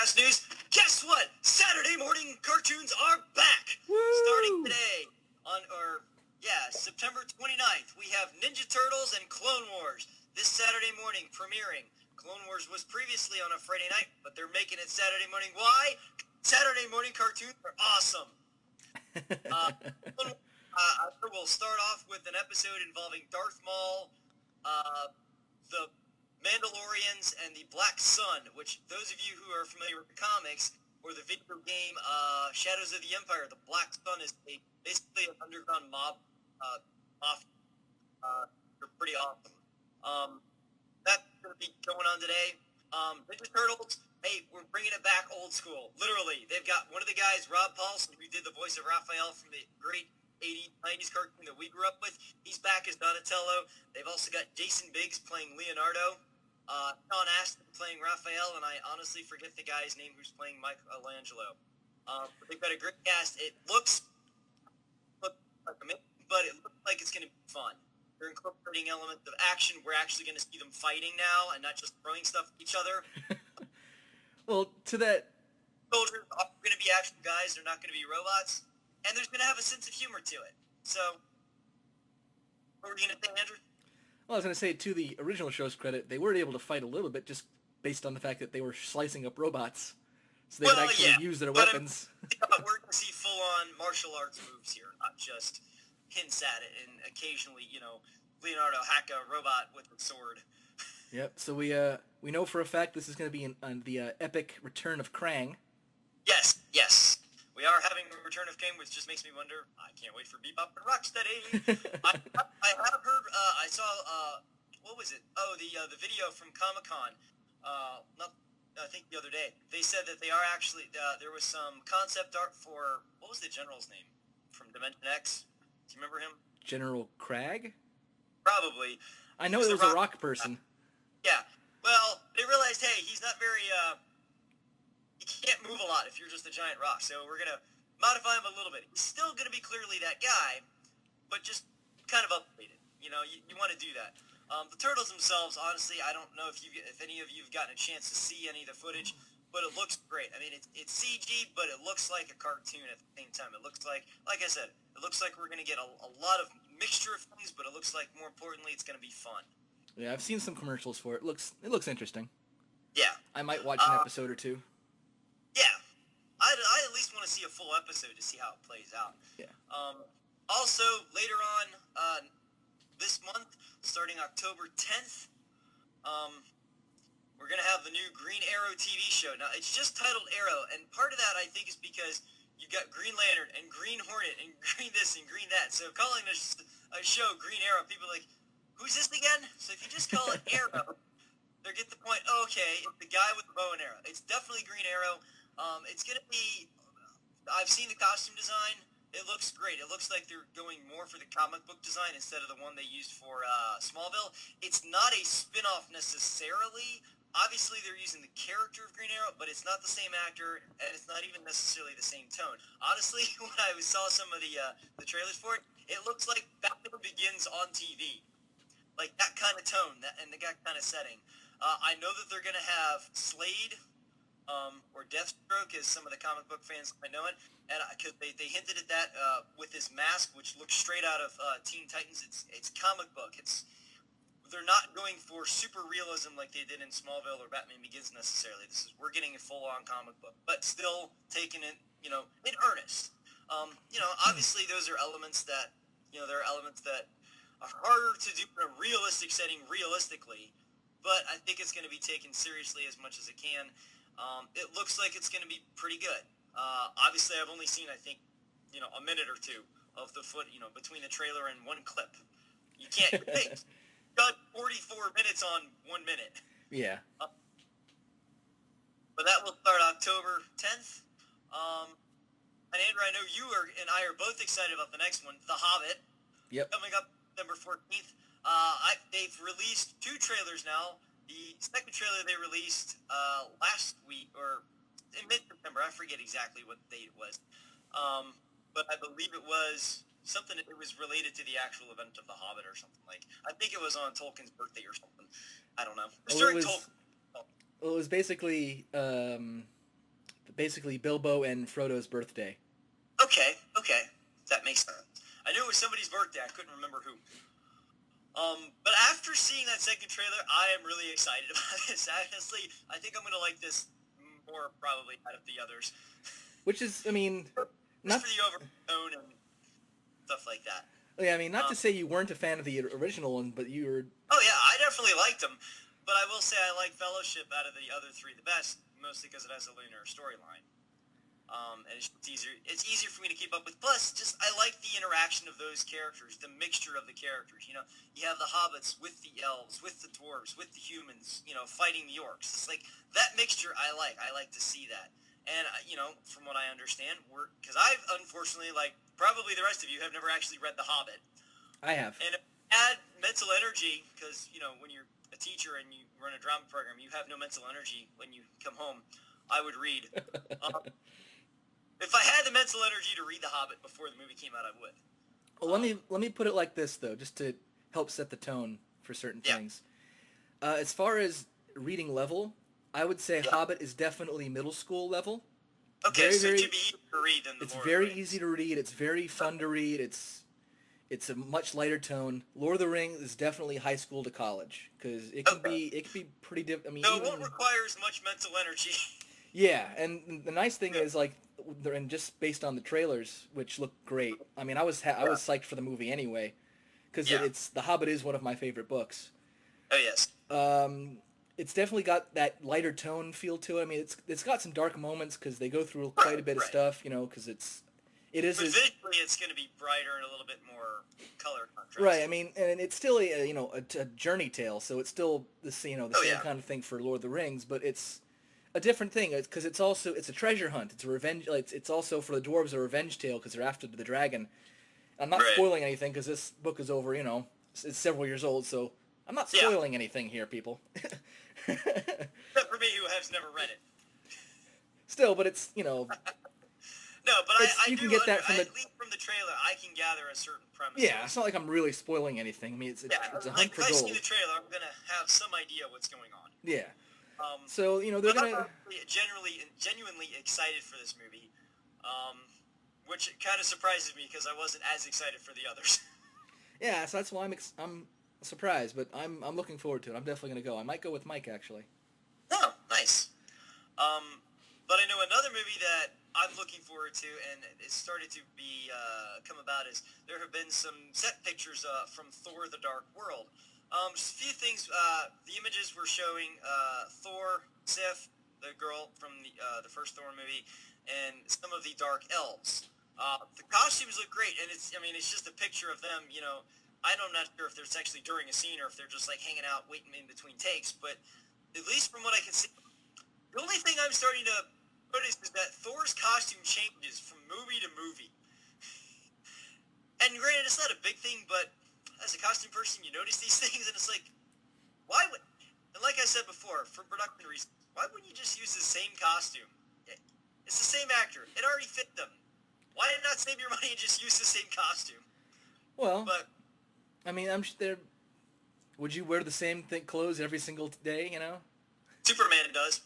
Freakacast news. Guess what? Saturday morning cartoons are back. Woo! Starting today September 29th, we have Ninja Turtles and Clone Wars. This Saturday morning premiering. Clone Wars was previously on a Friday night, but they're making it Saturday morning. Why? Saturday morning cartoons are awesome. We'll start off with an episode involving Darth Maul, the Mandalorians, and the Black Sun, which those of you who are familiar with the comics or the video game Shadows of the Empire, the Black Sun is basically an underground mob. They're pretty awesome. That's going to be going on today. Ninja Turtles, hey, we're bringing it back old school. Literally, they've got one of the guys, Rob Paulson, who did the voice of Raphael from the great 80s, 90s cartoon that we grew up with. He's back as Donatello. They've also got Jason Biggs playing Leonardo. Sean Astin playing Raphael, and I honestly forget the guy's name who's playing Michelangelo. But they've got a great cast. It looks like amazing, but it looks like it's going to be fun. They're incorporating elements of action. We're actually going to see them fighting now and not just throwing stuff at each other. Well, to that... Soldiers are going to be actual guys. They're not going to be robots. And there's going to have a sense of humor to it. So, what were you going to say, Andrew? Well, I was going to say, to the original show's credit, they were able to fight a little bit just based on the fact that they were slicing up robots. So they could actually use their weapons. We're going to see full-on martial arts moves here, not just hints at it and occasionally, Leonardo hack a robot with a sword. Yep, so we know for a fact this is going to be on the epic return of Krang. Yes. We are having a return of Krang, which just makes me wonder, I can't wait for Bebop and Rocksteady. I have heard, I saw, what was it? Oh, the video from Comic-Con, I think the other day. They said that they are actually, there was some concept art for, what was the general's name from Dimension X? Do you remember him? General Krag? Probably. I know there was a rock person. Yeah. Well, they realized, hey, he's not very, he can't move a lot if you're just a giant rock, so we're going to modify him a little bit. He's still going to be clearly that guy, but just kind of updated. You want to do that. The Turtles themselves, honestly, I don't know if any of you have gotten a chance to see any of the footage, but it looks great. I mean, it's CG, but it looks like a cartoon at the same time. It looks like I said, it looks like we're going to get a lot of mixture of things, but it looks like, more importantly, it's going to be fun. Yeah, I've seen some commercials for it. It looks interesting. Yeah. I might watch an episode or two. Yeah. I at least want to see a full episode to see how it plays out. Yeah. Also, later on this month, starting October 10th, we're going to have the new Green Arrow TV show. Now, it's just titled Arrow, and part of that, I think, is because you've got Green Lantern and Green Hornet and Green this and Green that. So calling a show Green Arrow, people are like, who's this again? So if you just call it Arrow, they'll get the point. Oh, okay, it's the guy with the bow and arrow. It's definitely Green Arrow. It's going to be, I've seen the costume design. It looks great. It looks like they're going more for the comic book design instead of the one they used for Smallville. It's not a spin-off necessarily. Obviously, they're using the character of Green Arrow, but it's not the same actor, and it's not even necessarily the same tone. Honestly, when I saw some of the trailers for it, it looks like Batman Begins on TV. Like that kind of tone and that kind of setting. I know that they're going to have Slade or Deathstroke, as some of the comic book fans might know it, and because they hinted at that with his mask, which looks straight out of Teen Titans. It's comic book. They're not going for super realism like they did in Smallville or Batman Begins necessarily. We're getting a full-on comic book, but still taking it, in earnest. Obviously those are elements that, there are elements that are harder to do in a realistic setting realistically, but I think it's going to be taken seriously as much as it can. It looks like it's going to be pretty good. Obviously I've only seen, I think, a minute or two of the between the trailer and one clip. You can't think. Got 44 minutes on 1 minute. Yeah. But that will start October 10th. And Andrew, I know you and I are both excited about the next one, The Hobbit. Yep. Coming up December 14th. They've released 2 trailers now. The second trailer they released last week, or in mid-September. I forget exactly what date it was. But I believe it was something that it was related to the actual event of The Hobbit or something like. I think it was on Tolkien's birthday or something. I don't know. It was during Tolkien. Well, it was basically basically Bilbo and Frodo's birthday. Okay. That makes sense. I knew it was somebody's birthday. I couldn't remember who. But after seeing that second trailer, I am really excited about this. Honestly, I think I'm going to like this more probably out of the others. Which is, I mean... Not for the overtone and stuff like that. Yeah, I mean, not to say you weren't a fan of the original one, but you were... Oh, yeah, I definitely liked them. But I will say I like Fellowship out of the other three the best, mostly because it has a linear storyline. And it's easier for me to keep up with. Plus, just I like the interaction of those characters, the mixture of the characters. You know, you have the hobbits with the elves, with the dwarves, with the humans, you know, fighting the orcs. It's like, that mixture I like. I like to see that. And, you know, from what I understand, because I've, unfortunately, like probably the rest of you, have never actually read The Hobbit. I have. And add mental energy, because, you know, when you're a teacher and you run a drama program, you have no mental energy when you come home. I would read. If I had the mental energy to read The Hobbit before the movie came out, I would. Well, let me put it like this, though, just to help set the tone for certain things. As far as reading level, I would say Hobbit is definitely middle school level. Okay, so it should be easier to read than the It's Lord very of the Rings. easy to read. It's very fun to read. It's a much lighter tone. Lord of the Rings is definitely high school to college because it can be pretty different. I mean, no, it won't require as much mental energy. Yeah, and the nice thing is, like, and just based on the trailers, which look great. I mean, I was psyched for the movie anyway, because it's The Hobbit is one of my favorite books. Oh yes. It's definitely got that lighter tone feel to it. I mean, it's got some dark moments because they go through quite a bit of stuff, you know, because it is. But visually, it's going to be brighter and a little bit more color contrast. Right. I mean, and it's still a journey tale, so it's still the same kind of thing for Lord of the Rings, but it's a different thing because it's a treasure hunt. It's a revenge. Like, it's also for the dwarves a revenge tale because they're after the dragon. I'm not spoiling anything because this book is over. You know, it's several years old, so I'm not spoiling anything here, people. Except for me, who has never read it. Still, but it's No, but I can get that from at least from the trailer. I can gather a certain premise. Yeah, it's not like I'm really spoiling anything. I mean, it's a hunt for gold. If I see the trailer, I'm gonna have some idea what's going on. Yeah. So they're gonna genuinely excited for this movie, which kind of surprises me because I wasn't as excited for the others. Yeah, so that's why I'm surprised, but I'm looking forward to it. I'm definitely gonna go. I might go with Mike actually. Oh, nice. But I know another movie that I'm looking forward to, and it started to be come about, is there have been some set pictures from Thor: The Dark World. Just a few things. The images were showing Thor, Sif, the girl from the first Thor movie, and some of the Dark Elves. The costumes look great, and it's just a picture of them. You know, I'm not sure if there's actually during a scene or if they're just like hanging out, waiting in between takes. But at least from what I can see, the only thing I'm starting to notice is that Thor's costume changes from movie to movie. And granted, it's not a big thing, but as a costume person, you notice these things, and it's like, why would... And like I said before, for production reasons, why wouldn't you just use the same costume? It's the same actor. It already fit them. Why not save your money and just use the same costume? Well, but I mean, would you wear the same clothes every single day, you know? Superman does.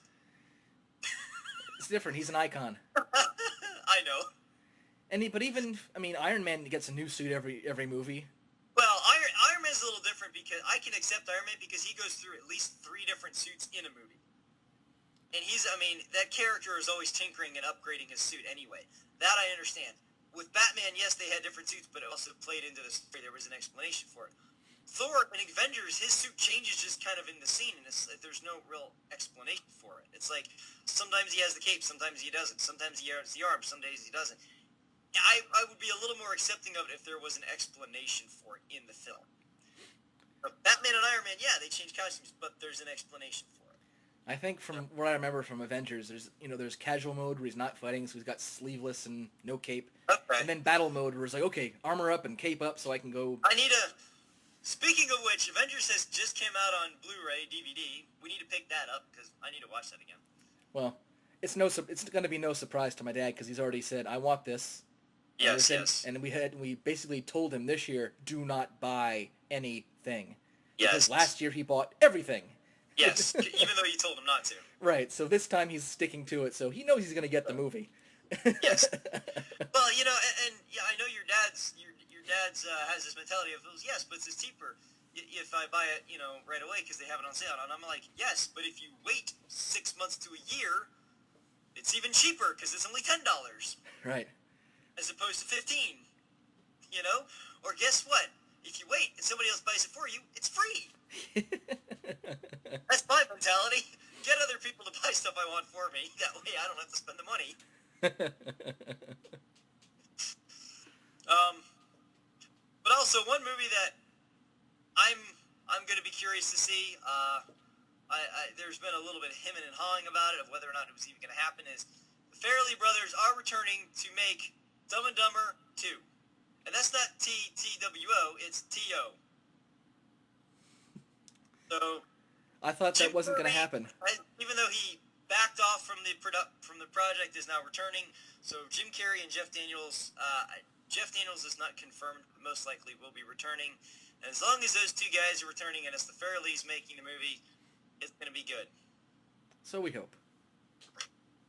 It's different. He's an icon. I know. But even Iron Man gets a new suit every movie. Well, Iron Man's a little different because I can accept Iron Man because he goes through at least 3 different suits in a movie. And that character is always tinkering and upgrading his suit anyway. That I understand. With Batman, yes, they had different suits, but it also played into the story. There was an explanation for it. Thor in Avengers, his suit changes just kind of in the scene, and there's no real explanation for it. It's like, sometimes he has the cape, sometimes he doesn't. Sometimes he has the arms, some days he doesn't. I would be a little more accepting of it if there was an explanation for it in the film. But Batman and Iron Man, yeah, they change costumes, but there's an explanation for it. I think from what I remember from Avengers, there's casual mode where he's not fighting, so he's got sleeveless and no cape. Okay. And then battle mode where it's like, okay, armor up and cape up so I can go... Speaking of which, Avengers has just came out on Blu-ray, DVD. We need to pick that up because I need to watch that again. Well, it's going to be no surprise to my dad because he's already said, I want this. Yes. And we basically told him this year, do not buy anything. Yes. Because last year he bought everything. Yes, even though you told him not to. Right, so this time he's sticking to it, so he knows he's going to get the movie. Yes. Well, you know, and yeah, I know your dad's has this mentality of, yes, but it's cheaper if I buy it, you know, right away because they have it on sale. And I'm like, yes, but if you wait 6 months to a year, it's even cheaper because it's only $10. Right. As opposed to 15. You know? Or guess what? If you wait and somebody else buys it for you, it's free. That's my mentality. Get other people to buy stuff I want for me. That way I don't have to spend the money. But also one movie that I'm going to be curious to see. There's been a little bit of hemming and hawing about it of whether or not it was even going to happen. Is the Farrelly brothers are returning to make Dumb and Dumber 2, and that's not TWO, it's TO. So I thought that wasn't going to happen. Even though he backed off from the project, is now returning. So Jim Carrey and Jeff Daniels. Jeff Daniels is not confirmed, but most likely will be returning. And as long as those two guys are returning and it's the Farrellys making the movie, it's going to be good. So we hope.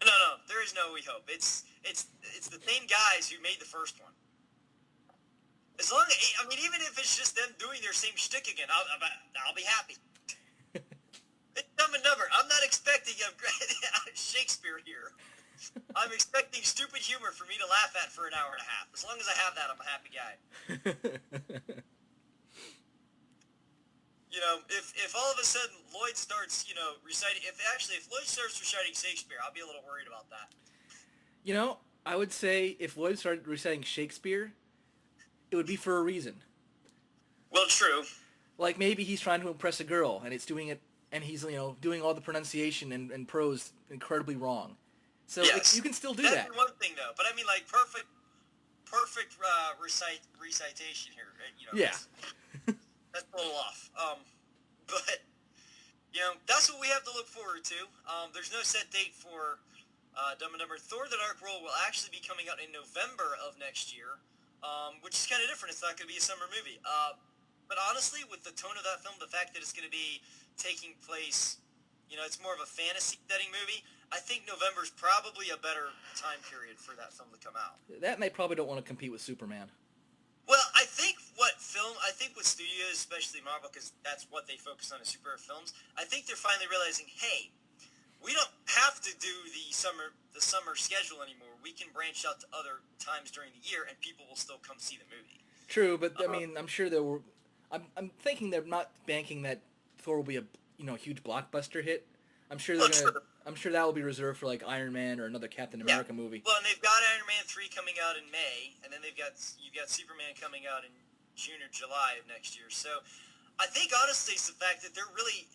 No, there is no we hope. It's the same guys who made the first one. As long as, I mean, even if it's just them doing their same shtick again, I'll be happy. It's Dumb and Dumber. I'm not expecting Shakespeare here. I'm expecting stupid humor for me to laugh at for an hour and a half. As long as I have that, I'm a happy guy. You know, if all of a sudden Lloyd starts, you know, reciting... If Lloyd starts reciting Shakespeare, I'll be a little worried about that. You know, I would say if Lloyd started reciting Shakespeare, it would be for a reason. Well, true. Like, maybe he's trying to impress a girl, and it's doing it... And he's, you know, doing all the pronunciation and prose incredibly wrong. So yes. You can still do That'd that. Be one thing, though. But I mean, like, perfect recitation here. You know, yeah. That's a little off. But, you know, that's what we have to look forward to. There's no set date for Dumb and Dumber. Thor: The Dark World will actually be coming out in November of next year, which is kind of different. It's not going to be a summer movie. But honestly, with the tone of that film, the fact that it's going to be taking place, you know, it's more of a fantasy setting movie, I think November's probably a better time period for that film to come out. That and they probably don't want to compete with Superman. Well, I think with studios, especially Marvel, because that's what they focus on in superhero films, I think they're finally realizing, hey, we don't have to do the summer schedule anymore. We can branch out to other times during the year, and people will still come see the movie. True, but I mean, I'm sure there were. I'm thinking they're not banking that Thor will be a huge blockbuster hit. I'm sure they're gonna. I'm sure that will be reserved for like Iron Man or another Captain America movie. Well, and they've got Iron Man 3 coming out in May, and then you've got Superman coming out in June or July of next year. So, I think honestly, it's the fact that they're really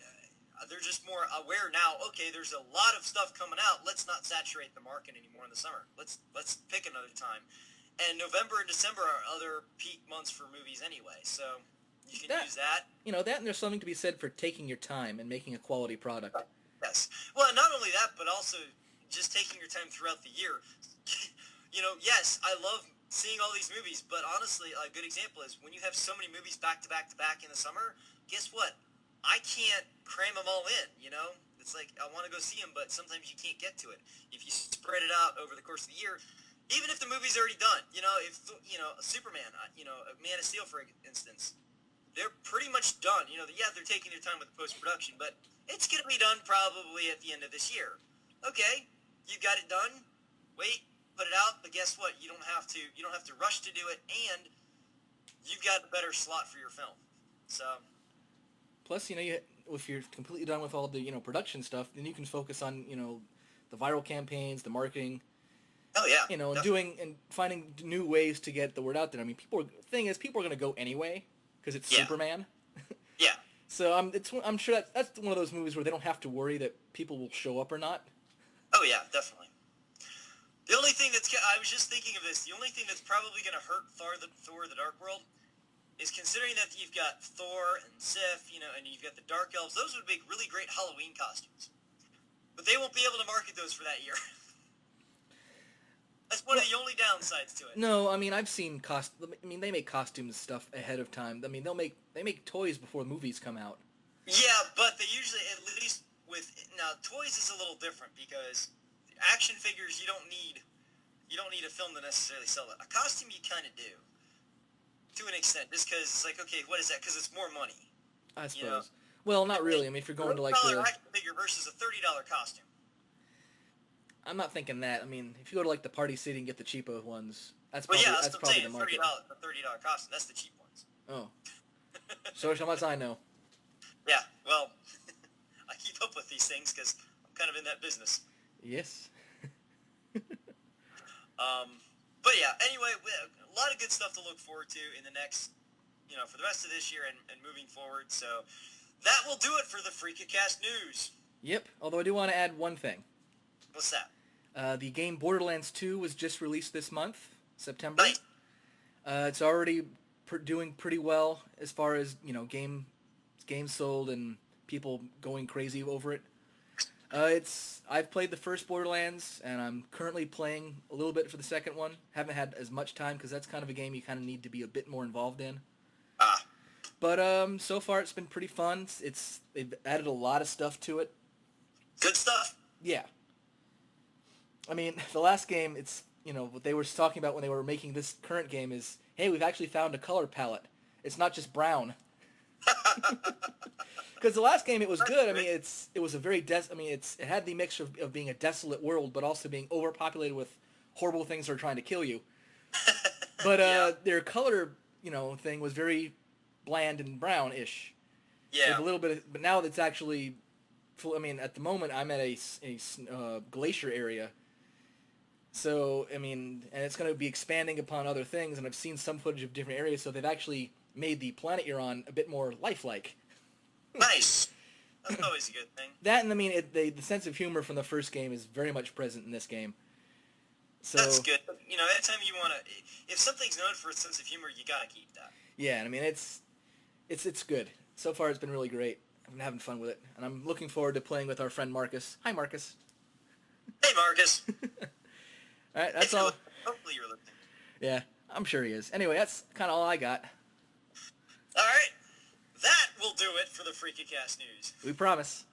they're just more aware now. Okay, there's a lot of stuff coming out. Let's not saturate the market anymore in the summer. Let's pick another time. And November and December are other peak months for movies anyway. So. You can use that. You know, that and there's something to be said for taking your time and making a quality product. Yes. Well, not only that, but also just taking your time throughout the year. You know, yes, I love seeing all these movies, but honestly, a good example is when you have so many movies back to back to back in the summer, guess what? I can't cram them all in, you know? It's like, I want to go see them, but sometimes you can't get to it. If you spread it out over the course of the year, even if the movie's already done, you know, Superman, Man of Steel, for instance, they're pretty much done. You know, they're taking their time with the post-production, but it's going to be done probably at the end of this year. Okay, you got it done. Wait, put it out. But guess what? You don't have to rush to do it, and you've got a better slot for your film. So. Plus, you know, if you're completely done with all the production stuff, then you can focus on the viral campaigns, the marketing. Oh yeah. You know, and finding new ways to get the word out there. I mean, people are going to go anyway. Because it's Superman. Yeah. So I'm sure that's one of those movies where they don't have to worry that people will show up or not. Oh yeah, definitely. The only thing I was just thinking of this. The only thing that's probably going to hurt Thor: The Dark World is considering that you've got Thor and Sif, and you've got the Dark Elves. Those would make really great Halloween costumes, but they won't be able to market those for that year. That's one of the only downsides to it. No, I mean I've seen they make costumes stuff ahead of time. I mean they make toys before movies come out. Yeah, but they usually, at least with, now toys is a little different because action figures you don't need a film to necessarily sell it. A costume you kind of do, to an extent, just because it's like, okay, what is that? Because it's more money. I suppose. You know? Well, not really. I mean, if you're going to like the action figure versus a $30 costume. I'm not thinking that. I mean, if you go to like the Party City and get the cheapo ones, that's Well, probably, yeah, that's probably the market. $30 costume. That's the cheap ones. Oh. So much I know. Yeah, well, I keep up with these things because I'm kind of in that business. Yes. But yeah, anyway, a lot of good stuff to look forward to in the next, for the rest of this year and moving forward. So that will do it for the Freakacast news. Yep, although I do want to add one thing. What's that? The game Borderlands 2 was just released this month, September. Nice. It's already doing pretty well as far as, games sold and people going crazy over it. I've played the first Borderlands, and I'm currently playing a little bit for the second one. Haven't had as much time because that's kind of a game you kind of need to be a bit more involved in. But so far it's been pretty fun. They've added a lot of stuff to it. Good stuff. Yeah. I mean, the last game, what they were talking about when they were making this current game is, hey, we've actually found a color palette. It's not just brown. Because the last game, it was good. I mean, it was a very it had the mixture of being a desolate world, but also being overpopulated with horrible things that are trying to kill you. But their color, thing was very bland and brownish. Yeah. With a little bit but now it's actually full. I mean, at the moment, I'm at a glacier area. So, I mean, and it's going to be expanding upon other things, and I've seen some footage of different areas, so they've actually made the planet you're on a bit more lifelike. Nice. That's always a good thing. That, and I mean, the sense of humor from the first game is very much present in this game. So that's good. Anytime you want to, if something's known for its sense of humor, you got to keep that. Yeah, and I mean, it's good. So far, it's been really great. I've been having fun with it, and I'm looking forward to playing with our friend Marcus. Hi, Marcus. Hey, Marcus. All right, that's all. Hopefully you're listening. Yeah, I'm sure he is. Anyway, that's kind of all I got. All right. That will do it for the Freakacast news. We promise.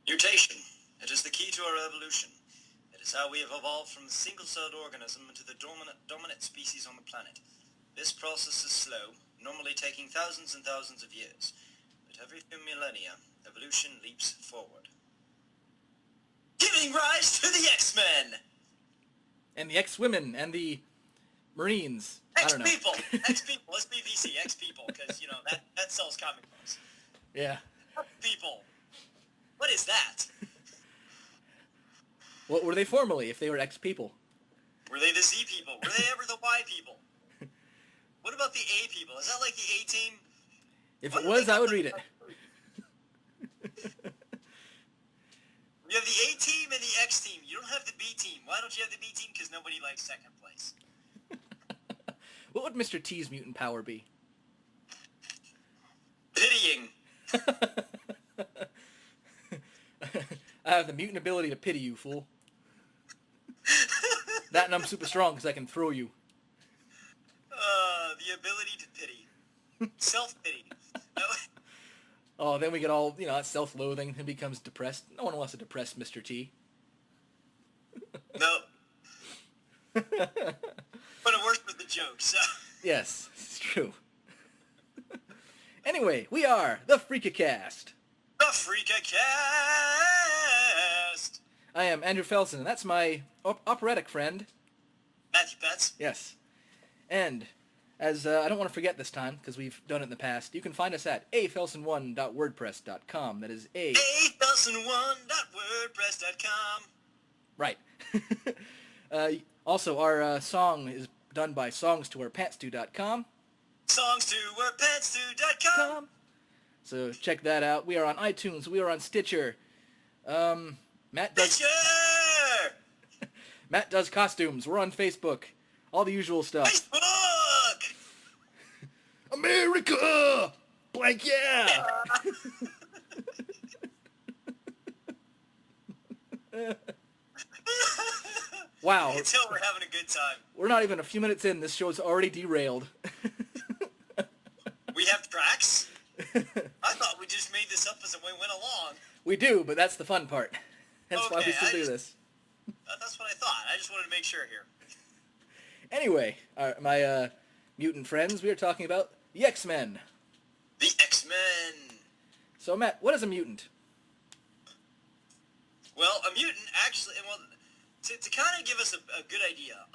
Mutation. It is the key to our evolution. It is how we have evolved from the single-celled organism into the dominant species on the planet. This process is slow, normally taking thousands and thousands of years. But every few millennia, evolution leaps forward. Giving rise to the X-Men! And the X-Women, and the Marines. I don't know. X-People! X-People, let's be VC, X-People, because, that sells comic books. Yeah. X-People. What is that? What were they formerly, if they were X-People? Were they the Z people? Were they ever the Y people? What about the A people? Is that like the A team? If it was, I would read it. You have the A team and the X team. You don't have the B team. Why don't you have the B team? Because nobody likes second place. What would Mr. T's mutant power be? Pitying. I have the mutant ability to pity you, fool. That and I'm super strong because I can throw you. The ability to pity. Self-pity. Oh, then we get all, self-loathing and becomes depressed. No one wants a depressed Mr. T. No. But it works with the joke, so... Yes, it's true. Anyway, we are the Freakacast. The Freakacast! I am Andrew Felson, and that's my operatic friend. Matthew Puetz. Yes. And As I don't want to forget this time, because we've done it in the past, you can find us at afelson1.wordpress.com. That is afelson1.wordpress.com. Right. Also, our song is done by songstowearpantsto.com. Songstowearpantsto.com. So check that out. We are on iTunes. We are on Stitcher. Matt does Matt does costumes. We're on Facebook. All the usual stuff. Facebook! America! Blank yeah! Wow. You can tell we're having a good time. We're not even a few minutes in. This show's already derailed. We have tracks? I thought we just made this up as we went along. We do, but that's the fun part. That's why we still do this. That's what I thought. I just wanted to make sure here. Anyway, my mutant friends, we are talking about the X-Men. The X-Men. So, Matt, what is a mutant? Well, a mutant actually, to kind of give us a good idea,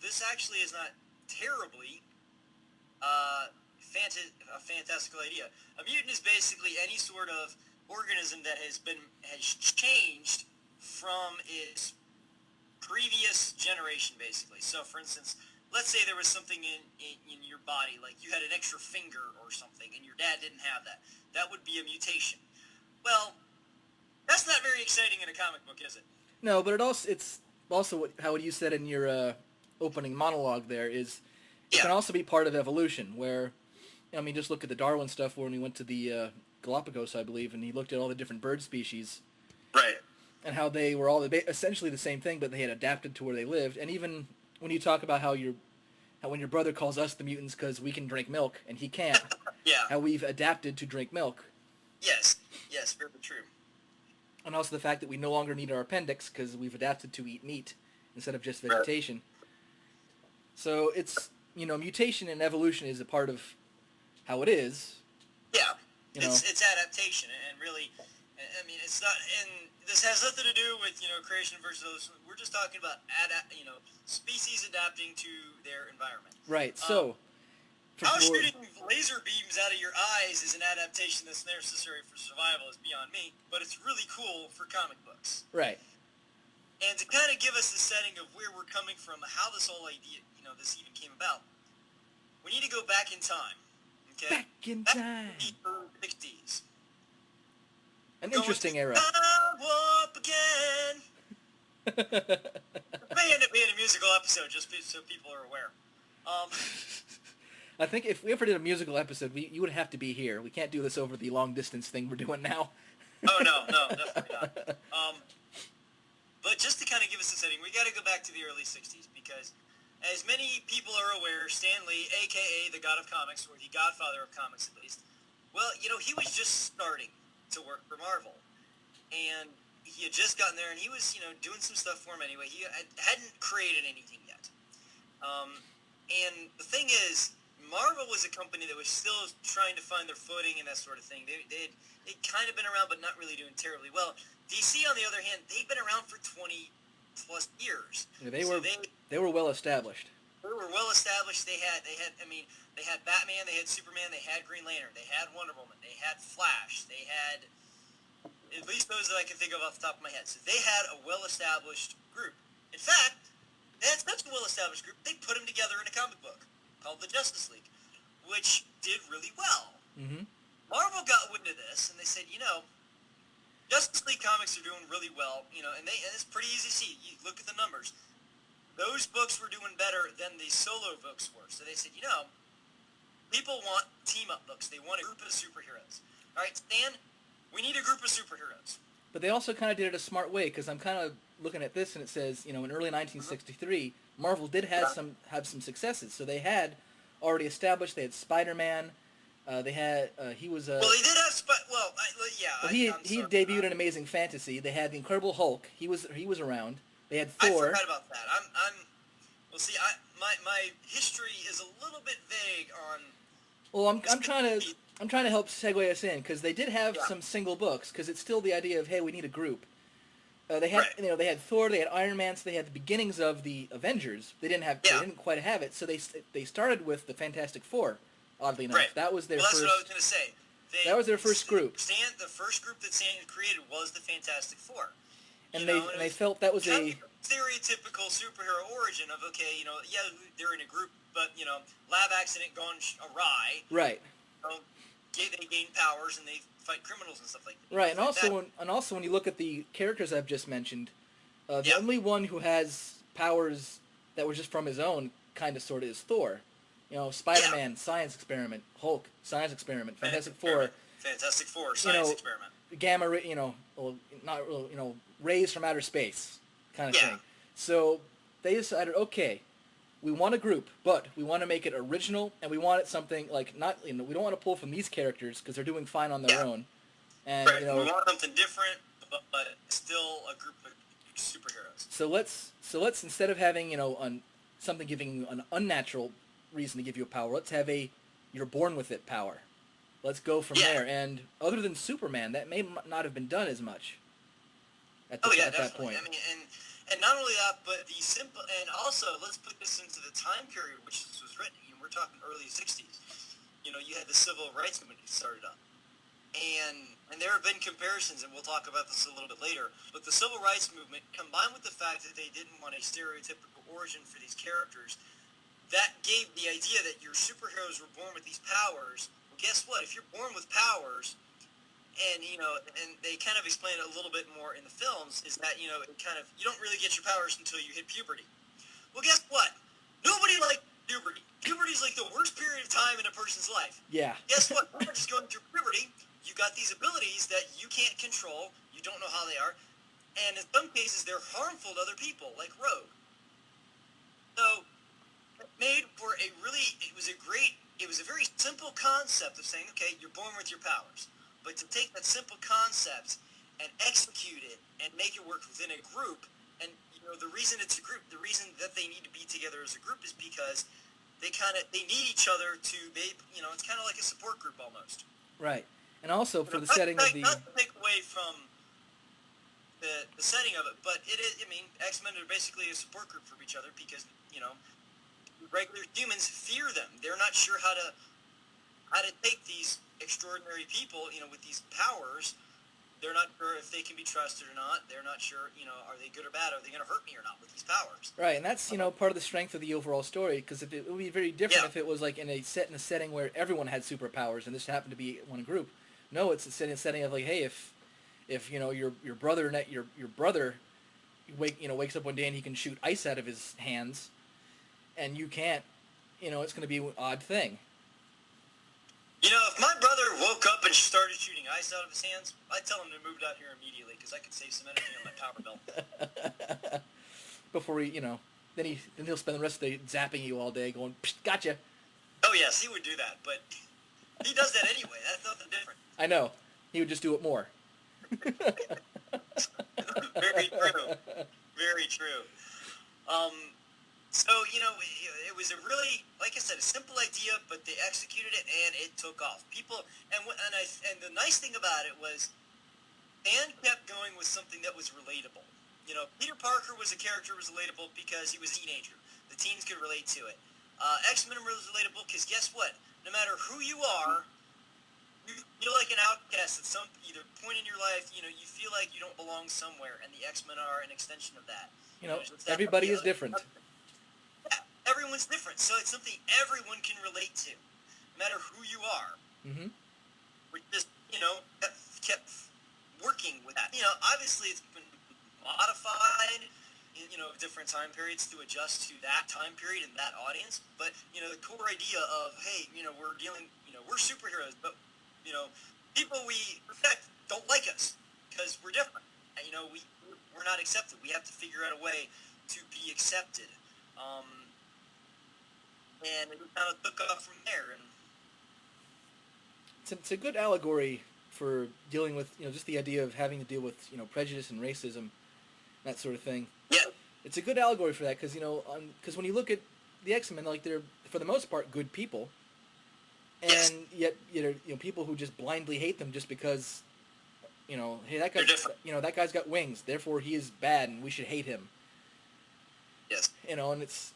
this actually is not terribly a fantastical idea. A mutant is basically any sort of organism that has changed from its previous generation, basically. So, for instance, let's say there was something in your body, like you had an extra finger or something, and your dad didn't have that. That would be a mutation. Well, that's not very exciting in a comic book, is it? No, but it's also how you said in your opening monologue there is it can also be part of evolution, where, I mean, just look at the Darwin stuff when we went to the Galapagos, I believe, and he looked at all the different bird species. Right. And how they were all essentially the same thing, but they had adapted to where they lived. And even when you talk about how when your brother calls us the mutants because we can drink milk and he can't, how we've adapted to drink milk. Yes, very true. And also the fact that we no longer need our appendix because we've adapted to eat meat instead of just vegetation. Right. So it's, mutation and evolution is a part of how it is. Yeah, it's adaptation, and really, I mean, it's not, and this has nothing to do with, creation versus others. We're just talking about, species adapting to their environment. Right, so... how shooting laser beams out of your eyes is an adaptation that's necessary for survival is beyond me, but it's really cool for comic books. Right. And to kind of give us the setting of where we're coming from, how this whole idea, this even came about, we need to go back in time. Okay? Back in time. In the early 60s. An interesting era. Warp again. It may end up being a musical episode, just so people are aware. I think if we ever did a musical episode, you would have to be here. We can't do this over the long-distance thing we're doing now. Oh, no, definitely not. But just to kind of give us a setting, we got to go back to the early 60s, because as many people are aware, Stan Lee, a.k.a. the God of Comics, or the Godfather of Comics at least, well, he was just starting to work for Marvel. And he had just gotten there, and he was, doing some stuff for him anyway. He hadn't created anything yet. And the thing is, Marvel was a company that was still trying to find their footing and that sort of thing. They'd kind of been around, but not really doing terribly well. DC, on the other hand, they've been around for 20-plus years. Yeah, they were well established. They were well established. They had Batman, they had Superman, they had Green Lantern, they had Wonder Woman, they had Flash, they had at least those that I can think of off the top of my head. So they had a well-established group. In fact, they had such a well-established group, they put them together in a comic book called the Justice League, which did really well. Mm-hmm. Marvel got wind of this, and they said, Justice League comics are doing really well, and it's pretty easy to see. You look at the numbers. Those books were doing better than the solo books were. So they said, people want team-up books. They want a group of superheroes. All right, Stan, we need a group of superheroes. But they also kind of did it a smart way, because I'm kind of looking at this, and it says, in early 1963, Marvel did have some successes. So they had already established. They had Spider-Man. They had he was well, they did have he debuted in Amazing Fantasy. They had the Incredible Hulk. He was around. They had Thor. I forgot about that. My history is a little bit vague on. Well, I'm trying to help segue us in, because they did have some single books, because it's still the idea of, hey, we need a group. They had, they had Thor, they had Iron Man, so they had the beginnings of the Avengers. They didn't quite have it, so they started with the Fantastic Four. Oddly enough, that was their first. That's what I was gonna say. That was their first group. The first group that Stan created was the Fantastic Four. And they felt that was a stereotypical superhero origin of they're in a group, but lab accident gone awry. Right. They gain powers and they fight criminals and stuff like that. Right, and also when you look at the characters I've just mentioned, the only one who has powers that were just from his own kind of sort of is Thor. Spider-Man, science experiment. Hulk, science experiment. Fantastic Four, science experiment. Gamma, rays from outer space, kind of thing. So they decided, okay, we want a group, but we want to make it original, and we want it something like we don't want to pull from these characters because they're doing fine on their own. And we want something different, but still a group of superheroes. So let's instead of having something giving you an unnatural reason to give you a power, let's have you're born with it power. Let's go from there. And other than Superman, that may not have been done as much at that point. I mean, and not only that, but and also let's put this into the time period which this was written. We're talking early 60s. You had the civil rights movement started up. And there have been comparisons, and we'll talk about this a little bit later, but the civil rights movement, combined with the fact that they didn't want a stereotypical origin for these characters, that gave the idea that your superheroes were born with these powers. Well, guess what? If you're born with powers, and and they kind of explain it a little bit more in the films, is that you don't really get your powers until you hit puberty. Well, guess what? Nobody likes puberty. Puberty's like the worst period of time in a person's life. Yeah. Guess what? When you're just going through puberty, you got these abilities that you can't control. You don't know how they are, and in some cases they're harmful to other people, like Rogue. So it made for it was a very simple concept of saying, okay, you're born with your powers. But to take that simple concept and execute it and make it work within a group, and the reason it's a group, the reason that they need to be together as a group is because they need each other to be, it's kind of like a support group almost. Right. And also for the setting of the... Not to take away from the setting of it, but it is, X-Men are basically a support group for each other because, regular humans fear them. They're not sure how to take these extraordinary people, with these powers. They're not sure if they can be trusted or not. They're not sure, are they good or bad? Are they going to hurt me or not with these powers? Right, and that's, part of the strength of the overall story, because it would be very different if it was like in a setting where everyone had superpowers and this happened to be one group. No, it's a setting of like, hey, if your brother wakes up one day and he can shoot ice out of his hands, and you can't, it's going to be an odd thing. If my brother woke up and started shooting ice out of his hands, I'd tell him to move out here immediately because I could save some energy on my power bill. Before then he'll spend the rest of the day zapping you all day, going, Psh, gotcha. Oh yes, he would do that, but he does that anyway. That's nothing different. I know. He would just do it more. Very true. Very true. So, it was a really, like I said, a simple idea, but they executed it, and it took off. People, and the nice thing about it was, Dan kept going with something that was relatable. Peter Parker was a character who was relatable because he was a teenager. The teens could relate to it. X-Men was relatable because guess what? No matter who you are, you feel like an outcast at some either point in your life. You feel like you don't belong somewhere, and the X-Men are an extension of that. Everybody is different. Everyone's different, so it's something everyone can relate to, no matter who you are. Mm-hmm. We just, kept working with that. Obviously it's been modified, different time periods to adjust to that time period and that audience. But, the core idea of, hey, we're superheroes, but, people we respect don't like us because we're different. And, we're not accepted. We have to figure out a way to be accepted. And it kind of took off from there. And it's a good allegory for dealing with, just the idea of having to deal with, prejudice and racism, that sort of thing. Yeah. It's a good allegory for that because, because when you look at the X-Men, like they're, for the most part, good people. And yet, people who just blindly hate them just because hey, that guy's got wings, therefore he is bad and we should hate him. Yes. And it's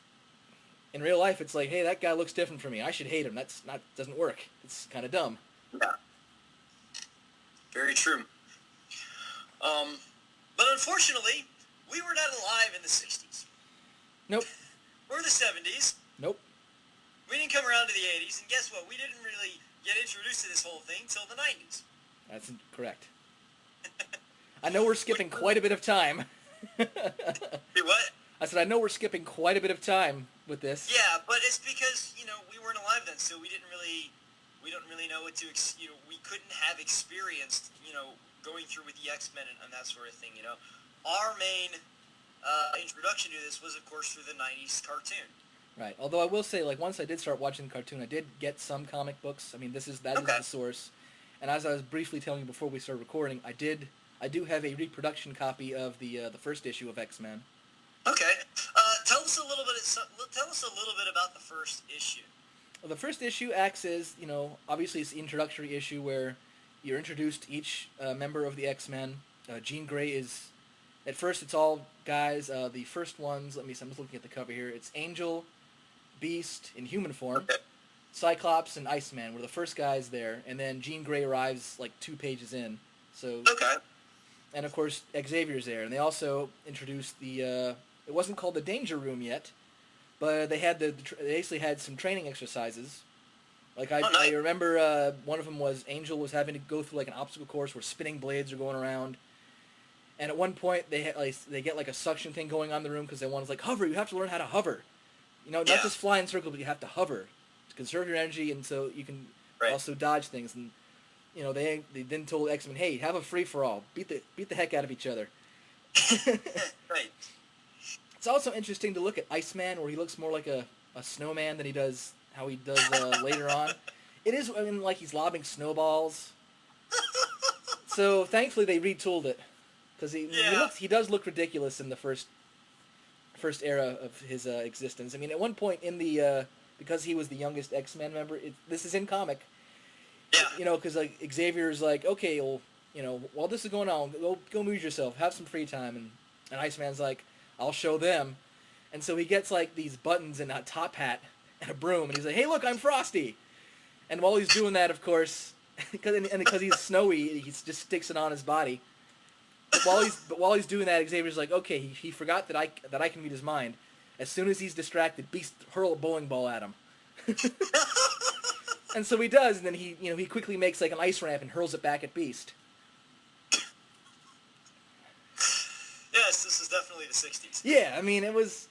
in real life, it's like, hey, that guy looks different from me, I should hate him. Doesn't work. It's kind of dumb. Yeah. Very true. But unfortunately, we were not alive in the 60s. Nope. We're the 70s. Nope. We didn't come around to the 80s, and guess what? We didn't really get introduced to this whole thing till the 90s. That's correct. I know we're skipping quite a bit of time. Hey, what? I said I know we're skipping quite a bit of time with this. Yeah, but it's because, we weren't alive then, so we don't really know what to, we couldn't have experienced, going through with the X-Men and that sort of thing, Our main introduction to this was, of course, through the 90s cartoon. Right. Although I will say, once I did start watching the cartoon, I did get some comic books. I mean, that is the source. And as I was briefly telling you before we started recording, I do have a reproduction copy of the first issue of X-Men. Okay. Tell us a little bit about the first issue. Well, the first issue acts as, obviously it's the introductory issue where you're introduced to each member of the X-Men. Jean Grey is, at first it's all guys. The first ones, I'm just looking at the cover here. It's Angel, Beast in human form, okay. Cyclops, and Iceman were the first guys there, and then Jean Grey arrives 2 pages in. So, okay. And of course Xavier's there, and they also introduced the. It wasn't called the Danger Room yet, but they actually had some training exercises. I remember one of them was Angel was having to go through an obstacle course where spinning blades are going around. And at one point, they get a suction thing going on in the room because they want to hover. You have to learn how to hover. Not just fly in circles, but you have to hover to conserve your energy, and so you can also dodge things. And they then told X-Men, hey, have a free for all, beat the heck out of each other. Right. It's also interesting to look at Iceman, where he looks more like a snowman than he does later on. It is he's lobbing snowballs. So thankfully they retooled it. Because he does look ridiculous in the first era of his existence. I mean, at one point in the because he was the youngest X-Men member, this is in comic. Yeah. Because Xavier's okay, well, while this is going on, go amuse yourself, have some free time, and Iceman's like, I'll show them, and so he gets these buttons and a top hat and a broom, and he's like, hey, look, I'm Frosty, and while he's doing that, of course, because he's snowy, he just sticks it on his body. But while he's doing that, Xavier's like, okay, he forgot that I can read his mind. As soon as he's distracted, Beast hurl a bowling ball at him. And so he does, and then he quickly makes an ice ramp and hurls it back at Beast. Yes, this is definitely the 60s. Yeah, I mean, it was.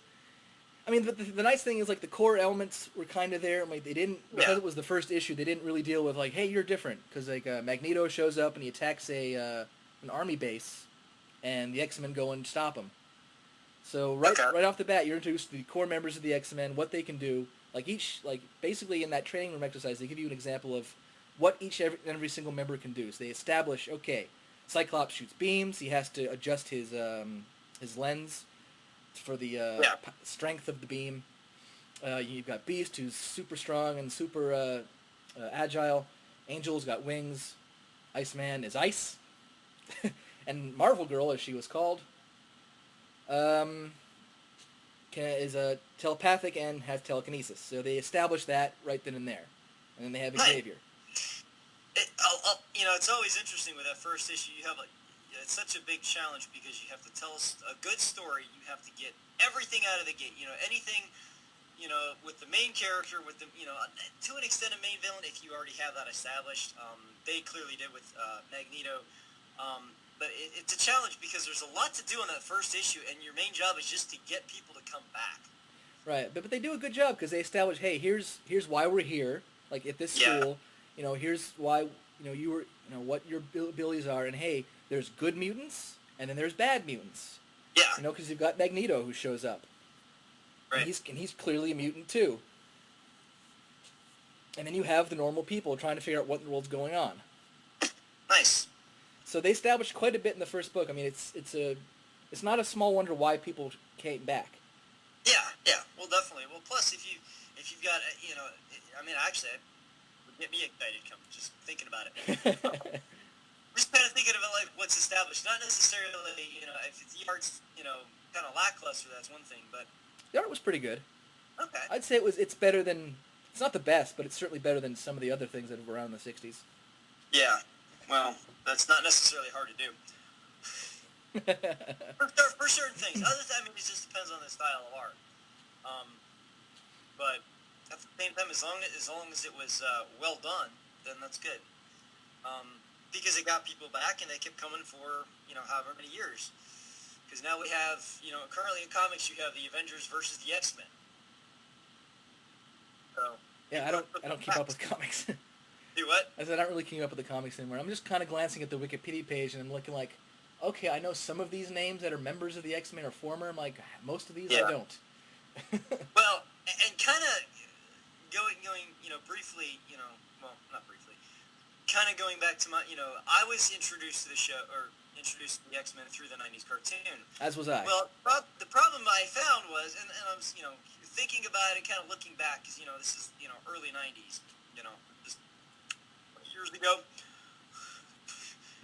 I mean, the nice thing is the core elements were kind of there. They didn't, because it was the first issue. They didn't really deal with hey, you're different, because Magneto shows up and he attacks an army base. And the X-Men go and stop him. So right off the bat, you're introduced to the core members of the X-Men, what they can do. Basically in that training room exercise, they give you an example of what every single member can do. So they establish, okay, Cyclops shoots beams. He has to adjust his lens for the strength of the beam. You've got Beast, who's super strong and super agile. Angel's got wings. Iceman is ice. And Marvel Girl, as she was called, is telepathic and has telekinesis. So they established that right then and there. And then they have Xavier. It's always interesting with that first issue. You have it's such a big challenge because you have to tell us a good story. You have to get everything out of the gate. Anything, with the main character, with the, to an extent a main villain, if you already have that established. They clearly did with Magneto. But it's a challenge because there's a lot to do on that first issue, and your main job is just to get people to come back. Right, but they do a good job because they establish, hey, here's why we're here, at this school. Here's why, you were, what your abilities are, and hey, there's good mutants, and then there's bad mutants. Yeah. Because you've got Magneto who shows up. Right. And he's clearly a mutant too. And then you have the normal people trying to figure out what in the world's going on. Nice. So they established quite a bit in the first book. I mean, it's not a small wonder why people came back. Yeah. Well, definitely. Well, plus if you've got actually, it would get me excited just thinking about it. just kind of thinking of it like what's established, not necessarily, if the art's, kind of lackluster, that's one thing, but... The art was pretty good. Okay. I'd say it's better than... It's not the best, but it's certainly better than some of the other things that were around in the 60s. Yeah. Well, that's not necessarily hard to do. for certain things. Other than, it just depends on the style of art. But at the same time, as long as it was well done, then that's good. Because it got people back, and they kept coming for, however many years. Because now we have, currently in comics, you have the Avengers versus the X-Men. So, yeah, I don't keep up with comics. Do what? I said I don't really keep up with the comics anymore. I'm just kind of glancing at the Wikipedia page, and I'm looking like, okay, I know some of these names that are members of the X-Men or former. I'm like, most of these I don't. Well, and kind of going, briefly, well, not briefly, kind of going back to my, I was introduced to the show, or introduced to the X-Men through the 90s cartoon. As was I. Well, the problem I found was, and I was, thinking about it, kind of looking back, because, this is, early 90s, just years ago,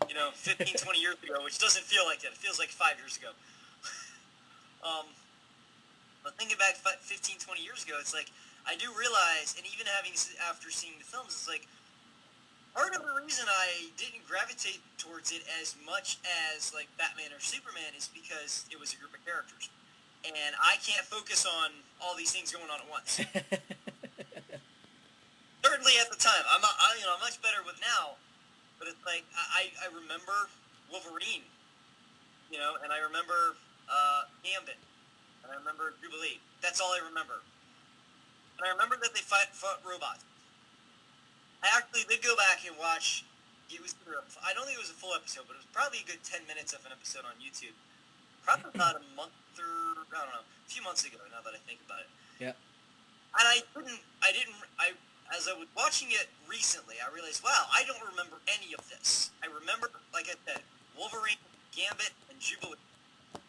15, 20 years ago, which doesn't feel like that. It feels like 5 years ago. But thinking back 15, 20 years ago, it's like, I do realize, and even after seeing the films, it's like, part of the reason I didn't gravitate towards it as much as, like, Batman or Superman is because it was a group of characters. And I can't focus on all these things going on at once. Certainly at the time. I'm much better with now. But it's like, I remember Wolverine, and I remember Gambit, and I remember Jubilee. That's all I remember. And I remember that they fought robots. I actually did go back and watch, I don't think it was a full episode, but it was probably a good 10 minutes of an episode on YouTube. Probably about a month or, I don't know, a few months ago, now that I think about it. Yeah. And as I was watching it recently, I realized, wow, I don't remember any of this. I remember, like I said, Wolverine, Gambit, and Jubilee.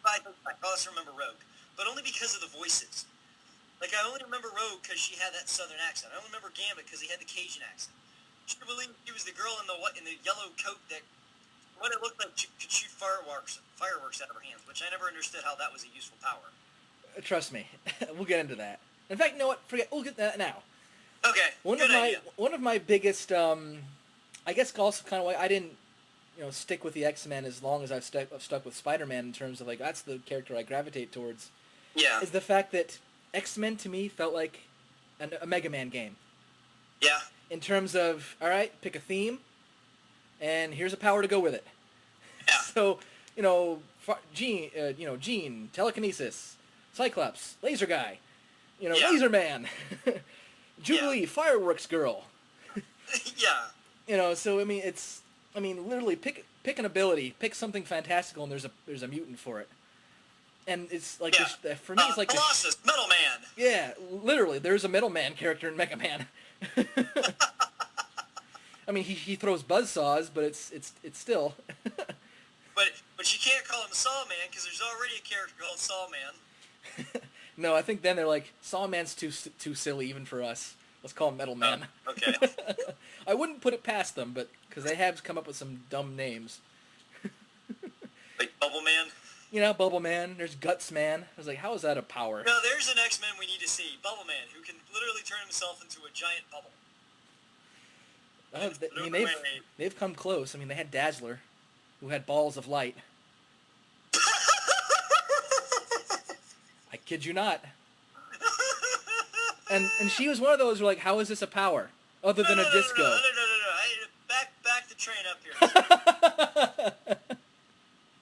I also remember Rogue, but only because of the voices. Like, I only remember Rogue because she had that southern accent. I only remember Gambit because he had the Cajun accent. Jubilee, she was the girl in the yellow coat that, what it looked like, could shoot fireworks out of her hands, which I never understood how that was a useful power. Trust me, we'll get into that. In fact, you know what? Forget. We'll get that now. Okay. One of my biggest, I guess, also kind of why I didn't, stick with the X-Men as long as I've stuck with Spider-Man in terms of like that's the character I gravitate towards. Yeah. Is the fact that X-Men to me felt like a Mega Man game. Yeah. In terms of, all right, pick a theme, and here's a power to go with it. Yeah. So, Gene, telekinesis, Cyclops, Laser Guy, Laser Man, Jubilee, Fireworks Girl. Yeah. So literally pick an ability, pick something fantastical, and there's a mutant for it. And it's like for me, it's like Colossus, Metal Man. Yeah, literally, there's a Metal Man character in Mega Man. He throws buzzsaws, but it's still. But you can't call him Saw Man because there's already a character called Saw Man. No, I think then they're like Saw Man's too silly even for us. Let's call him Metal Man. Okay. I wouldn't put it past them, but because they have come up with some dumb names. Like Bubble Man. Bubble Man. There's Guts Man. I was like, how is that a power? No, there's an X-Men we need to see. Bubble Man, who can literally turn himself into a giant bubble. They've come close. They had Dazzler, who had balls of light. I kid you not. And she was one of those who were like, how is this a power? Other than a disco. No. Back the train up here.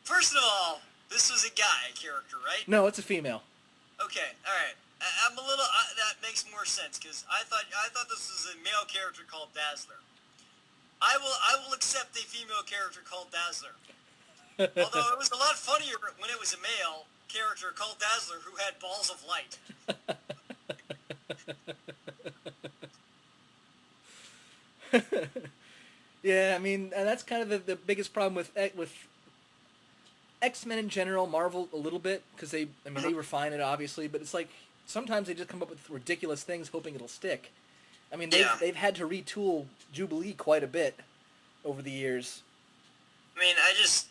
First of all, this was a guy character, right? No, it's a female. Okay, all right. I'm a little. That makes more sense because I thought this was a male character called Dazzler. I will accept a female character called Dazzler. Although it was a lot funnier when it was a male character called Dazzler who had balls of light. Yeah, and that's kind of the biggest problem with X-Men in general, Marvel a little bit, because they refine it obviously, but it's like sometimes they just come up with ridiculous things hoping it'll stick. They've had to retool Jubilee quite a bit over the years. I mean, I just,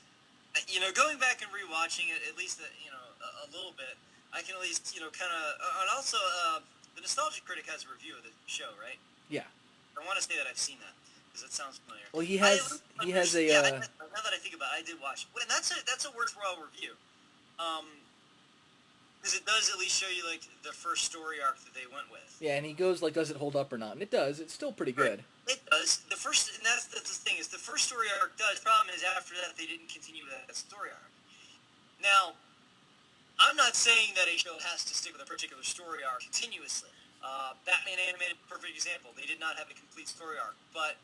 going back and rewatching it, at least, a little bit, I can at least, kind of, and also, the Nostalgia Critic has a review of the show, right? Yeah. I want to say that I've seen that, because it sounds familiar. Well, he has a... Yeah, now that I think about it, I did watch it. And that's a worthwhile review. Because it does at least show you, like, the first story arc that they went with. Yeah, and he goes, like, does it hold up or not? And it does. It's still pretty good. Right. It does. And that's the thing, is the first story arc does. The problem is after that, they didn't continue that story arc. Now, I'm not saying that a show has to stick with a particular story arc continuously. Batman Animated, perfect example. They did not have a complete story arc, but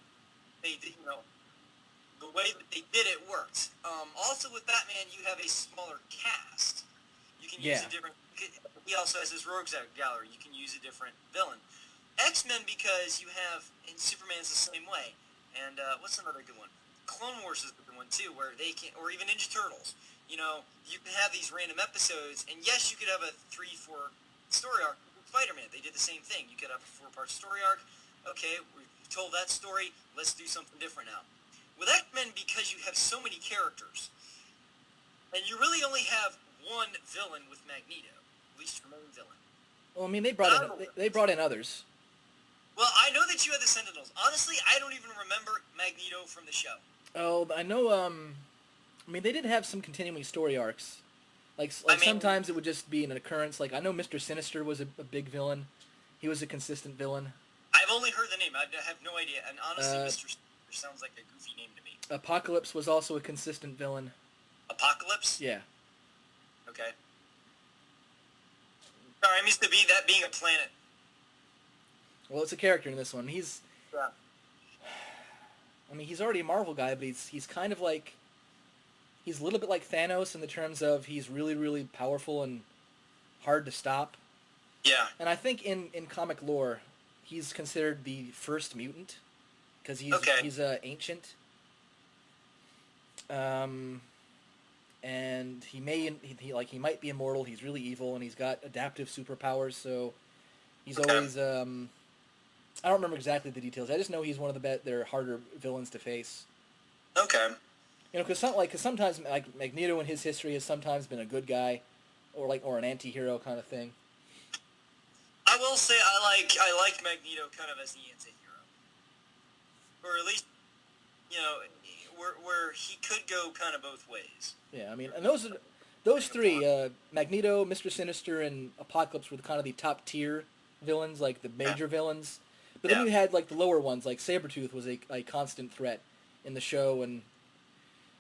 they did, the way that they did it worked. Also with Batman, you have a smaller cast. You can use a different... He also has his rogues gallery. You can use a different villain. X-Men, because you have... And Superman's the same way. And what's another good one? Clone Wars is a good one, too, where they can... Or even Ninja Turtles. You can have these random episodes, and yes, you could have a 3-4 story arc. Spider-Man, they did the same thing. You could have a 4-part story arc. Okay, we've told that story. Let's do something different now. With X-Men, because you have so many characters, and you really only have one villain with Magneto, at least your main villain. Well, I mean, they brought in others. Well, I know that you had the Sentinels. Honestly, I don't even remember Magneto from the show. Oh, I know, I mean, they did have some continuing story arcs. Like sometimes it would just be an occurrence. Like, I know Mr. Sinister was a big villain. He was a consistent villain. I've only heard the name. I have no idea. And honestly, Mr. Sinister sounds like a goofy name to me. Apocalypse was also a consistent villain. Apocalypse? Yeah. Okay. Sorry, I missed that being a planet. Well, it's a character in this one. He's... Yeah. I mean, he's already a Marvel guy, but he's kind of like... He's a little bit like Thanos in the terms of he's really, really powerful and hard to stop. Yeah. And I think in comic lore, he's considered the first mutant because he's ancient. And he might be immortal. He's really evil, and he's got adaptive superpowers. So he's always I don't remember exactly the details. I just know he's one of their harder villains to face. Okay. Because sometimes like Magneto in his history has sometimes been a good guy, or an anti-hero kind of thing. I will say I like Magneto kind of as the anti-hero, or at least where he could go kind of both ways. Yeah, I mean, and those three, Magneto, Mr. Sinister, and Apocalypse were kind of the top tier villains, like the major villains. But then you had like the lower ones, like Sabretooth was a constant threat in the show, and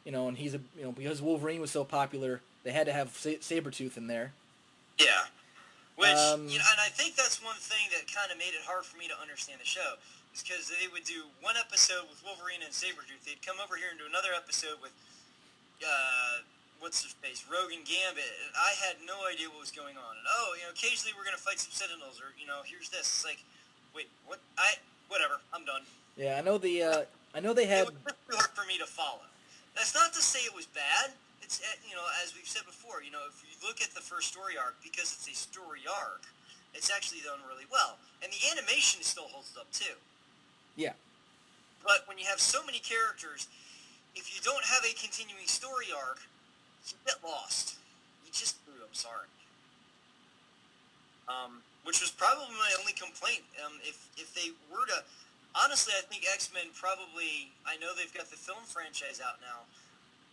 and he's because Wolverine was so popular, they had to have Sabretooth in there. Yeah. Which, and I think that's one thing that kind of made it hard for me to understand the show, is because they would do one episode with Wolverine and Sabretooth. They'd come over here and do another episode with, what's their face, Rogue and Gambit. And I had no idea what was going on. And, occasionally we're going to fight some Sentinels, or, here's this. It's like, wait, what? Whatever, I'm done. Yeah, I know they had... It was too hard for me to follow. That's not to say it was bad. It's, as we've said before, if you look at the first story arc, because it's a story arc, it's actually done really well. And the animation still holds up, too. Yeah. But when you have so many characters, if you don't have a continuing story arc, you get lost. You just do, I'm sorry. Which was probably my only complaint. If they were to... Honestly, I think X-Men probably... I know they've got the film franchise out now,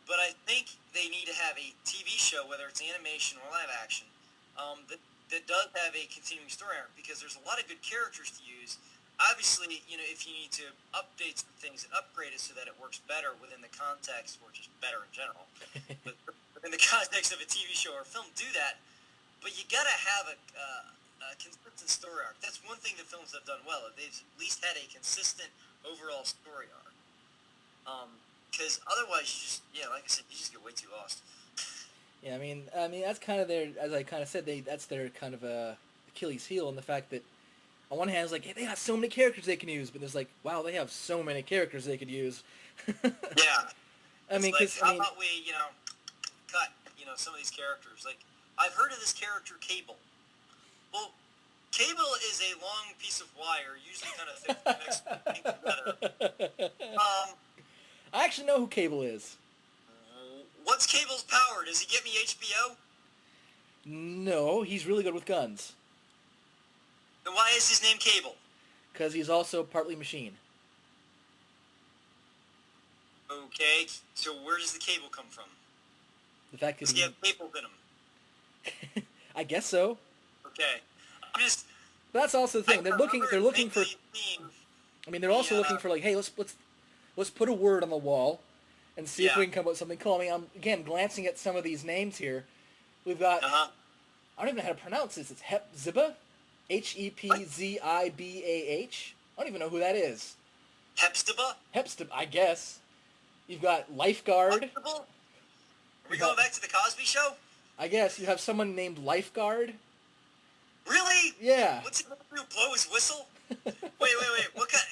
but I think they need to have a TV show, whether it's animation or live action, that does have a continuing story arc, because there's a lot of good characters to use. Obviously, if you need to update some things and upgrade it so that it works better within the context, or just better in general, but within the context of a TV show or film, do that. But you gotta have a consistent story arc. That's one thing that films have done well. They've at least had a consistent overall story arc. Because otherwise, like I said, you just get way too lost. Yeah, I mean, that's kind of their, as I kind of said, that's their kind of Achilles heel, in the fact that on one hand, it's like, hey, they got so many characters they can use, but there's like, wow, they have so many characters they could use. Yeah. I mean, how about we, cut, some of these characters. Like, I've heard of this character, Cable. Well, cable is a long piece of wire, usually kind of thick, next to together. I actually know who Cable is. What's Cable's power? Does he get me HBO? No, he's really good with guns. Then why is his name Cable? Because he's also partly machine. Okay, so where does the cable come from? The fact that Does he have cables in him? I guess so. Okay. I'm just... That's also the thing. They're looking for... I mean, they're also looking for, like, hey, let's put a word on the wall and see if we can come up with something cool. I mean, I'm, again, glancing at some of these names here. We've got... I don't even know how to pronounce this. It's Hepzibah? Hepzibah? I don't even know who that is. Hepzibah? Hepzibah, I guess. You've got Lifeguard. Are we going back to the Cosby Show? I guess. You have someone named Lifeguard. Really? Yeah. What's he going to do? Blow his whistle? Wait. What kind?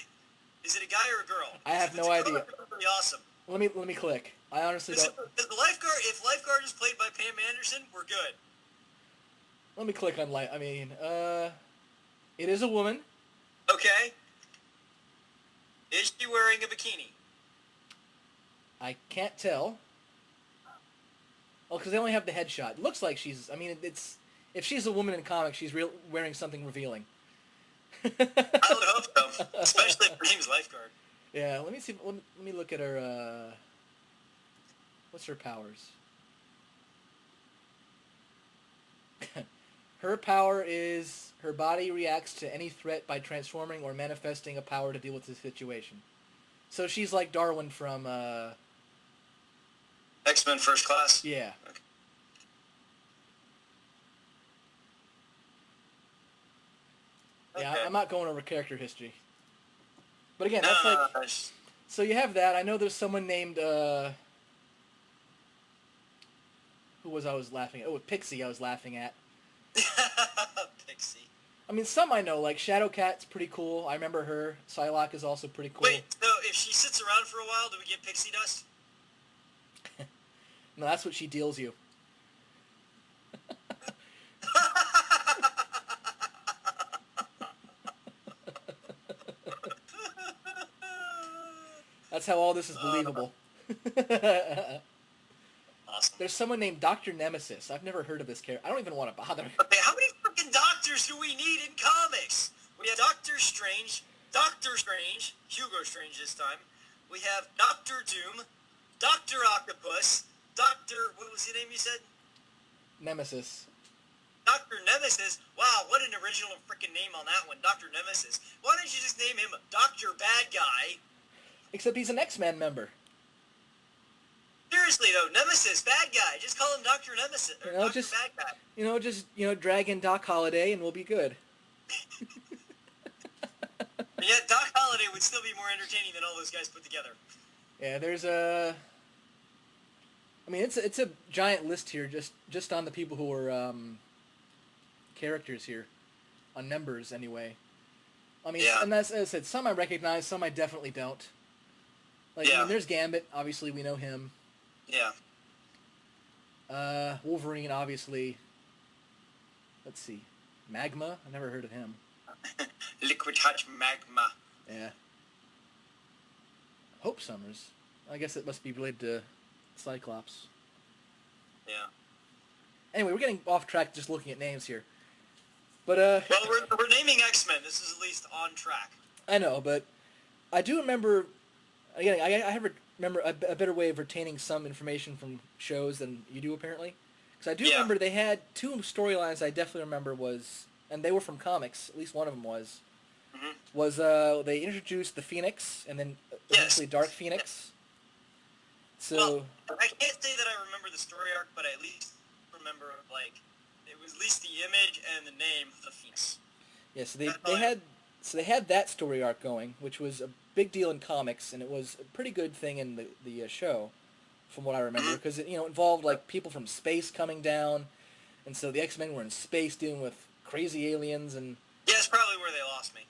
Is it a guy or a girl? I have no idea. Really awesome. Let me click. I honestly don't. Is the Lifeguard? If Lifeguard is played by Pam Anderson, we're good. Let me click on light. I mean, it is a woman. Okay. Is she wearing a bikini? I can't tell. Oh, because they only have the headshot. It looks like she's... I mean, it's... If she's a woman in comics, she's wearing something revealing. I would hope so. Especially if her name's Lifeguard. Yeah, let me see... Let me look at her, What's her powers? Her power is... Her body reacts to any threat by transforming or manifesting a power to deal with the situation. So she's like Darwin from, X-Men First Class? Yeah. Okay. Yeah, Okay. I'm not going over character history. But again, that's like... So you have that. I know there's someone named, who I was laughing at? Oh, Pixie I was laughing at. Pixie. I mean, some I know, like Shadowcat's pretty cool. I remember her. Psylocke is also pretty cool. Wait, so if she sits around for a while, do we get pixie dust? No, that's what she deals you. That's how all this is believable. Awesome. There's someone named Dr. Nemesis. I've never heard of this character. I don't even want to bother. Okay, how many freaking doctors do we need in comics? We have Doctor Strange, Hugo Strange this time. We have Doctor Doom, Doctor Octopus, what was the name you said? Nemesis. Dr. Nemesis? Wow, what an original freaking name on that one, Dr. Nemesis. Why don't you just name him Dr. Bad Guy? Except he's an X-Men member. Seriously though, Nemesis, bad guy. Just call him Dr. Nemesis, or Dr. Bad Guy. Just drag in Doc Holliday and we'll be good. And yet Doc Holliday would still be more entertaining than all those guys put together. Yeah, there's a... I mean, it's a giant list here, just on the people who are characters here, on numbers anyway. I mean, and as I said, some I recognize, some I definitely don't. Like, I mean, there's Gambit, obviously we know him. Yeah. Wolverine, obviously. Let's see, Magma. I never heard of him. Liquid Touch Magma. Yeah. Hope Summers. I guess it must be related to Cyclops. Yeah. Anyway, we're getting off track just looking at names here. But, well, we're naming X-Men. This is at least on track. I know, but I do remember... Again, I remember a better way of retaining some information from shows than you do, apparently. Because I do remember they had two storylines I definitely remember was... And they were from comics. At least one of them was. Mm-hmm. Was, they introduced the Phoenix, and then eventually Dark Phoenix. So... Well, I can't say that I remember the story arc, but I at least remember, like... It was at least the image and the name of the Phoenix. Yeah, so they had that story arc going, which was a big deal in comics, and it was a pretty good thing in the show, from what I remember, because it involved like people from space coming down, and so the X-Men were in space dealing with crazy aliens, and yeah, that's probably where they lost me.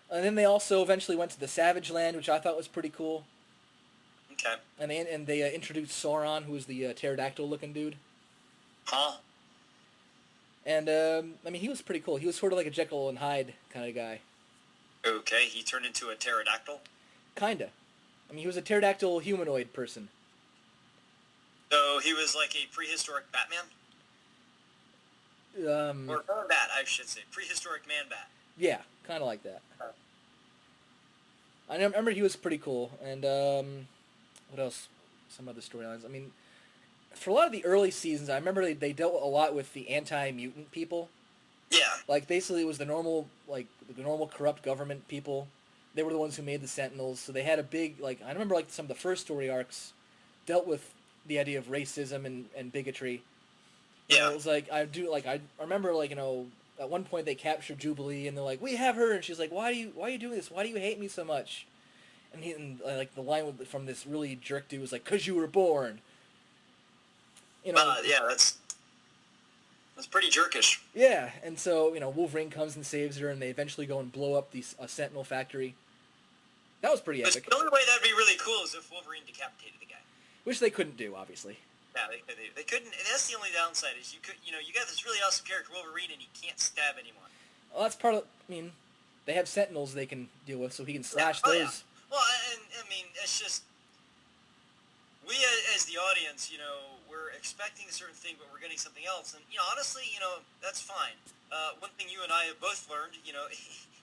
And then they also eventually went to the Savage Land, which I thought was pretty cool. Okay. And they introduced Sauron, who was the pterodactyl-looking dude. Huh? And, I mean, he was pretty cool. He was sort of like a Jekyll and Hyde kind of guy. Okay, he turned into a pterodactyl? Kinda. I mean, he was a pterodactyl humanoid person. So he was like a prehistoric Batman? Or Man-Bat, I should say. Prehistoric Man-Bat. Yeah, kind of like that. I remember he was pretty cool. And what else? Some other storylines. I mean, for a lot of the early seasons, I remember they dealt a lot with the anti-mutant people. Yeah. Like, basically, it was the normal corrupt government people. They were the ones who made the Sentinels, so they had a big, like, I remember, like, some of the first story arcs dealt with the idea of racism and bigotry. You know, it was like, I remember, like, you know, at one point they captured Jubilee, and they're like, we have her, and she's like, why are you doing this? Why do you hate me so much? And like, the line from this really jerk dude was like, 'cause you were born. You know, yeah, that's pretty jerkish. Yeah, and so, you know, Wolverine comes and saves her, and they eventually go and blow up the Sentinel factory. That was pretty epic. The only way that'd be really cool is if Wolverine decapitated the guy. Which they couldn't do, obviously. Yeah, they couldn't. And that's the only downside is you got this really awesome character Wolverine, and he can't stab anyone. Well, that's part of. I mean, they have Sentinels they can deal with, so he can slash those. Yeah. Well, and I mean, it's just we as the audience, you know, we're expecting a certain thing, but we're getting something else, and you know, honestly, you know, that's fine. One thing you and I have both learned, you know,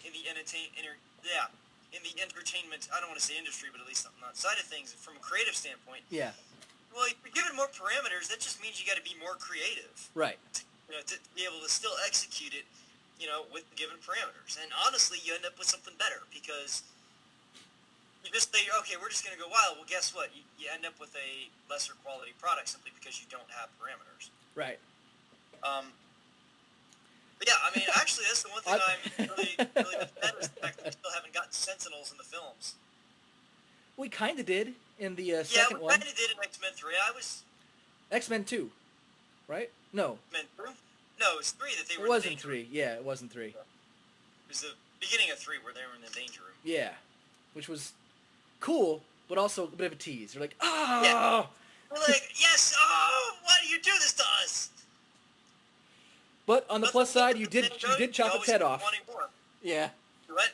in the entertainment, I don't want to say industry, but at least on that side of things, from a creative standpoint. Yeah. Well, if you're given more parameters, that just means you got to be more creative. Right. You know, to be able to still execute it, you know, with the given parameters. And honestly, you end up with something better because you just say, okay, we're just going to go wild. Well, guess what? You end up with a lesser quality product simply because you don't have parameters. Right. But yeah, I mean, actually, that's the one thing I'm really upset is the fact that we still haven't gotten Sentinels in the films. We kind of did in the second one. Yeah, we kind of did in X-Men 3. X-Men 2, right? No. X-Men 3? No, it was 3 that they were in the danger room. Yeah, it wasn't 3. It was the beginning of 3 where they were in the danger room. Yeah, which was cool, but also a bit of a tease. They're like, oh! Yeah. We're like, yes, oh, why do you do this to us? But on the plus side, you did chop its head off. Yeah. What?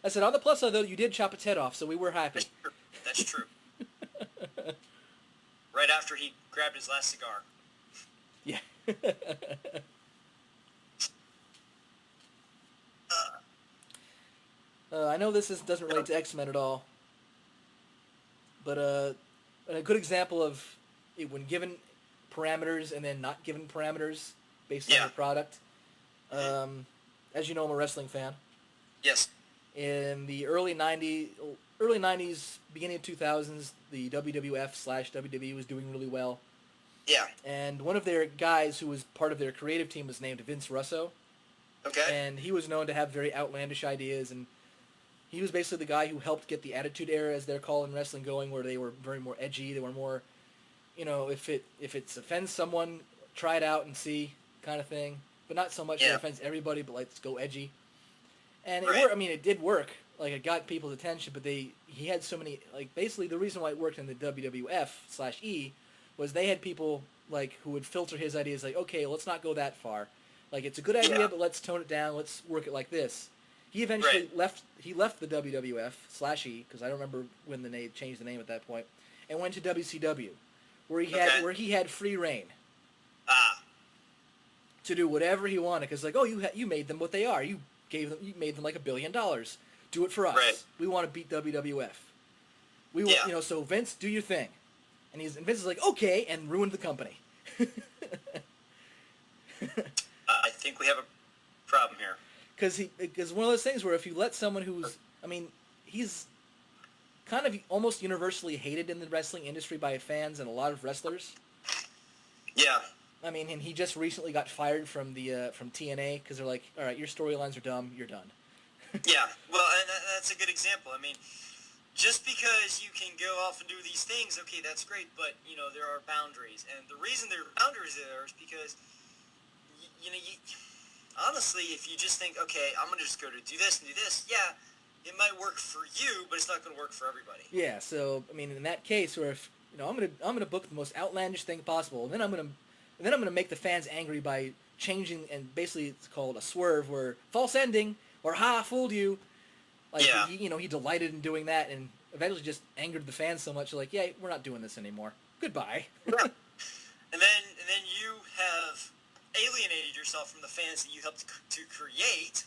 I said, on the plus side, though, you did chop its head off, so we were happy. That's true. Right after he grabbed his last cigar. Yeah. I know this doesn't relate to X-Men at all, but a good example of it when given parameters and then not given parameters based on the product. As you know, I'm a wrestling fan. Yes. In the early 90s, beginning of 2000s, the WWF/WWE was doing really well. Yeah. And one of their guys who was part of their creative team was named Vince Russo. Okay. And he was known to have very outlandish ideas, and he was basically the guy who helped get the Attitude Era, as they're called in wrestling, going, where they were very more edgy. They were more, you know, if it offends someone, try it out and see kind of thing. But not so much that it offends everybody, but let's go edgy. And it worked. I mean, it did work. Like, it got people's attention, but he had so many, like, basically the reason why it worked in the WWF/E was they had people, like, who would filter his ideas, like, okay, let's not go that far. Like, it's a good idea, but let's tone it down. Let's work it like this. He eventually left the WWF/E, because I don't remember when they changed the name at that point, and went to WCW, where he had free reign. To do whatever he wanted, because, like, oh, you made them what they are. You made them like $1 billion. Do it for us. Right. We want to beat WWF. We want, you know, so Vince, do your thing. And Vince is like, okay, and ruined the company. I think we have a problem here. Because one of those things where if you let someone who's, I mean, he's kind of almost universally hated in the wrestling industry by fans and a lot of wrestlers. Yeah. I mean, and he just recently got fired from TNA because they're like, all right, your storylines are dumb, you're done. Yeah, well, and that's a good example. I mean, just because you can go off and do these things, okay, that's great, but, you know, there are boundaries. And the reason there are boundaries there is because, honestly, if you just think, okay, I'm going to just go to do this and do this, yeah, it might work for you, but it's not going to work for everybody. Yeah, so, I mean, in that case, where if, you know, I'm gonna book the most outlandish thing possible, and then I'm gonna make the fans angry by changing, and basically it's called a swerve, where false ending, or ha, fooled you. Like, he delighted in doing that, and eventually just angered the fans so much, like, yeah, we're not doing this anymore. Goodbye. Yeah. and then you have alienated yourself from the fans that you helped to create.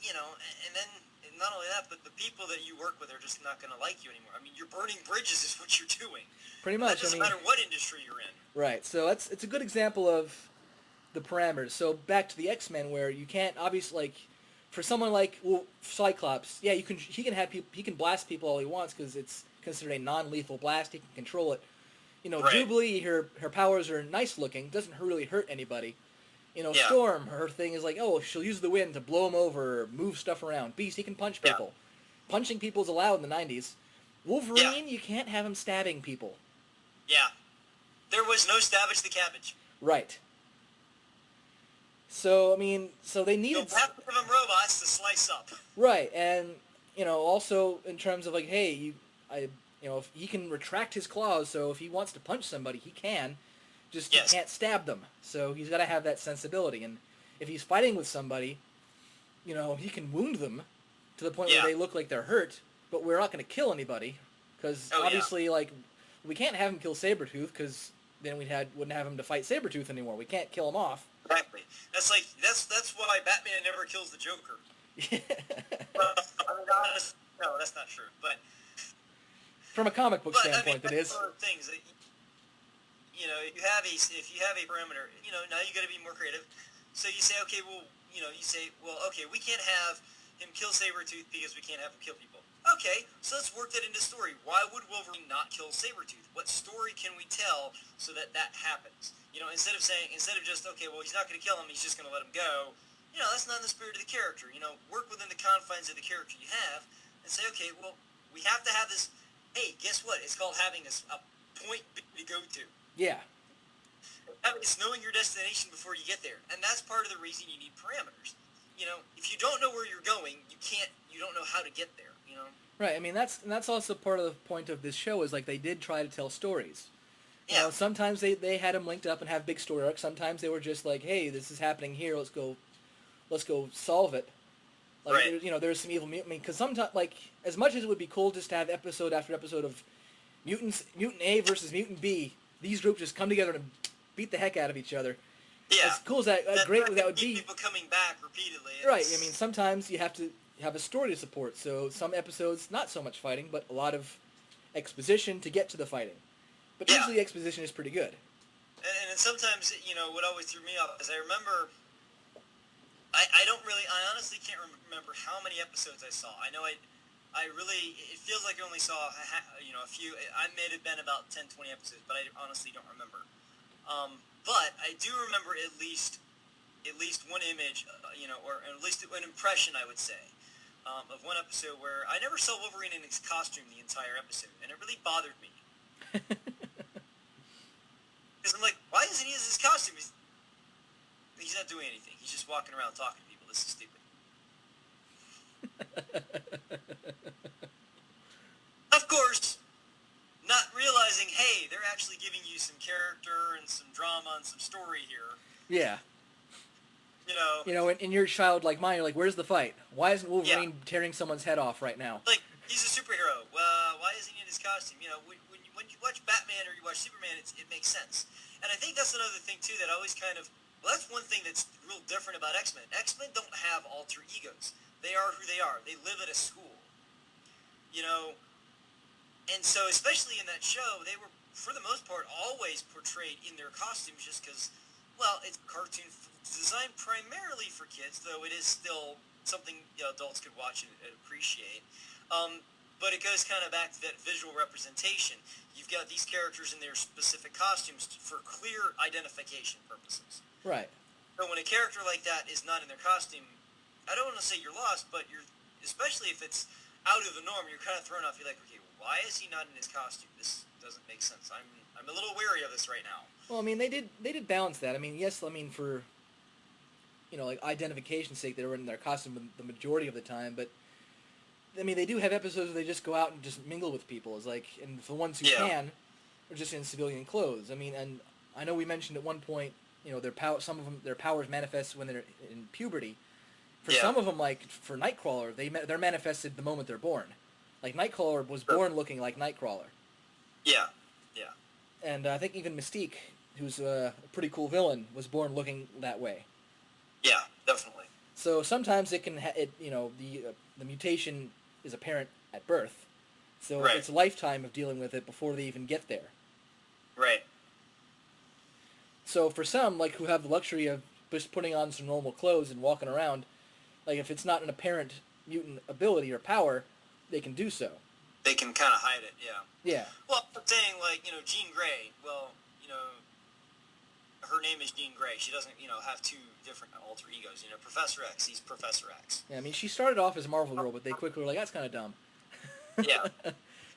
And then not only that, but the people that you work with are just not going to like you anymore. I mean, you're burning bridges is what you're doing. Pretty much. That doesn't matter what industry you're in. Right. So it's a good example of the parameters. So back to the X-Men, where you can't obviously for someone like Cyclops, yeah, he can blast people all he wants because it's considered a non-lethal blast. He can control it. Right. Jubilee, her powers are nice looking, doesn't really hurt anybody. Storm, her thing is she'll use the wind to blow them over, or move stuff around. Beast, he can punch people. Yeah. Punching people is allowed in the 90s. Wolverine, you can't have him stabbing people. Yeah. There was no stabbage the cabbage. Right. So, so they needed... So have to give them robots to slice up. Right, and, also in terms of, hey, if he can retract his claws, so if he wants to punch somebody, he can. Just he can't stab them. So he's got to have that sensibility. And if he's fighting with somebody, he can wound them to the point where they look like they're hurt, but we're not going to kill anybody. Because obviously, we can't have him kill Sabretooth because then wouldn't have him to fight Sabretooth anymore. We can't kill him off. Exactly. That's why Batman never kills the Joker. No, that's not true. But from a comic book standpoint, it is. Things that, if you have a parameter, now you got to be more creative. So you say, okay, we can't have him kill Sabretooth because we can't have him kill people. Okay, so let's work that into story. Why would Wolverine not kill Sabretooth? What story can we tell so that happens? Instead of just, okay, well, he's not going to kill him, he's just going to let him go. That's not in the spirit of the character. Work within the confines of the character you have and say, okay, well, we have to have this. Hey, guess what? It's called having a point to go to. Yeah. It's knowing your destination before you get there, and that's part of the reason you need parameters. If you don't know where you're going, you don't know how to get there. Right. That's also part of the point of this show is they did try to tell stories. Yeah. Sometimes they had them linked up and have big story arcs. Sometimes they were just hey, this is happening here. Let's go solve it. Right. There's some evil mutant. Because sometimes, as much as it would be cool just to have episode after episode of Mutant A versus Mutant B, these groups just come together and beat the heck out of each other. Yeah. As cool as that great that would be. People coming back repeatedly. Right. Sometimes you have to have a story to support. So some episodes, not so much fighting, but a lot of exposition to get to the fighting. But usually exposition is pretty good. And sometimes, what always threw me off is I remember... I honestly can't remember how many episodes I saw. I know it feels like I only saw, a few. I may have been about 10, 20 episodes, but I honestly don't remember. But I do remember at least one image, or at least an impression, I would say, of one episode where I never saw Wolverine in his costume the entire episode, and it really bothered me. Because I'm like, why isn't he in his costume? He's not doing anything. He's just walking around talking to people. This is stupid. Of course, not realizing, hey, they're actually giving you some character and some drama and some story here. Yeah. In your child like mine, you're like, where's the fight? Why isn't Wolverine tearing someone's head off right now? He's a superhero. Why isn't he in his costume? When you watch Batman or you watch Superman, it makes sense. And I think that's another thing, too, that always kind of... Well, that's one thing that's real different about X-Men. X-Men don't have alter egos. They are who they are. They live at a school. And so, especially in that show, they were, for the most part, always portrayed in their costumes just because, well, it's a cartoon designed primarily for kids, though it is still something adults could watch and appreciate. But it goes kind of back to that visual representation. You've got these characters in their specific costumes for clear identification purposes. Right. So when a character like that is not in their costume, I don't want to say you're lost, but especially if it's out of the norm, you're kind of thrown off. You're like, okay, why is he not in his costume? This doesn't make sense. I'm a little wary of this right now. Well, they did balance that. Yes, for identification's sake, they were in their costume the majority of the time, but they do have episodes where they just go out and just mingle with people. And the ones who can are just in civilian clothes. And I know we mentioned at one point, some of them, their powers manifest when they're in puberty. For some of them, for Nightcrawler, they're manifested the moment they're born. Nightcrawler was born looking like Nightcrawler. Yeah. And I think even Mystique, who's a pretty cool villain, was born looking that way. Yeah, definitely. So sometimes it can, the mutation is apparent at birth. So it's a lifetime of dealing with it before they even get there. Right. So for some, like, who have the luxury of just putting on some normal clothes and walking around, like, if it's not an apparent mutant ability or power, they can do so. They can kind of hide it, yeah. Yeah. Well, I'm saying, like, Jean Grey, well, her name is Jean Grey. She doesn't, have two different alter egos. Professor X, he's Professor X. Yeah, I mean, she started off as a Marvel girl, but they quickly were like, that's kind of dumb. Yeah.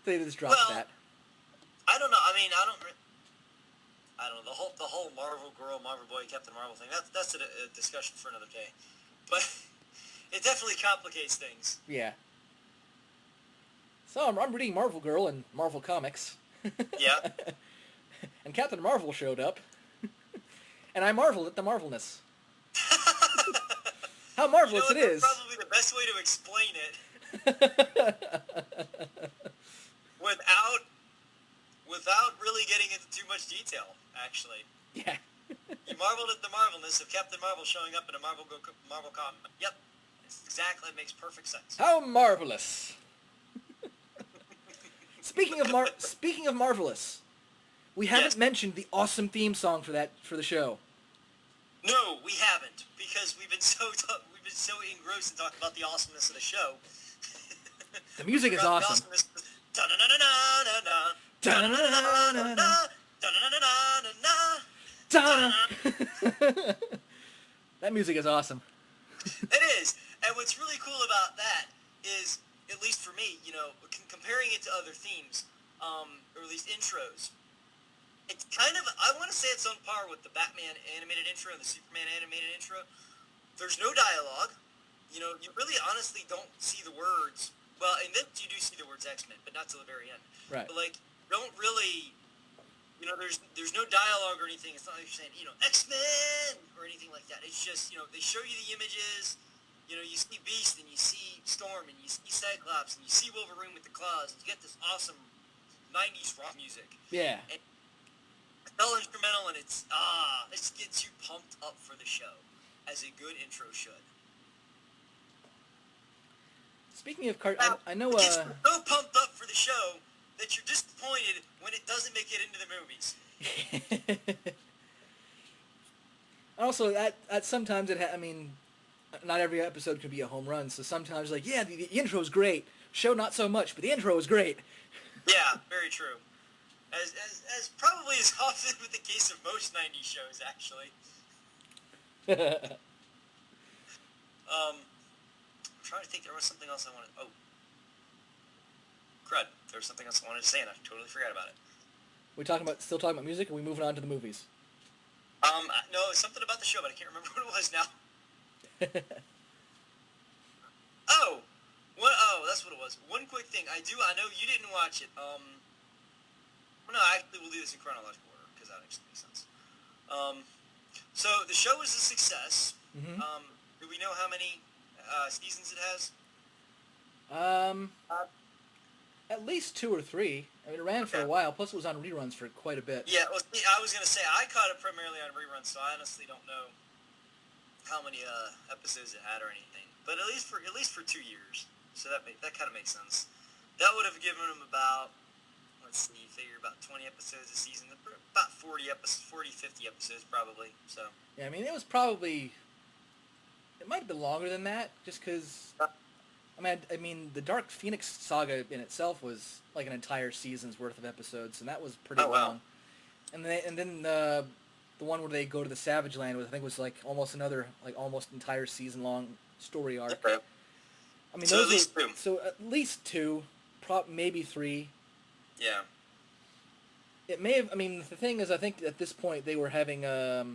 They just dropped that. I don't know. I mean, I don't know. The whole Marvel girl, Marvel boy, Captain Marvel thing, that's a discussion for another day. But it definitely complicates things. Yeah. So I'm reading Marvel Girl and Marvel Comics. Yeah. And Captain Marvel showed up. And I marveled at the marvelness. How marvelous it is. That's probably the best way to explain it. Without really getting into too much detail, actually. Yeah. You marveled at the marvelness of Captain Marvel showing up in a Marvel comic. Yep. It makes perfect sense. How marvelous. Speaking of marvelous, we haven't mentioned the awesome theme song for the show. No, we haven't, because we've been so engrossed in talking about the awesomeness of the show. The music is awesome. That music is awesome. It is, and what's really cool about that is, at least for me, comparing it to other themes, or at least intros, it's kind of, I want to say it's on par with the Batman animated intro and the Superman animated intro. There's no dialogue. You really honestly don't see the words. Well, in this you do see the words X-Men, but not till the very end. Right. But, don't really, there's no dialogue or anything. It's not like you're saying, X-Men or anything like that. It's just, they show you the images. You see Beast and you see Storm and you see Cyclops and you see Wolverine with the claws and you get this awesome 90s rock music. Yeah. And it's all instrumental and it gets you pumped up for the show, as a good intro should. Speaking of I know it's so pumped up for the show that you're disappointed when it doesn't make it into the movies. Also, that sometimes not every episode can be a home run, so sometimes, the intro's great. Show not so much, but the intro is great. Yeah, very true. As probably is often with the case of most 90s shows, actually. I'm trying to think. There was something else I wanted. Oh, crud! There was something else I wanted to say, and I totally forgot about it. Still talking about music, or are we moving on to the movies? No, it's something about the show, but I can't remember what it was now. That's what it was. One quick thing. I know you didn't watch it. No, actually, we'll do this in chronological order, because that actually makes sense. So, the show is a success. Mm-hmm. Do we know how many seasons it has? At least 2 or 3. I mean, it ran for a while, plus it was on reruns for quite a bit. Yeah, well, I was going to say, I caught it primarily on reruns, so I honestly don't know how many episodes it had or anything. But at least for 2 years. So that kind of makes sense. That would have given them about, figure about 20 episodes a season, about 40, 50 episodes probably. So. Yeah, I mean, it was probably, it might have been longer than that, just because, I mean, the Dark Phoenix saga in itself was like an entire season's worth of episodes, and that was pretty long. And then the one where they go to the Savage Land was, I think, was almost another almost entire season long story arc. Okay. I mean, so at least 2. So at least 2, maybe 3. Yeah. It may have. I mean, the thing is, I think at this point they were having. At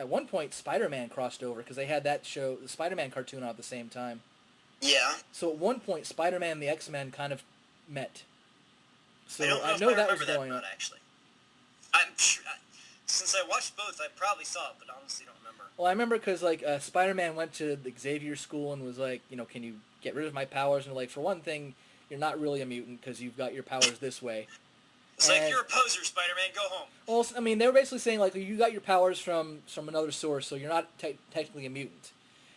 one point, Spider-Man crossed over because they had that show, the Spider-Man cartoon, out at the same time. Yeah. So at one point, Spider-Man and the X-Men kind of met. So I know that was going on. Actually, I'm sure. Since I watched both, I probably saw it, but honestly don't remember. Well, I remember because Spider-Man went to the Xavier school and was like, can you get rid of my powers? And for one thing, you're not really a mutant because you've got your powers this way. It's like, you're a poser, Spider-Man, go home. Well, I mean, they were basically saying, like, you got your powers from another source, so you're not technically a mutant.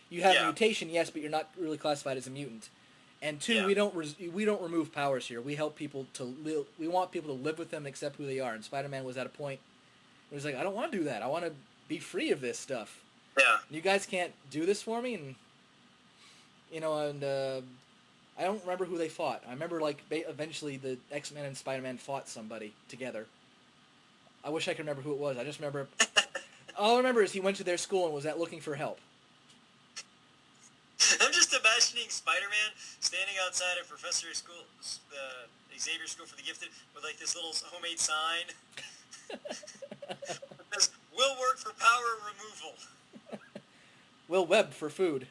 You have a mutation, yes, but you're not really classified as a mutant. And two, we don't remove powers here. We help people to live. We want people to live with them and accept who they are. And Spider-Man was at a point where he's like, I don't want to do that. I want to be free of this stuff. Yeah. You guys can't do this for me, and I don't remember who they fought. I remember, like, eventually the X-Men and Spider-Man fought somebody together. I wish I could remember who it was. I just remember... all I remember is he went to their school and was looking for help. I'm just imagining Spider-Man standing outside of Professor School, Xavier's School for the Gifted, with, like, this little homemade sign. It says, will work for power removal. Will web for food.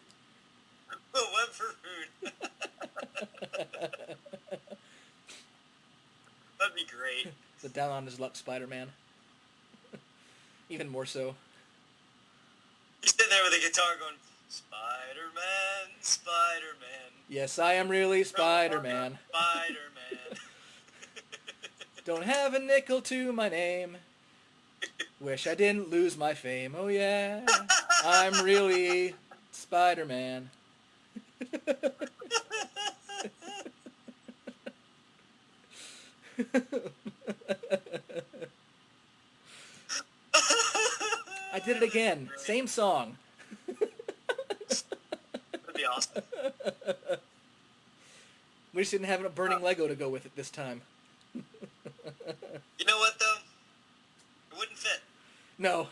Will web for food. That'd be great. The down on his luck Spider-Man. Even more so. He's sitting there with a guitar going, Spider-Man, Spider-Man. Yes, I am really Spider-Man. Spider-Man. Don't have a nickel to my name. Wish I didn't lose my fame. Oh yeah, I'm really Spider-Man. I did it again. Same song. That'd be awesome. We just didn't have a burning Lego to go with it this time. You know what, though? It wouldn't fit. No.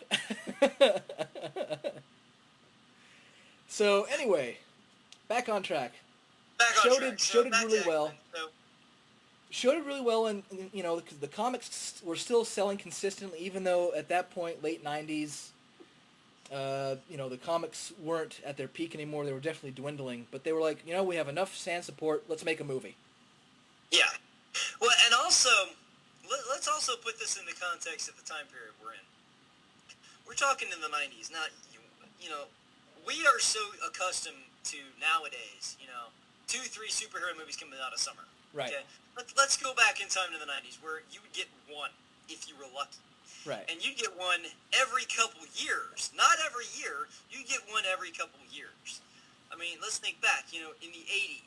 So, anyway, back on track. Show did really well. Showed it really well, and because the comics were still selling consistently, even though at that point, late 90s, the comics weren't at their peak anymore. They were definitely dwindling, but they were like, we have enough fan support. Let's make a movie. Yeah. Well, and also, let's also put this in the context of the time period we're in. We're talking in the 90s, not, we are so accustomed to nowadays, 2-3 superhero movies coming out of summer. Right. Okay? Let's go back in time to the 90s where you would get one if you were lucky. Right. And you'd get one every couple years. Not every year. You'd get one every couple years. I mean, let's think back, in the 80s,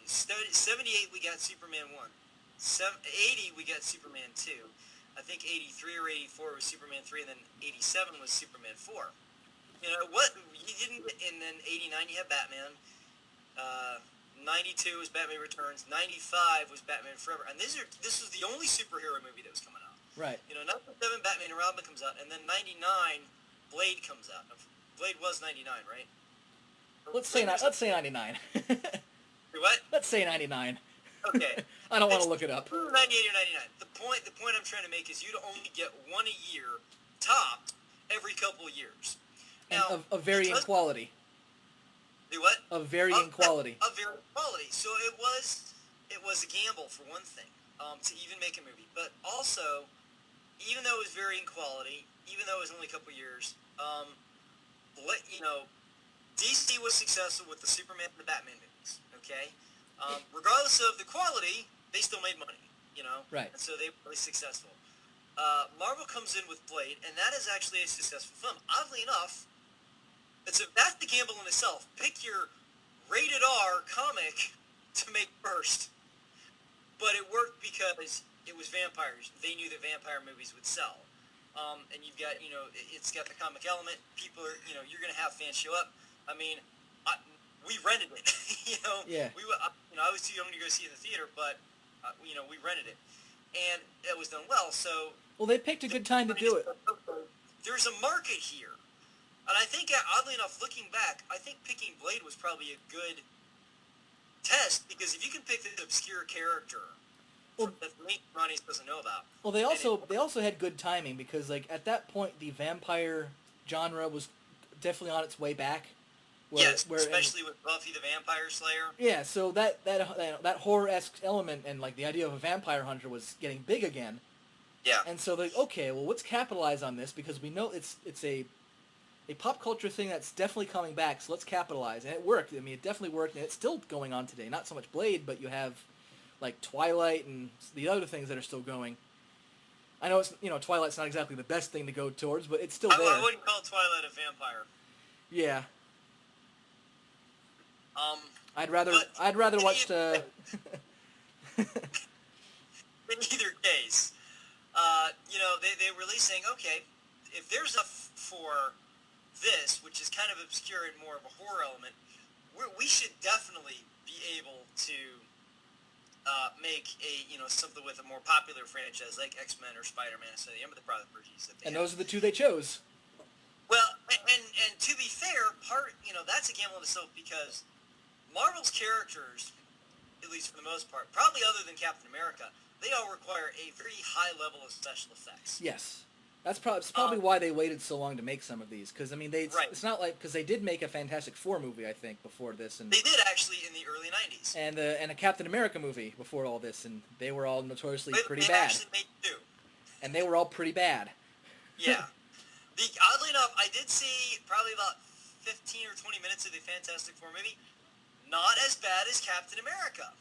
78 we got Superman 1. 80 we got Superman 2. I think 83 or 84 was Superman 3, and then 87 was Superman 4. What you didn't, and then 89 you had Batman. 92 was Batman Returns. 95 was Batman Forever, and this was the only superhero movie that was coming out. Right. 97 Batman and Robin comes out, and then 99 Blade comes out. Blade was 99, right? Let's say 99. What? Let's say 99. Okay. I don't want to look it up. 98 or 99. The point I'm trying to make is you'd only get one a year, topped, every couple of years. Now, and of varying quality. Do what? Of varying quality. Of varying quality. So it was a gamble for one thing, to even make a movie. But also, even though it was varying quality, even though it was only a couple of years, DC was successful with the Superman and the Batman movies. Okay. Regardless of the quality, they still made money. Right. And so they were really successful. Marvel comes in with Blade, and that is actually a successful film. Oddly enough, that's the gamble in itself. Pick your rated R comic to make first. But it worked because it was vampires. They knew that vampire movies would sell. And you've got, it's got the comic element. People are, you're going to have fans show up. I mean, we rented it. Yeah. I was too young to go see it in the theater, but, we rented it. And it was done well, so... Well, they picked a good time to do it. There's a market here. And I think, oddly enough, looking back, I think picking Blade was probably a good test, because if you can pick this obscure character that the audience doesn't know about... Well, they also had good timing, because, like, at that point, the vampire genre was definitely on its way back. Especially with Buffy the Vampire Slayer. Yeah, so that horror-esque element and, like, the idea of a vampire hunter was getting big again. Yeah. And so they're like, okay, well, let's capitalize on this, because we know it's a pop culture thing that's definitely coming back, so let's capitalize. And it worked. I mean, it definitely worked, and it's still going on today. Not so much Blade, but you have, like, Twilight and the other things that are still going. I know it's Twilight's not exactly the best thing to go towards, but it's still there. I wouldn't call Twilight a vampire. Yeah. I'd rather watch the. In either case, they were saying, okay, if there's enough for this, which is kind of obscure and more of a horror element, we should definitely be able to make something with a more popular franchise like X-Men or Spider-Man. So the the properties that they and have. Those are the two they chose. Well, and to be fair, that's a gamble in itself because Marvel's characters, at least for the most part, probably other than Captain America, they all require a very high level of special effects. Yes. That's probably why they waited so long to make some of these, because it's not like, because they did make a Fantastic Four movie, I think, before this, and they did actually in the early '90s, and a Captain America movie before all this, and they were all notoriously pretty bad. They actually made two, and they were all pretty bad. Yeah, oddly enough, I did see probably about 15 or 20 minutes of the Fantastic Four movie. Not as bad as Captain America.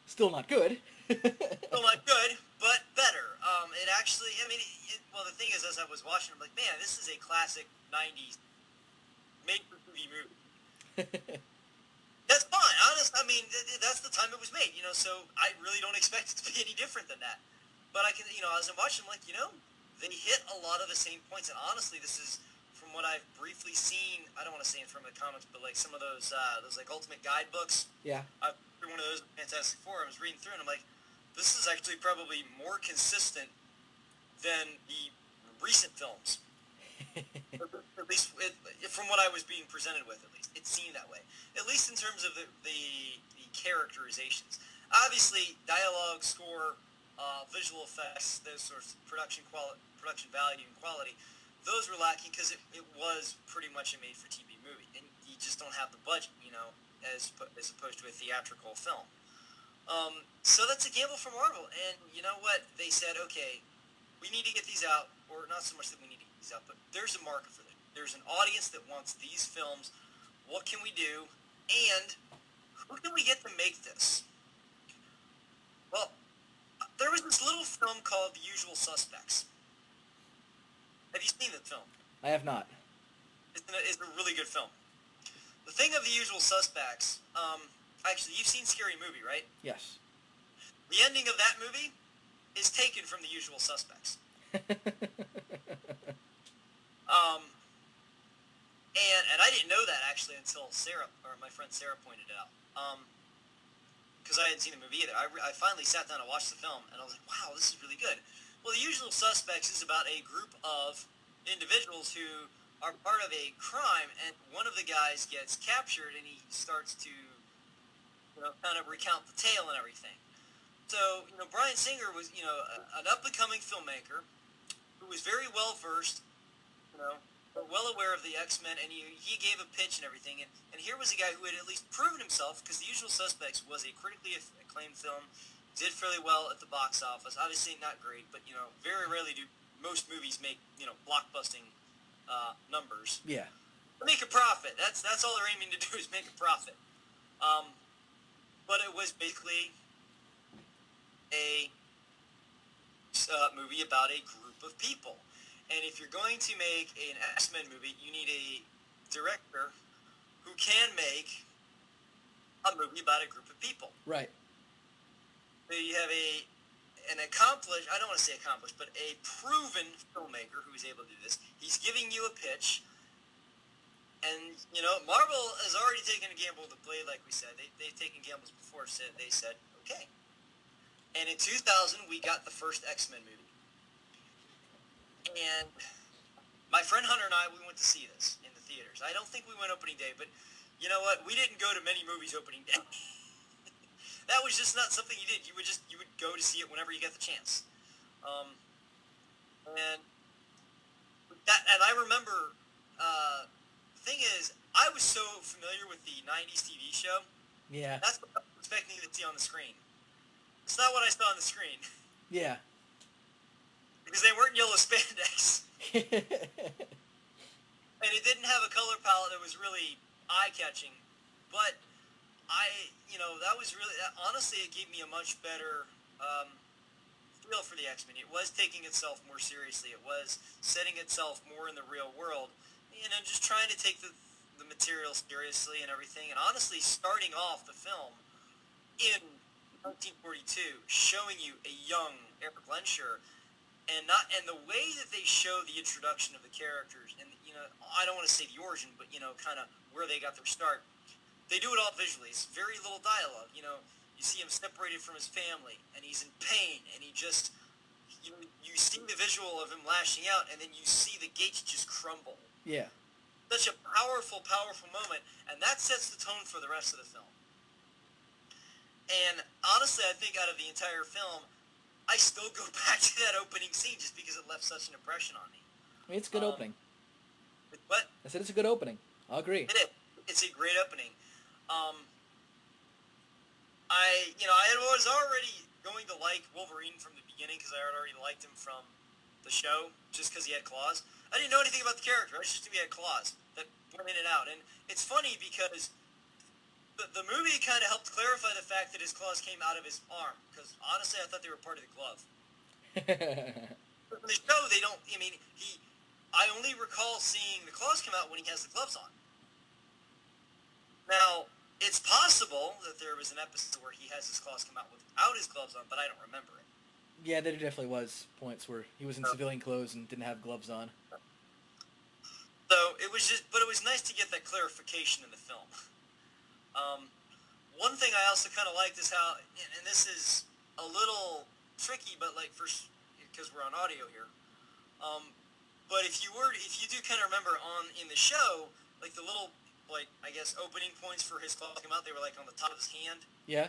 Still not good. Still not good, but better. It actually, well, the thing is, as I was watching, I'm like, man, this is a classic '90s made-for-TV movie. That's fine. Honestly, that's the time it was made, so I really don't expect it to be any different than that. But I can, as I'm watching, I'm like, they hit a lot of the same points, and honestly, this is, from what I've briefly seen, I don't want to say it from the comics, but like some of those like Ultimate Guidebooks. Yeah. I read one of those Fantastic Four. I was reading through, and I'm like, this is actually probably more consistent than the recent films. At least from what I was being presented with, at least it seemed that way. At least in terms of the characterizations. Obviously, dialogue, score, visual effects, those sorts of production value and quality. Those were lacking because it was pretty much a made-for-TV movie, and you just don't have the budget, as opposed to a theatrical film. So that's a gamble for Marvel, and you know what? They said, okay, we need to get these out, or not so much that we need to get these out, but there's a market for them. There's an audience that wants these films. What can we do? And who can we get to make this? Well, there was this little film called The Usual Suspects. Have you seen the film? I have not. It's a really good film. The thing of The Usual Suspects, actually, you've seen Scary Movie, right? Yes. The ending of that movie is taken from The Usual Suspects. And I didn't know that, actually, until my friend Sarah pointed it out. Because I hadn't seen the movie either. I finally sat down and watched the film, and I was like, wow, this is really good. Well, The Usual Suspects is about a group of individuals who are part of a crime, and one of the guys gets captured, and he starts to, kind of recount the tale and everything. So, Bryan Singer was, an up-and-coming filmmaker who was very well-versed, well aware of the X-Men, and he gave a pitch and everything. And here was a guy who had at least proven himself, because The Usual Suspects was a critically acclaimed film, did fairly well at the box office. Obviously not great, but, very rarely do most movies make, blockbusting numbers. Yeah. Make a profit. That's all they're aiming to do is make a profit. But it was basically a movie about a group of people. And if you're going to make an X-Men movie, you need a director who can make a movie about a group of people. Right. So you have an accomplished, I don't want to say accomplished, but a proven filmmaker who's able to do this. He's giving you a pitch. And, Marvel has already taken a gamble to play, like we said. They've taken gambles before, so they said, okay. And in 2000, we got the first X-Men movie. And my friend Hunter and I, we went to see this in the theaters. I don't think we went opening day, but you know what? We didn't go to many movies opening day. That was just not something you did. You would go to see it whenever you got the chance. And I remember, the thing is, I was so familiar with the 90s TV show. Yeah. That's what I was expecting to see on the screen. It's not what I saw on the screen. Yeah. Because they weren't yellow spandex. And it didn't have a color palette that was really eye-catching. But that was really, honestly, it gave me a much better real for the X-Men. It was taking itself more seriously. It was setting itself more in the real world, just trying to take the material seriously and everything. And honestly, starting off the film in 1942, showing you a young Eric Lensher, and the way that they show the introduction of the characters, and I don't want to say the origin, but kind of where they got their start. They do it all visually. It's very little dialogue. You see him separated from his family, and he's in pain, and he just, you see the visual of him lashing out, and then you see the gates just crumble. Yeah. Such a powerful, powerful moment, and that sets the tone for the rest of the film. And honestly, I think out of the entire film, I still go back to that opening scene just because it left such an impression on me. I mean, it's a good opening. What? I said it's a good opening. I'll agree. It is. It's a great opening. I was already going to like Wolverine from the beginning because I had already liked him from the show just because he had claws. I didn't know anything about the character. I just knew he had claws that went in and out. And it's funny because the movie kind of helped clarify the fact that his claws came out of his arm because honestly I thought they were part of the glove. In the show, they don't. I only recall seeing the claws come out when he has the gloves on. Now, it's possible that there was an episode where he has his claws come out without his gloves on, but I don't remember it. Yeah, there definitely was points where he was in civilian clothes and didn't have gloves on. So it was nice to get that clarification in the film. One thing I also kind of liked is how, and this is a little tricky, but because we're on audio here. But if you do kind of remember in the show, like the little, I guess, opening points for his claws come out, they were on the top of his hand. Yeah.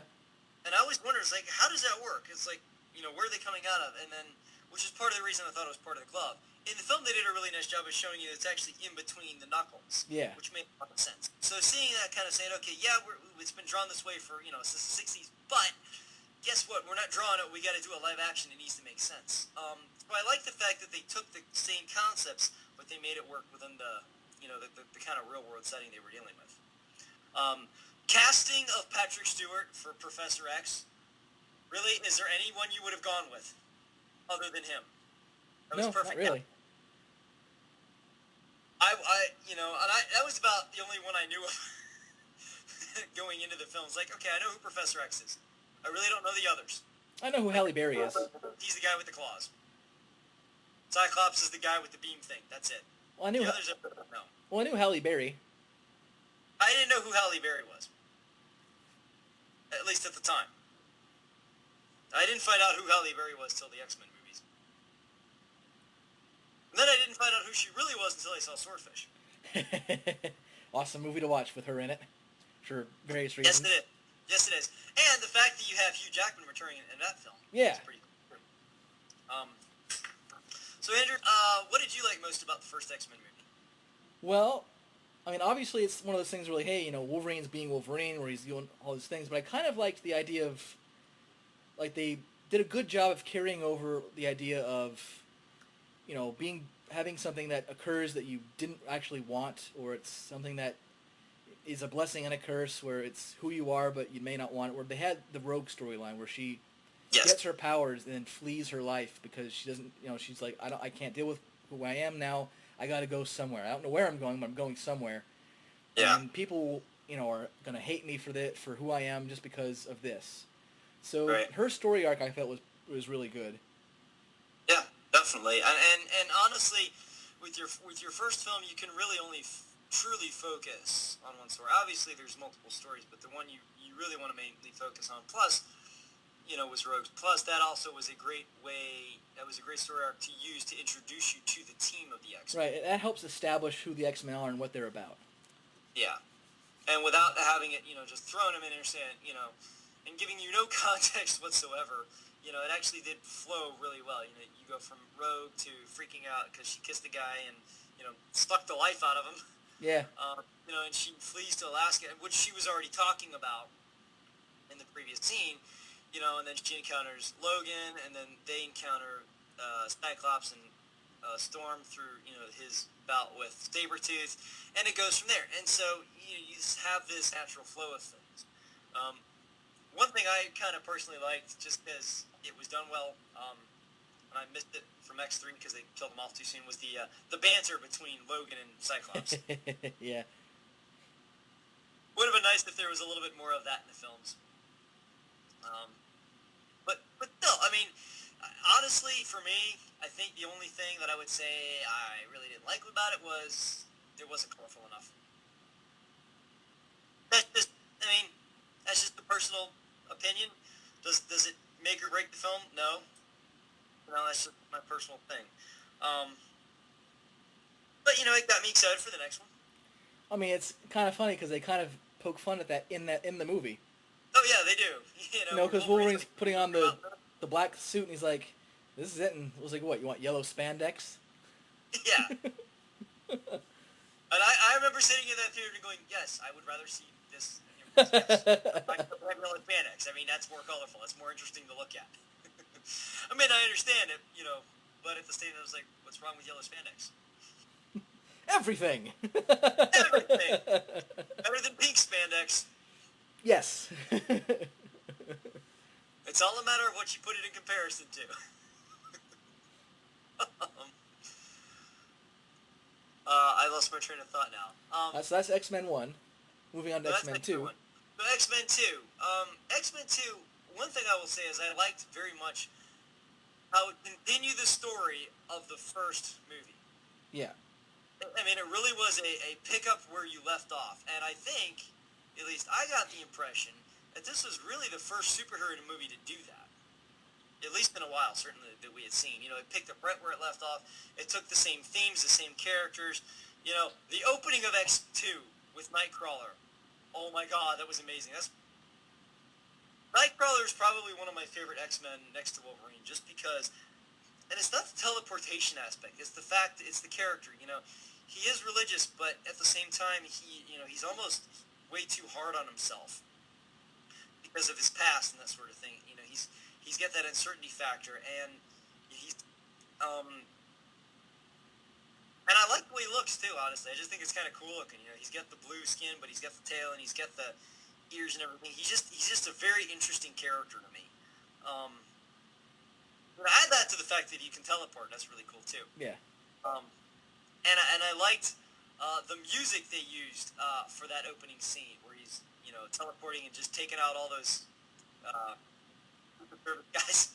And I always wondered, how does that work? It's where are they coming out of? And then, which is part of the reason I thought it was part of the glove. In the film, they did a really nice job of showing you it's actually in between the knuckles. Yeah. Which made a lot of sense. So seeing that kind of saying, okay, yeah, it's been drawn this way for, since the 60s, but guess what? We're not drawing it. We got to do a live action. It needs to make sense. So I like the fact that they took the same concepts, but they made it work within the kind of real world setting they were dealing with. Casting of Patrick Stewart for Professor X. Really, is there anyone you would have gone with other than him? That was perfect. Not really. That was about the only one I knew of going into the film. It's okay, I know who Professor X is. I really don't know the others. I know who Halle Berry is. He's the guy with the claws. Cyclops is the guy with the beam thing. That's it. Well, I knew. The others I don't know. Well, I knew Halle Berry. I didn't know who Halle Berry was. At least at the time. I didn't find out who Halle Berry was till the X-Men movies. And then I didn't find out who she really was until I saw Swordfish. Awesome movie to watch with her in it, for various reasons. Yes, it is. Yes, it is. And the fact that you have Hugh Jackman returning in that film. Yeah. Is pretty cool. So, Andrew, what did you like most about the first X-Men movie? Well, I mean, obviously it's one of those things where, Wolverine's being Wolverine, where he's doing all these things, but I kind of liked the idea of, they did a good job of carrying over the idea of, having something that occurs that you didn't actually want, or it's something that is a blessing and a curse, where it's who you are, but you may not want it, where they had the Rogue storyline, where she gets her powers and then flees her life because she doesn't, she's like, I can't deal with who I am now, I gotta go somewhere. I don't know where I'm going, but I'm going somewhere. Yeah. And people, are gonna hate me for who I am just because of this. So her story arc, I felt was really good. Yeah, definitely. And honestly, with your first film, you can really only truly focus on one story. Obviously, there's multiple stories, but the one you really want to mainly focus on, plus, was Rogue. Plus, that also was a great way. That was a great story arc to use to introduce you to the team of the X-Men. Right. That helps establish who the X-Men are and what they're about. Yeah. And without having it, just throwing them in there, saying, and giving you no context whatsoever, it actually did flow really well. You go from Rogue to freaking out because she kissed the guy and, stuck the life out of him. Yeah. And she flees to Alaska, which she was already talking about in the previous scene, and then she encounters Logan, and then they encounter Cyclops and Storm through, his bout with Sabretooth, and it goes from there. And so, you just have this natural flow of things. One thing I kind of personally liked, just because it was done well, and I missed it from X3 because they killed them off too soon, was the banter between Logan and Cyclops. Yeah. Would have been nice if there was a little bit more of that in the films. But still, I mean, honestly, for me, I think the only thing that I would say I really didn't like about it was it wasn't colorful enough. That's just a personal opinion. Does it make or break the film? No. No, that's just my personal thing. But it got me excited for the next one. I mean, it's kind of funny because they kind of poke fun at that in the movie. Oh yeah, they do. Because Wolverine's putting on the black suit and he's like, "This is it," and it was like, "What? You want yellow spandex?" Yeah. And I remember sitting in that theater and going, "Yes, I would rather see this." Yes. Like yellow spandex. I mean, that's more colorful. It's more interesting to look at. I mean, I understand it, but at the same time, I was like, "What's wrong with yellow spandex?" Everything. Everything. Better than pink spandex. Yes. It's all a matter of what you put it in comparison to. I lost my train of thought now. So that's X-Men 1. Moving on to X-Men 2. So X-Men 2. X-Men 2, one thing I will say is I liked very much how it continued the story of the first movie. Yeah. I mean, it really was a pickup where you left off. And I think, at least I got the impression, that this was really the first superhero movie to do that. At least in a while, certainly, that we had seen. It picked up right where it left off. It took the same themes, the same characters. The opening of X2 with Nightcrawler. Oh my god, that was amazing. Nightcrawler is probably one of my favorite X-Men next to Wolverine, just because, and it's not the teleportation aspect, it's the fact that it's the character, He is religious, but at the same time, he's almost way too hard on himself because of his past and that sort of thing. He's got that uncertainty factor, and and I like the way he looks too. Honestly, I just think it's kind of cool looking. He's got the blue skin, but he's got the tail, and he's got the ears and everything. He's just a very interesting character to me. But I add that to the fact that he can teleport. That's really cool too. Yeah. And I liked the music they used for that opening scene where he's teleporting and just taking out all those guys.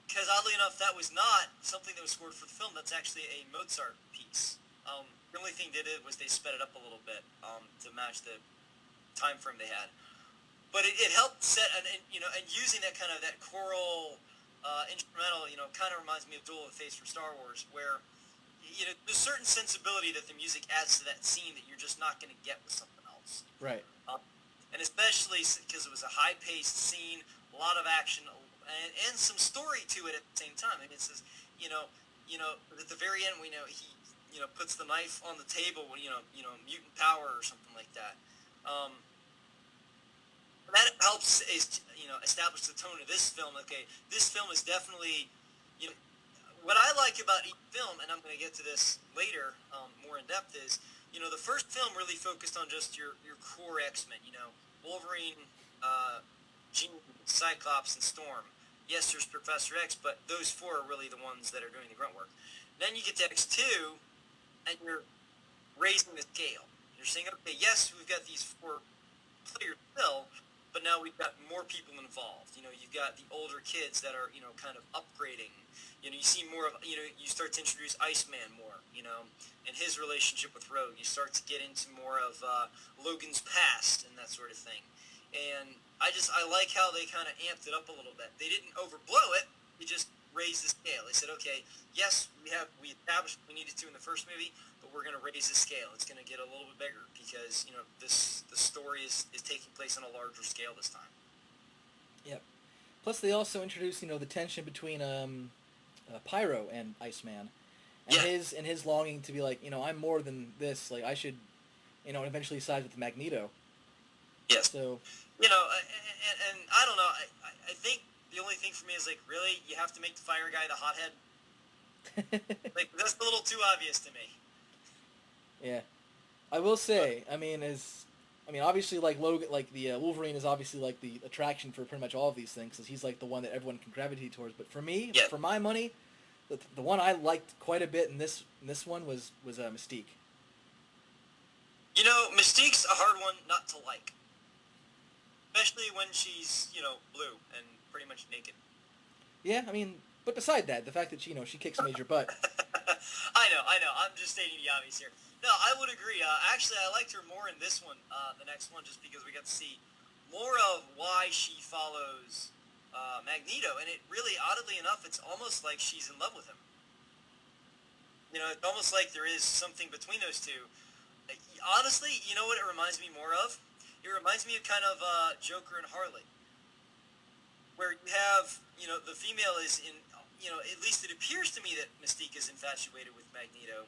Because oddly enough, that was not something that was scored for the film. That's actually a Mozart piece. The only thing they did was they sped it up a little bit to match the time frame they had. But it helped set and using that kind of that choral instrumental, kind of reminds me of Duel of the Fates for Star Wars, where there's a certain sensibility that the music adds to that scene that you're just not going to get with something else. Right. And especially because it was a high-paced scene, a lot of action, and some story to it at the same time. I mean, it says, at the very end, we know he, puts the knife on the table when, mutant power or something like that. That helps, establish the tone of this film. Okay, this film is definitely, what I like about each film, and I'm going to get to this later, more in depth, is, the first film really focused on just your core X-Men, Wolverine, Jean, Cyclops, and Storm. Yes, there's Professor X, but those four are really the ones that are doing the grunt work. Then you get to X2, and you're raising the scale. You're saying, okay, yes, we've got these four players still, but now we've got more people involved. You've got the older kids that are, kind of upgrading. You see more of, you start to introduce Iceman more, and his relationship with Rogue. You start to get into more of Logan's past and that sort of thing. And I like how they kind of amped it up a little bit. They didn't overblow it. They just raised the scale. They said, okay, yes, we established what we needed to in the first movie, but we're going to raise the scale. It's going to get a little bit bigger because, the story is taking place on a larger scale this time. Yep. Plus, they also introduced, the tension between Pyro and Iceman, and his longing to be like, I'm more than this. Like, I should, eventually side with Magneto. Yes. So. And I don't know. I think the only thing for me is, like, really, you have to make the fire guy the hothead? Like, that's a little too obvious to me. Yeah. I will say, I mean, as I mean, obviously, like Logan, like the Wolverine is obviously like the attraction for pretty much all of these things, because he's like the one that everyone can gravitate towards. But for me, Yeah. for my money, the one I liked quite a bit in this one was Mystique. You know, Mystique's a hard one not to like, especially when she's blue and pretty much naked. Yeah, I mean, but beside that, the fact that she kicks major butt. I know. I'm just stating the obvious here. No, I would agree. Actually, I liked her more in this one, the next one, just because we got to see more of why she follows Magneto, and it really, oddly enough, it's almost like she's in love with him. It's almost like there is something between those two. Honestly, you know what it reminds me more of? It reminds me of kind of Joker and Harley, where you have, the female is in, at least it appears to me that Mystique is infatuated with Magneto.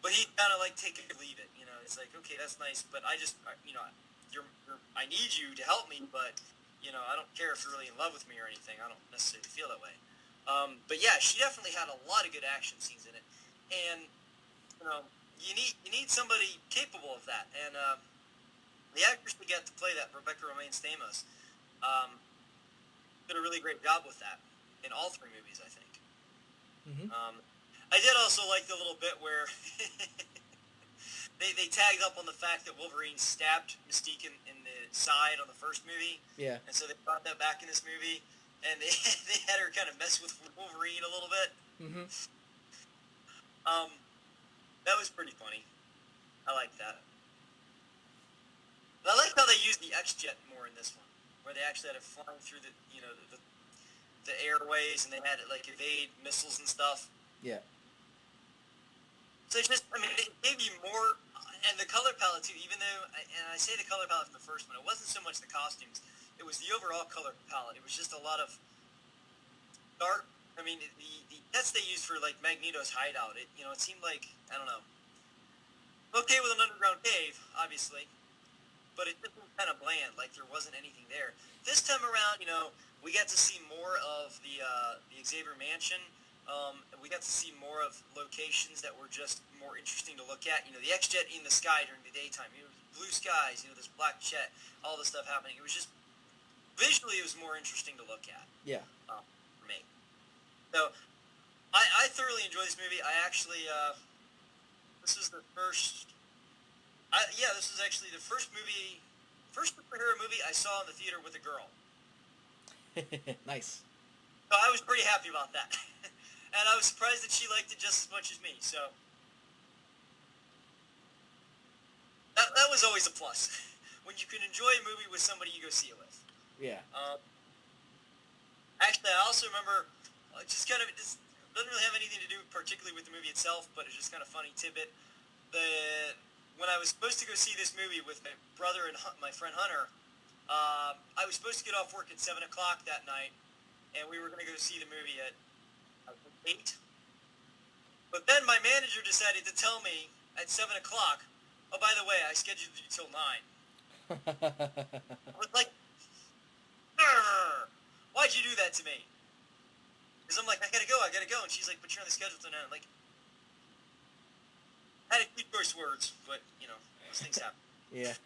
But he kind of like take it or leave it, It's like, okay, that's nice, but I just, I need you to help me, but I don't care if you're really in love with me or anything. I don't necessarily feel that way. But yeah, she definitely had a lot of good action scenes in it, and you need somebody capable of that. And the actress we got to play that, Rebecca Romaine Stamos, did a really great job with that in all three movies, I think. Mm-hmm. I did also like the little bit where they tagged up on the fact that Wolverine stabbed Mystique in the side on the first movie. Yeah. And so they brought that back in this movie, and they had her kind of mess with Wolverine a little bit. Mm-hmm. That was pretty funny. I like that. But I like how they used the X-Jet more in this one, where they actually had it flying through the airways, and they had it like evade missiles and stuff. Yeah. So it's just, it gave you more, and the color palette too, even though, and I say the color palette from the first one, it wasn't so much the costumes, it was the overall color palette. It was just a lot of dark, the sets they used for, like, Magneto's hideout, it seemed like, I don't know, okay with an underground cave, obviously, but it just was kind of bland, like there wasn't anything there. This time around, we got to see more of the Xavier Mansion. We got to see more of locations that were just more interesting to look at. The X-Jet in the sky during the daytime. Blue skies, this black jet, all this stuff happening. It was just, visually it was more interesting to look at. Yeah. For me. So, I thoroughly enjoyed this movie. I actually, this is the first, this is actually the first superhero movie I saw in the theater with a girl. Nice. So I was pretty happy about that. And I was surprised that she liked it just as much as me, so that was always a plus. When you can enjoy a movie with somebody you go see it with. Yeah. Actually, I also remember, it doesn't really have anything to do particularly with the movie itself, but it's just kind of funny tidbit. When I was supposed to go see this movie with my brother and my friend Hunter, I was supposed to get off work at 7 o'clock that night, and we were going to go see the movie at 8. But then my manager decided to tell me at 7 o'clock, oh, by the way, I scheduled you till 9. I was like, why'd you do that to me? Because I'm like, I gotta go. And she's like, but you're on the schedule till 9. I'm like, I had a few choice words, but, those things happen. Yeah.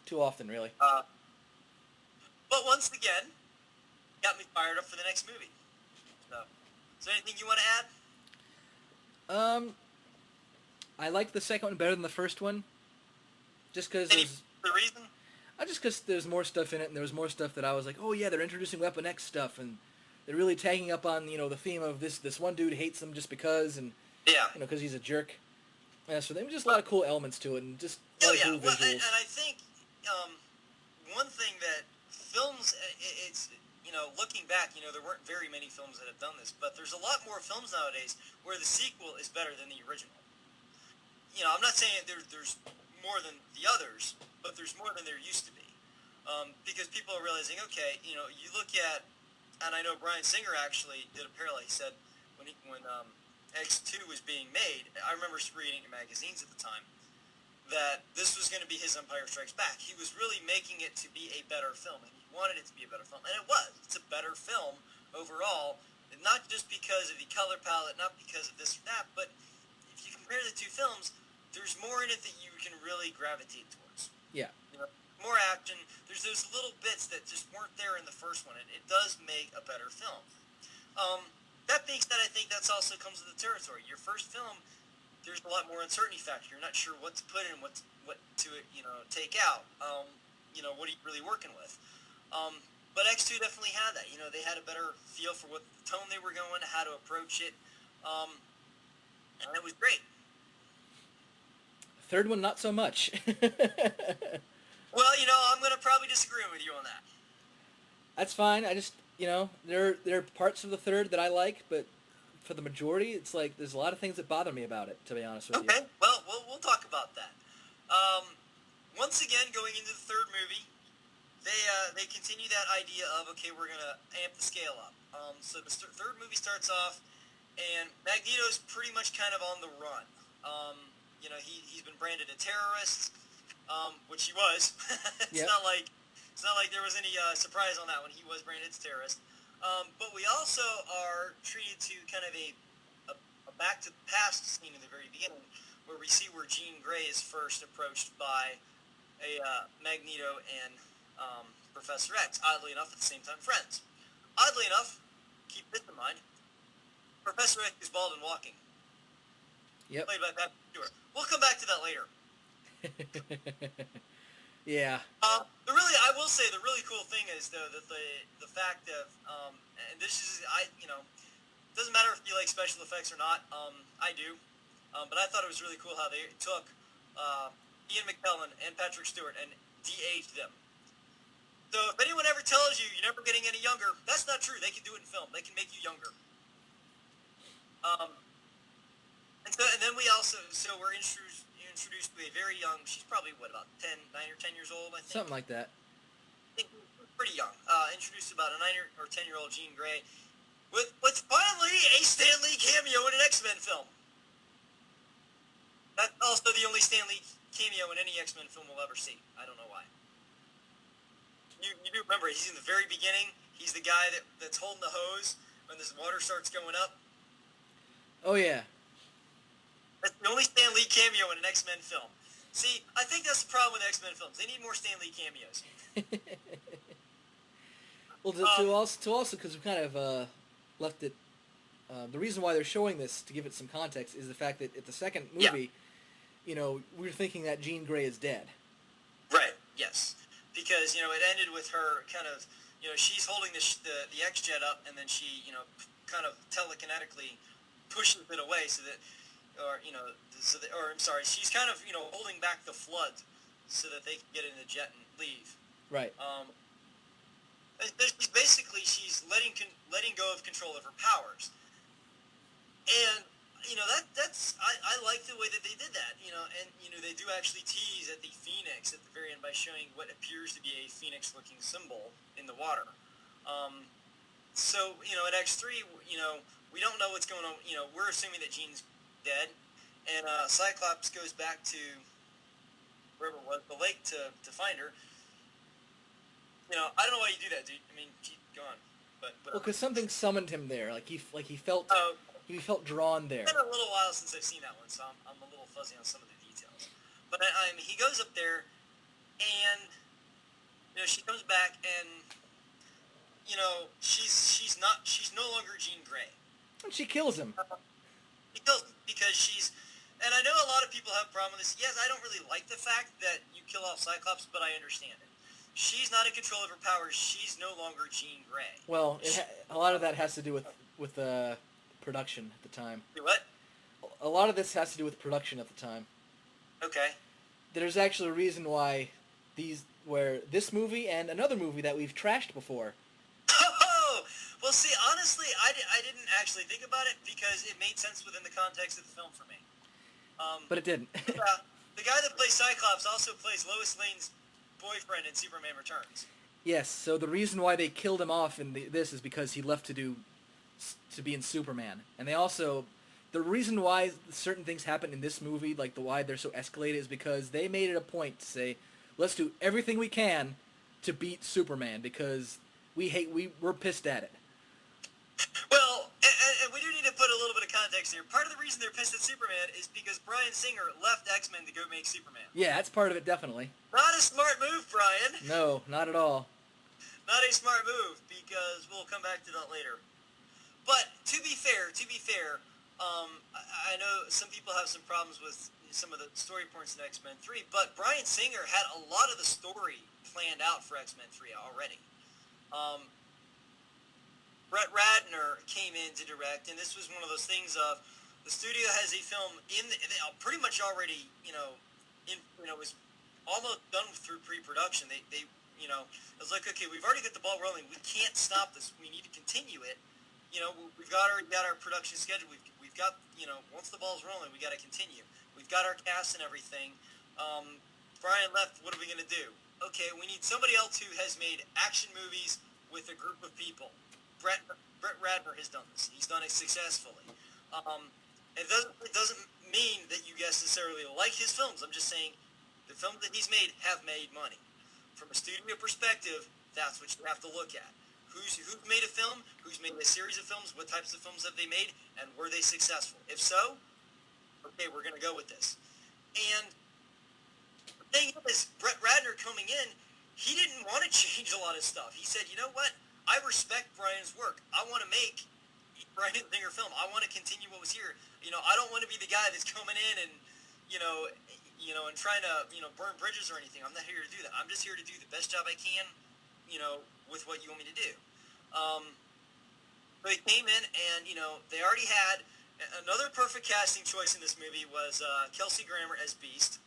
Too often, really. But once again, got me fired up for the next movie. So, is there anything you want to add? I liked the second one better than the first one. Just because... Any particular reason? Just because there's more stuff in it, and there was more stuff that I was like, oh yeah, they're introducing Weapon X stuff, and they're really tagging up on, the theme of this one dude hates him just because, and, yeah, because he's a jerk. Yeah, so there were just a lot of cool elements to it, and just a lot of cool visuals. And I think, one thing that films, it's... looking back, there weren't very many films that have done this, but there's a lot more films nowadays where the sequel is better than the original. I'm not saying there's more than the others, but there's more than there used to be. Because people are realizing, okay, you look at, and I know Bryan Singer actually did a parallel. He said when X2 was being made, I remember reading in magazines at the time, that this was going to be his Empire Strikes Back. He was really making it to be a better film, and he wanted it to be a better film, and it was. It's a better film overall, and not just because of the color palette, not because of this or that, but if you compare the two films, there's more in it that you can really gravitate towards. Yeah. You know, more action. There's those little bits that just weren't there in the first one, and it does make a better film. That being said, I think that's also comes with the territory. Your first film, there's a lot more uncertainty factor. You're not sure what to put in, what to take out. What are you really working with? But X2 definitely had that. They had a better feel for what tone they were going, how to approach it, and it was great. Third one, not so much. Well, I'm going to probably disagree with you on that. That's fine. I just, there are parts of the third that I like, but for the majority, it's like there's a lot of things that bother me about it, to be honest with you. Okay, well, we'll talk about that. Once again, going into the third movie, they continue that idea of, okay, we're going to amp the scale up. So the third movie starts off, and Magneto's pretty much kind of on the run. He's been branded a terrorist, which he was. It's not like there was any surprise on that one. He was branded as a terrorist. But we also are treated to kind of a back to the past scene in the very beginning, where we see where Jean Grey is first approached by a Magneto and Professor X. Oddly enough, at the same time, friends. Oddly enough, keep this in mind, Professor X is bald and walking. Yep. Played by Patrick Stewart. We'll come back to that later. Yeah. I will say the really cool thing is though that the fact of and this is doesn't matter if you like special effects or not. I do, but I thought it was really cool how they took Ian McKellen and Patrick Stewart and de-aged them. So if anyone ever tells you you're never getting any younger, that's not true. They can do it in film. They can make you younger. And then we also we're introduced to a very young. She's probably about 9 or 10 years old, I think. Something like that. I think pretty young. Introduced to about a 9 or 10-year-old Jean Grey, with finally a Stan Lee cameo in an X-Men film. That's also the only Stan Lee cameo in any X-Men film we'll ever see. I don't know why. You do remember he's in the very beginning. He's the guy that's holding the hose when this water starts going up. Oh yeah. That's the only Stan Lee cameo in an X-Men film. See, I think that's the problem with X-Men films. They need more Stan Lee cameos. Well, to also because we kind of left it. The reason why they're showing this, to give it some context, is the fact that at the second movie, we were thinking that Jean Grey is dead. Right. Yes. Because it ended with her kind of, she's holding the X-Jet up, and then she, kind of telekinetically pushes it away so that. She's kind of, holding back the flood so that they can get in the jet and leave. Right. She's letting go of control of her powers. And, I like the way that they did that, and, they do actually tease at the Phoenix at the very end by showing what appears to be a Phoenix-looking symbol in the water. At X3, we don't know what's going on, we're assuming that Jean's dead, and Cyclops goes back to wherever it was, the lake, to find her. I don't know why you do that, dude. I mean, keep going, but whatever. Well, because something summoned him there. He felt he felt drawn there. It's been a little while since I've seen that one, so I'm a little fuzzy on some of the details. But he goes up there, and she comes back, and she's no longer Jean Grey. And she kills him. She kills him because she's. And I know a lot of people have a problem with this. Yes, I don't really like the fact that you kill off Cyclops, but I understand it. She's not in control of her powers. She's no longer Jean Grey. Well, a lot of that has to do with production at the time. What? A lot of this has to do with production at the time. Okay. There's actually a reason why this movie and another movie that we've trashed before. Oh! Well, see, honestly, I didn't actually think about it because it made sense within the context of the film for me. But it didn't. The guy that plays Cyclops also plays Lois Lane's boyfriend in Superman Returns. Yes, so the reason why they killed him off in this is because he left to be in Superman. And the reason why certain things happen in this movie, like why they're so escalated, is because they made it a point to say, let's do everything we can to beat Superman because we're pissed at it. Well, and we do need to put a little bit of context context here. Part of the reason they're pissed at Superman is because Bryan Singer left X-Men to go make Superman. Yeah, that's part of it, definitely. Not a smart move, Brian. No, not at all. Not a smart move, because we'll come back to that later. But to be fair, I know some people have some problems with some of the story points in X-Men 3, but Bryan Singer had a lot of the story planned out for X-Men 3 already. Brett Ratner came in to direct, and this was one of those things of the studio has a film pretty much already, was almost done through pre-production. They it was like, okay, we've already got the ball rolling. We can't stop this. We need to continue it. We've got our production schedule. We've got, once the ball's rolling, we got to continue. We've got our cast and everything. Brian left. What are we going to do? Okay, we need somebody else who has made action movies with a group of people. Brett Ratner has done this. He's done it successfully. It doesn't mean that you guys necessarily like his films. I'm just saying the films that he's made have made money. From a studio perspective, that's what you have to look at. Who's made a film? Who's made a series of films? What types of films have they made? And were they successful? If so, okay, we're going to go with this. And the thing is, Brett Ratner coming in, he didn't want to change a lot of stuff. He said, you know what? I respect Brian's work. I want to make Brian Singer film. I want to continue what was here. I don't want to be the guy that's coming in and, and trying to, burn bridges or anything. I'm not here to do that. I'm just here to do the best job I can, with what you want me to do. So he came in and, they already had another perfect casting choice in this movie was Kelsey Grammer as Beast.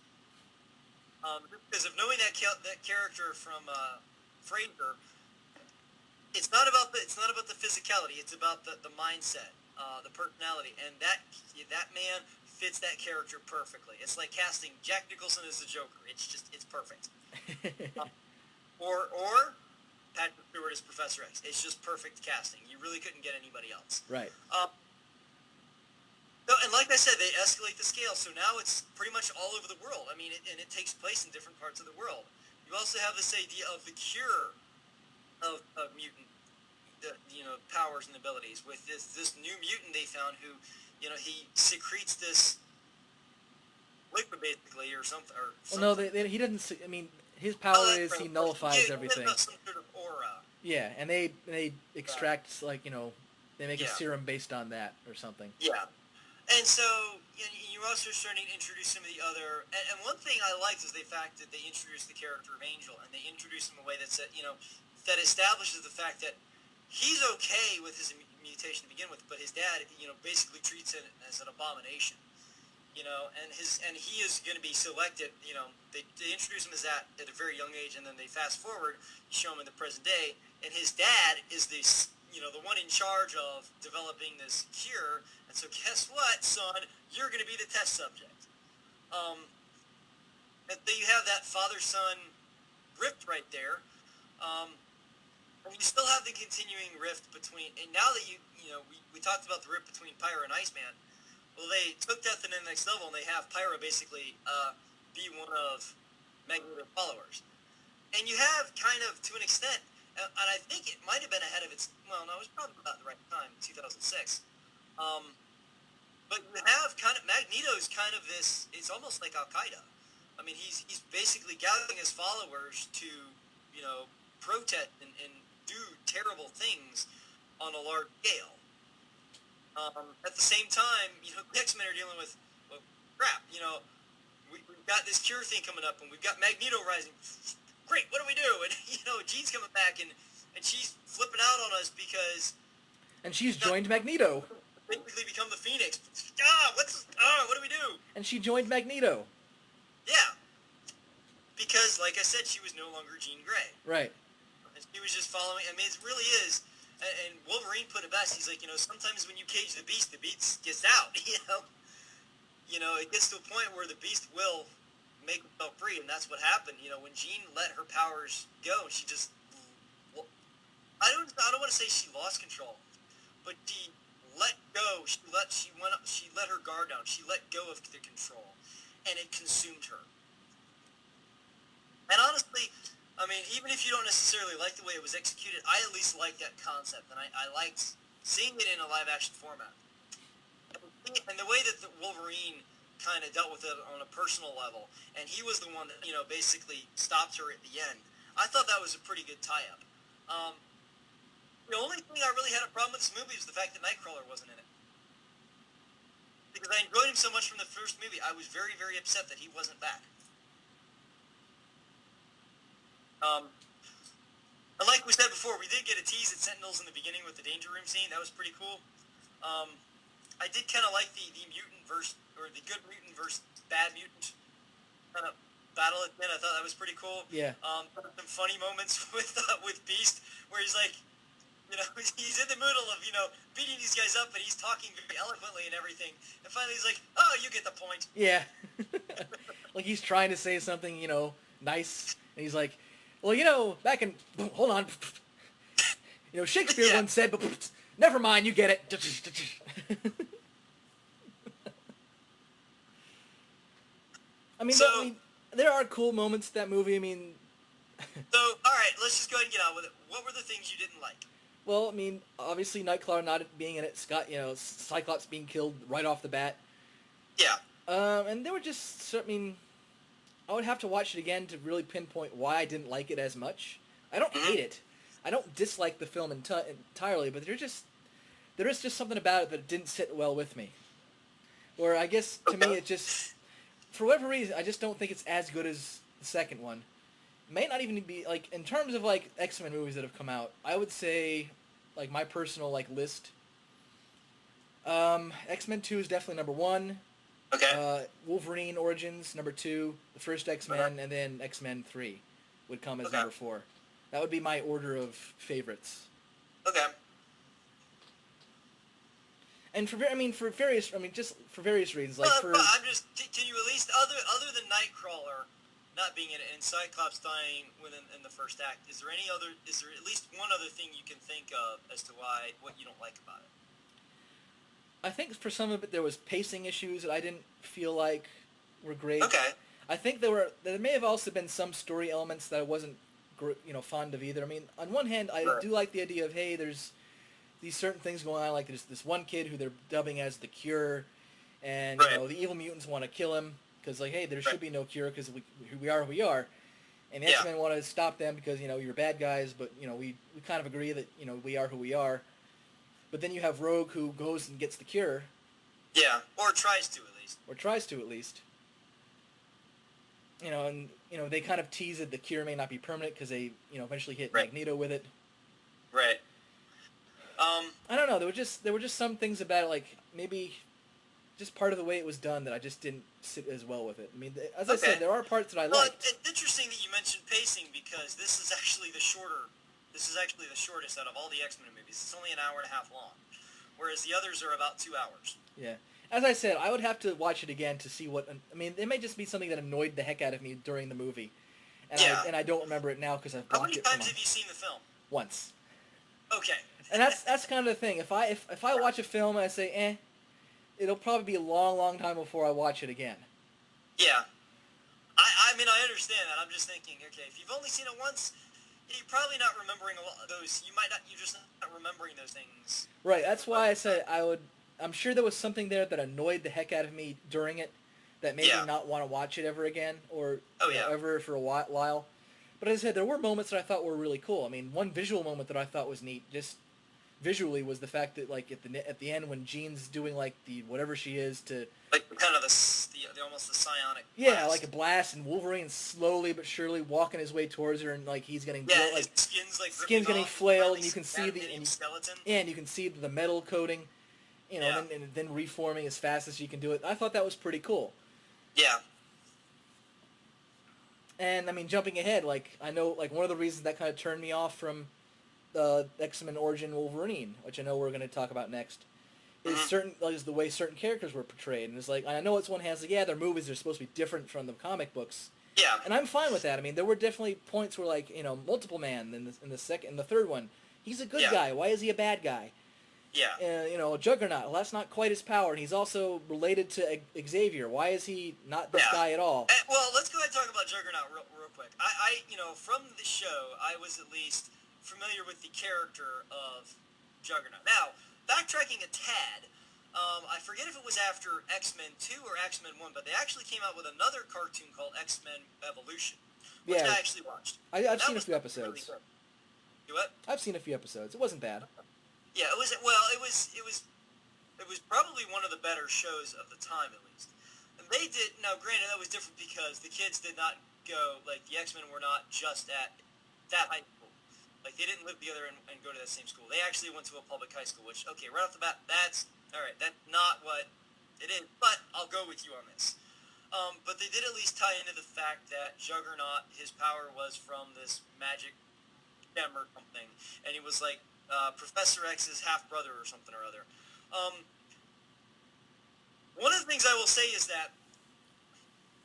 Because of knowing that character from Frasier, it's not about the physicality. It's about the mindset, the personality, and that man fits that character perfectly. It's like casting Jack Nicholson as the Joker. It's perfect. Or Patrick Stewart as Professor X. It's just perfect casting. You really couldn't get anybody else. Right. And like I said, they escalate the scale, so now it's pretty much all over the world. I mean, and it takes place in different parts of the world. You also have this idea of the cure of mutant, powers and abilities with this new mutant they found who, he secretes this liquid basically or something. Well, no, he doesn't. I mean, his power is he nullifies everything. Some sort of aura. Yeah, and they extract they make a serum based on that or something. Yeah, and so you're also starting to introduce some of the other. And one thing I liked is the fact that they introduced the character of Angel, and they introduced him in a way that that establishes the fact that he's okay with his mutation to begin with, but his dad, basically treats it as an abomination. And he is going to be selected. They introduce him as that at a very young age, and then they fast forward, show him in the present day, and his dad is this, the one in charge of developing this cure. And so, guess what, son? You're going to be the test subject. And you have that father-son rift right there. And you still have the continuing rift between, and now that we talked about the rift between Pyro and Iceman. Well, they took that to the next level, and they have Pyro basically be one of Magneto's followers. And you have kind of, to an extent, and I think it might have been ahead of its, well, no, it was probably about the right time, 2006. But you have kind of, Magneto's kind of this, it's almost like Al-Qaeda. I mean, he's basically gathering his followers to, protest and do terrible things on a large scale. At the same time, the X-Men are dealing with, well, crap, we've got this cure thing coming up, and we've got Magneto rising. Great, what do we do? And, Jean's coming back, and she's flipping out on us because... And she's joined Magneto. Basically become the Phoenix. What do we do? And she joined Magneto. Yeah. Because, like I said, she was no longer Jean Grey. Right. And she was just following... I mean, it really is... And Wolverine put it best. He's like, sometimes when you cage the beast gets out, It gets to a point where the beast will make himself free, and that's what happened. When Jean let her powers go, she just... Well, I don't want to say she lost control, but she let go. She let her guard down. She let go of the control, and it consumed her. And honestly... I mean, even if you don't necessarily like the way it was executed, I at least like that concept, and I liked seeing it in a live-action format. And the way that the Wolverine kind of dealt with it on a personal level, and he was the one that, basically stopped her at the end. I thought that was a pretty good tie-up. The only thing I really had a problem with this movie was the fact that Nightcrawler wasn't in it. Because I enjoyed him so much from the first movie, I was very, very upset that he wasn't back. And like we said before, we did get a tease at Sentinels in the beginning with the Danger Room scene. That was pretty cool. I did kind of like the mutant versus, or the good mutant versus bad mutant kind of battle at the end. I thought that was pretty cool. Yeah. Some funny moments with Beast, where he's like, he's in the middle of, beating these guys up, and he's talking very eloquently and everything. And finally he's like, oh, you get the point. Yeah. Like he's trying to say something, nice, and he's like, well, back in, hold on. Shakespeare once said, but never mind, you get it. I mean, there are cool moments in that movie. I mean... So, alright, let's just go ahead and get on with it. What were the things you didn't like? Well, I mean, obviously Nightcrawler not being in it, Cyclops being killed right off the bat. Yeah. And there were just, I would have to watch it again to really pinpoint why I didn't like it as much. I don't hate it. I don't dislike the film entirely, but there is just something about it that didn't sit well with me. Or I guess, to me, it just, for whatever reason, I just don't think it's as good as the second one. It may not even be, in terms of, X-Men movies that have come out, I would say, my personal, list, X-Men 2 is definitely number 1. Okay. Wolverine Origins, number 2. The first X-Men, and then X-Men 3 would come as number 4. That would be my order of favorites. Okay. And for various reasons, I'm just, can you at least, other than Nightcrawler not being in it and Cyclops dying in the first act, is there at least one other thing you can think of as to what you don't like about it? I think for some of it there was pacing issues that I didn't feel like were great. Okay. I think there may have also been some story elements that I wasn't fond of either. I mean, on one hand, I do like the idea of, hey, there's these certain things going on, like there's this one kid who they're dubbing as the Cure, and the evil mutants want to kill him because, hey, there should be no cure because we are who we are, and the X-Men want to stop them because you're bad guys, but we kind of agree that we are who we are. But then you have Rogue who goes and gets the cure. Yeah, or tries to at least. And they kind of tease that the cure may not be permanent because they eventually hit Magneto with it. Right. I don't know. There were just some things about it, maybe just part of the way it was done that I just didn't sit as well with it. I mean, as I said, there are parts that I liked. Well, it's interesting that you mentioned pacing because this is actually the shortest out of all the X-Men movies. It's only an hour and a half long, whereas the others are about 2 hours. Yeah. As I said, I would have to watch it again to see what... I mean, it may just be something that annoyed the heck out of me during the movie. And I don't remember it now because I've blocked it. How many times have you seen the film? Once. Okay. And that's kind of the thing. If I watch a film and I say, it'll probably be a long, long time before I watch it again. Yeah. I mean, I understand that. I'm just thinking, okay, if you've only seen it once... You're probably not remembering a lot of those. You're just not remembering those things. Right. That's why I said I'm sure there was something there that annoyed the heck out of me during it that made me not want to watch it ever again or ever for a while. But as I said, there were moments that I thought were really cool. I mean, one visual moment that I thought was neat, just visually, was the fact that at the end when Jean's doing the whatever she is to kind of the almost the psionic blast. Yeah, like a blast, and Wolverine's slowly but surely walking his way towards her, and he's getting his skin's getting flailed, and you can see skeleton. Yeah, and you can see the metal coating, and then reforming as fast as she can do it. I thought that was pretty cool. Yeah. And I mean, jumping ahead, I know one of the reasons that kind of turned me off from X-Men Origin Wolverine, which I know we're going to talk about next, is the way certain characters were portrayed. And it's I know it's one has their movies are supposed to be different from the comic books. Yeah. And I'm fine with that. I mean, there were definitely points where Multiple Man in the third one, he's a good guy. Why is he a bad guy? Yeah. Juggernaut, well, that's not quite his power, and he's also related to Xavier. Why is he not this guy at all? Well, let's go ahead and talk about Juggernaut real quick. I from the show, I was at least familiar with the character of Juggernaut. Now, backtracking a tad, I forget if it was after X-Men 2 or X-Men 1, but they actually came out with another cartoon called X-Men Evolution, which I actually watched. I've seen a few episodes. Really you what? I've seen a few episodes. It wasn't bad. Yeah, it was. Well, it was probably one of the better shows of the time, at least. And they did. Now, granted, that was different because the kids did not go, like, the X-Men were not just at that high school. Like, they didn't live together and go to that same school. They actually went to a public high school, which, okay, right off the bat, that's, all right, that's not what it is, but I'll go with you on this. But they did at least tie into the fact that Juggernaut, his power was from this magic gem or something, and he was, like, Professor X's half-brother or something or other. One of the things I will say is that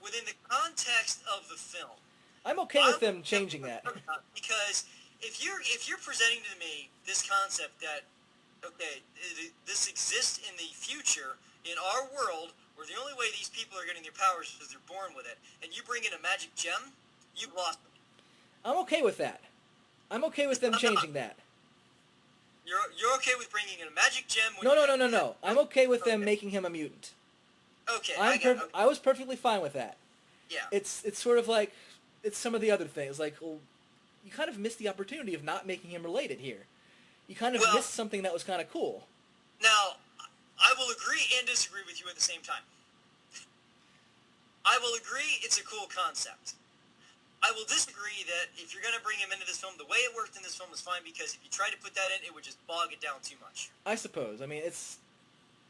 within the context of the film, I'm okay with them changing that. Because if you're presenting to me this concept that, okay, this exists in the future, in our world, where the only way these people are getting their powers is they're born with it, and you bring in a magic gem, you've lost them. I'm okay with that. I'm okay with them changing that. You're okay with bringing in a magic gem? No. I'm okay with them making him a mutant. Okay, I was perfectly fine with that. Yeah. It's sort of like, it's some of the other things. Like, well, you kind of missed the opportunity of not making him related here. You kind of missed something that was kind of cool. Now, I will agree and disagree with you at the same time. I will agree it's a cool concept. I will disagree that if you're going to bring him into this film, the way it worked in this film was fine, because if you tried to put that in, it would just bog it down too much. I suppose. I mean, it's...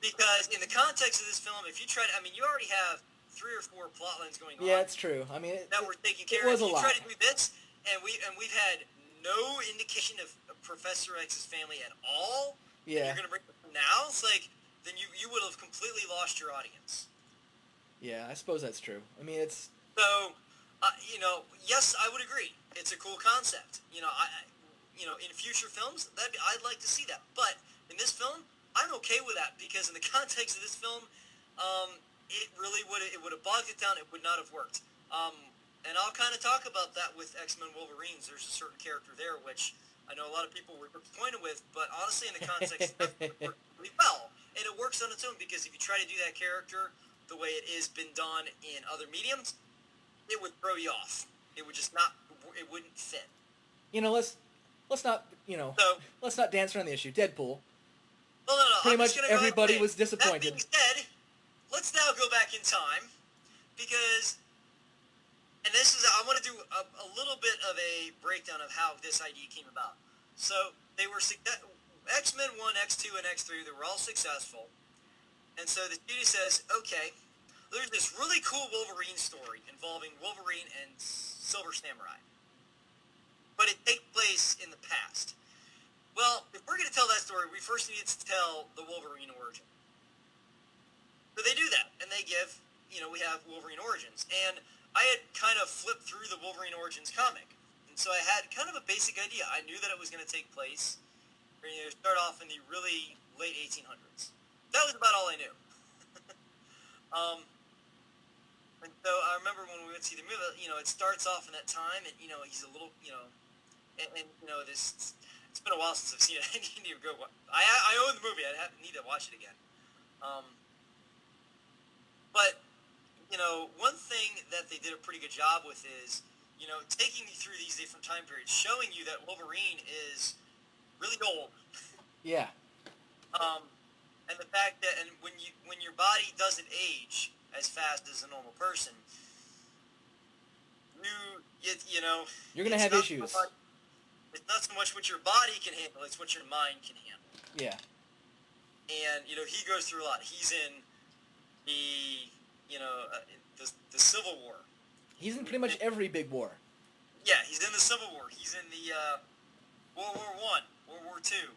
Because in the context of this film, if you try to... I mean, you already have 3 or 4 plot lines going on. Yeah, it's true. I mean, that we're taking care of. It was a lot. You try to do this, and we've had no indication of Professor X's family at all. Yeah. And you're going to bring them now? It's like, then you would have completely lost your audience. Yeah, I suppose that's true. I mean, it's... So... yes, I would agree. It's a cool concept. In future films, I'd like to see that. But in this film, I'm okay with that, because in the context of this film, it would have bogged it down. It would not have worked. And I'll kind of talk about that with X-Men Wolverines. There's a certain character there which I know a lot of people were disappointed with, but honestly, in the context, it worked really well. And it works on its own, because if you try to do that character the way it has been done in other mediums, it would throw you off. It would just not. It wouldn't fit. Let's not. Let's not dance around the issue. Deadpool. Well, no. Pretty much everybody was disappointed. That being said, let's now go back in time, because, and this is, I want to do a little bit of a breakdown of how this idea came about. So they were X-Men 1, X2, and X3. They were all successful, and so the studio says, okay, there's this really cool Wolverine story involving Wolverine and Silver Samurai. But it takes place in the past. Well, if we're going to tell that story, we first need to tell the Wolverine origin. So they do that, and they give, we have Wolverine Origins. And I had kind of flipped through the Wolverine Origins comic. And so I had kind of a basic idea. I knew that it was going to take place, start off in the really late 1800s. That was about all I knew. And so I remember when we went to see the movie, it starts off in that time, and, he's a little, this, it's been a while since I've seen it. I need to go, I own the movie, I need to watch it again. But, one thing that they did a pretty good job with is, taking you through these different time periods, showing you that Wolverine is really old. Yeah. And the fact that, and when your body doesn't age as fast as a normal person, you're gonna have issues. It's not so much what your body can handle; it's what your mind can handle. Yeah. And he goes through a lot. He's in the the Civil War. He's in pretty much every big war. Yeah, he's in the Civil War. He's in the World War I, World War II.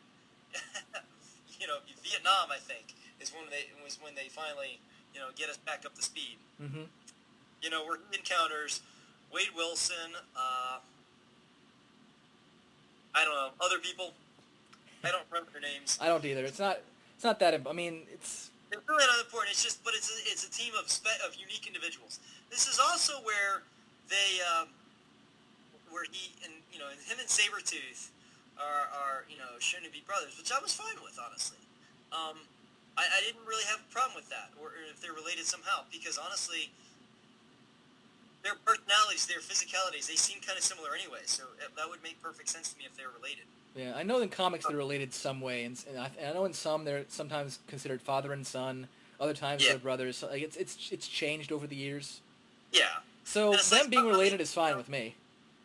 Vietnam, I think, was when they finally, get us back up to speed. Mm-hmm. Where he encounters Wade Wilson, I don't know, other people. I don't remember their names. I don't either. It's not that. I mean, it's really not important. It's a team of unique individuals. This is also where they, where he and him and Sabretooth are shown to be brothers, which I was fine with, honestly. I didn't really have a problem with that, or if they're related somehow, because honestly, their personalities, their physicalities, they seem kind of similar anyway, so that would make perfect sense to me if they're related. Yeah, I know in comics they're related some way, and I know in some they're sometimes considered father and son. Other times they're brothers. So, like it's changed over the years. Yeah. So them being related is fine with me.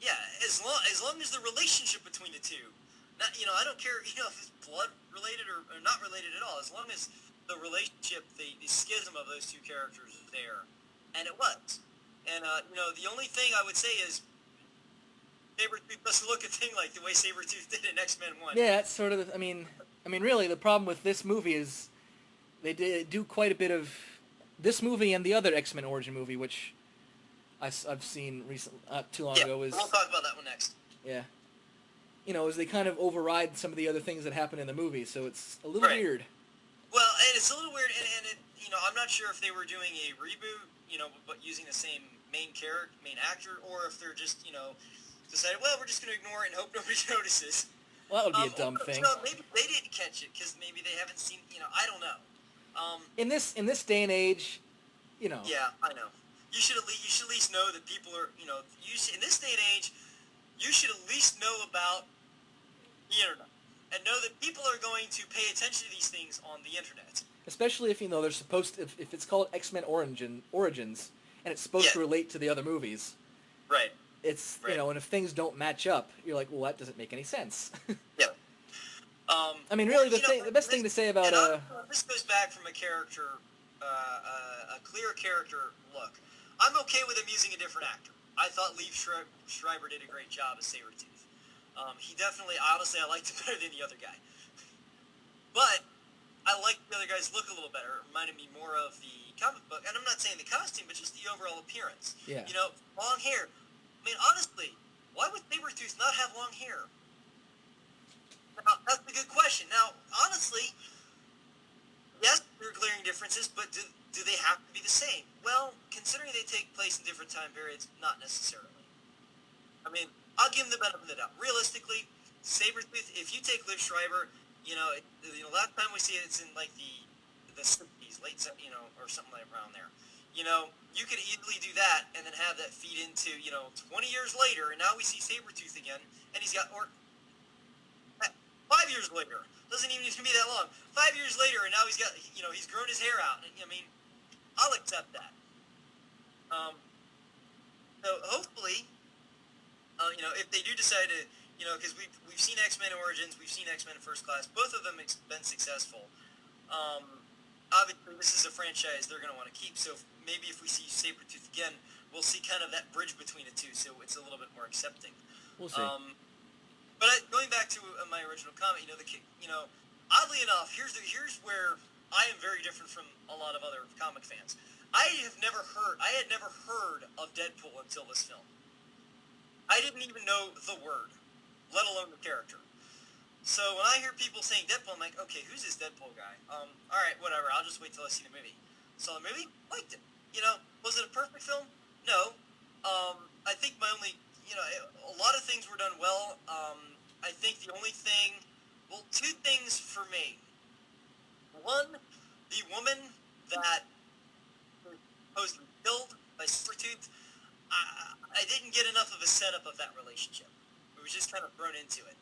Yeah, as long as the relationship between the two, not I don't care if it's blood related or not related at all. As long as the relationship, the schism of those two characters is there, and it was. And the only thing I would say is Sabretooth doesn't look a thing like the way Sabretooth did in X-Men 1. Yeah, it's sort of. I mean, really, the problem with this movie is they do quite a bit of this movie and the other X-Men origin movie, which I've seen recently, too long ago. We'll talk about that one next. Yeah. As they kind of override some of the other things that happen in the movie, so it's a little weird. Well, and it's a little weird, and it, I'm not sure if they were doing a reboot, but using the same main actor, or if they're just, decided, well, we're just going to ignore it and hope nobody notices. Well, that would be a dumb thing. Maybe they didn't catch it because maybe they haven't seen, I don't know. In this day and age, Yeah, I know. You should at least know that people are, in this day and age, you should at least know about the internet and know that people are going to pay attention to these things on the internet. Especially if they're supposed to, if it's called X-Men Origins and it's supposed to relate to the other movies. Right. It's and if things don't match up, you're like, well, that doesn't make any sense. Yeah. I mean, really, the best thing to say about this goes back from a character, a clear character look. I'm okay with him using a different actor. I thought Liev Schreiber did a great job as Sabretooth. He definitely, honestly, I liked it better than the other guy. But I liked the other guy's look a little better. It reminded me more of the comic book. And I'm not saying the costume, but just the overall appearance. Yeah. Long hair. I mean, honestly, why would Sabretooth not have long hair? Now, that's a good question. Now, honestly, yes, there are glaring differences, but do they have to be the same? Well, considering they take place in different time periods, not necessarily. I mean, I'll give them the benefit of the doubt. Realistically, Sabretooth, if you take Liev Schreiber, last time we see it, it's in like the 60s, late, or something like around there. You could easily do that and then have that feed into, 20 years later, and now we see Sabretooth again, and he's got, or 5 years later, doesn't even need to be that long. 5 years later, and now he's got, he's grown his hair out, and I mean, I'll accept that. So hopefully, if they do decide to, because we've seen X-Men Origins, we've seen X-Men First Class, both of them have been successful. Obviously, this is a franchise they're going to want to keep, so maybe if we see Sabretooth again, we'll see kind of that bridge between the two, so it's a little bit more accepting. We'll see. But going back to my original comment, oddly enough, here's where I am very different from a lot of other comic fans. I had never heard of Deadpool until this film. I didn't even know the word, let alone the character. So when I hear people saying Deadpool, I'm like, okay, who's this Deadpool guy? All right, whatever. I'll just wait till I see the movie. Saw the movie, liked it. Was it a perfect film? No. I think my only, a lot of things were done well. I think the only thing, well, two things for me. One, the woman that was supposedly killed by Sabretooth, I didn't get enough of a setup of that relationship. It was just kind of thrown into it.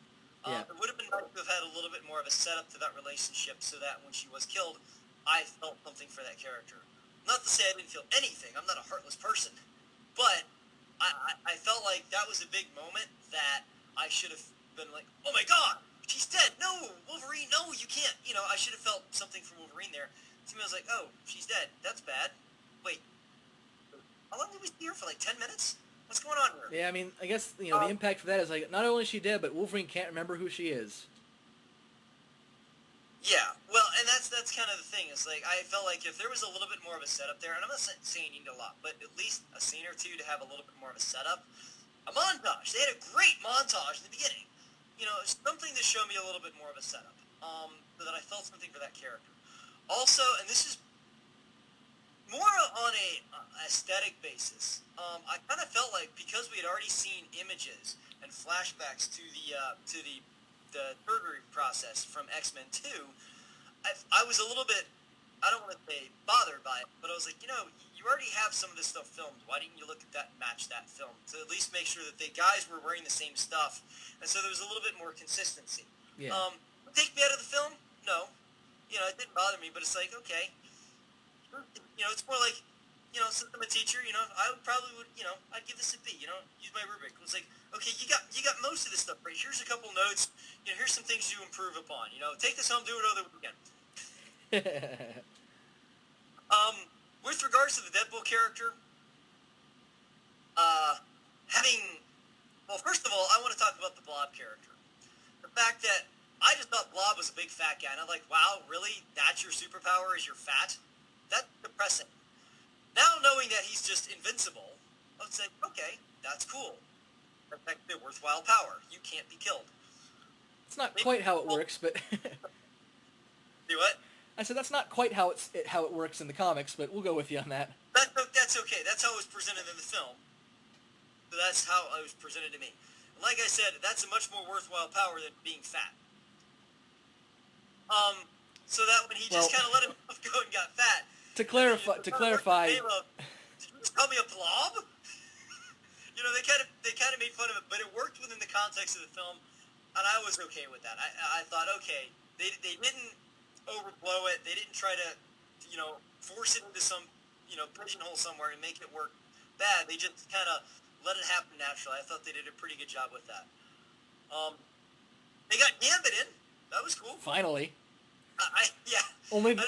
It would have been nice to have had a little bit more of a setup to that relationship so that when she was killed, I felt something for that character. Not to say I didn't feel anything. I'm not a heartless person. But I felt like that was a big moment that I should have been like, oh my god, she's dead. No, Wolverine, no, you can't. I should have felt something for Wolverine there. To me, I was like, oh, she's dead. That's bad. Wait, how long did we see her for, like 10 minutes? What's going on here? Yeah, I mean, I guess, the impact for that is, like, not only is she dead, but Wolverine can't remember who she is. Yeah, well, and that's kind of the thing. It's like, I felt like if there was a little bit more of a setup there, and I'm not saying you need a lot, but at least a scene or two to have a little bit more of a setup. A montage. They had a great montage in the beginning. Something to show me a little bit more of a setup, so that I felt something for that character. Also, and this is more on a aesthetic basis, I kind of felt like because we had already seen images and flashbacks to the surgery process from X-Men 2, I was a little bit I don't want to say bothered by it, but I was like, you already have some of this stuff filmed. Why didn't you look at that and match that film to at least make sure that the guys were wearing the same stuff, and so there was a little bit more consistency. Yeah. Take me out of the film? No. It didn't bother me, but it's like, okay. It's more like, since I'm a teacher, I I'd give this a B, use my rubric. It was like, okay, you got most of this stuff right. Here's a couple notes. Here's some things you improve upon. Take this home, do it over the weekend. With regards to the Deadpool character, first of all, I want to talk about the Blob character. The fact that I just thought Blob was a big fat guy, and I'm like, wow, really? That's your superpower, is you're fat? That's depressing. Now knowing that he's just invincible, I would say, okay, that's cool. That's actually a worthwhile power. You can't be killed. It's not quite how it works, but... Do what? I said that's not quite how it works in the comics, but we'll go with you on that. That's okay. That's how it was presented in the film. So that's how it was presented to me. And like I said, that's a much more worthwhile power than being fat. So that when he just kind of let himself go and got fat. To clarify, did you just call me a blob? They kind of made fun of it, but it worked within the context of the film, and I was okay with that. I thought, okay, they didn't overblow it. They didn't try to, force it into some, pigeonhole somewhere and make it work bad. They just kind of let it happen naturally. I thought they did a pretty good job with that. They got Gambit in. That was cool. Finally. Yeah. Only the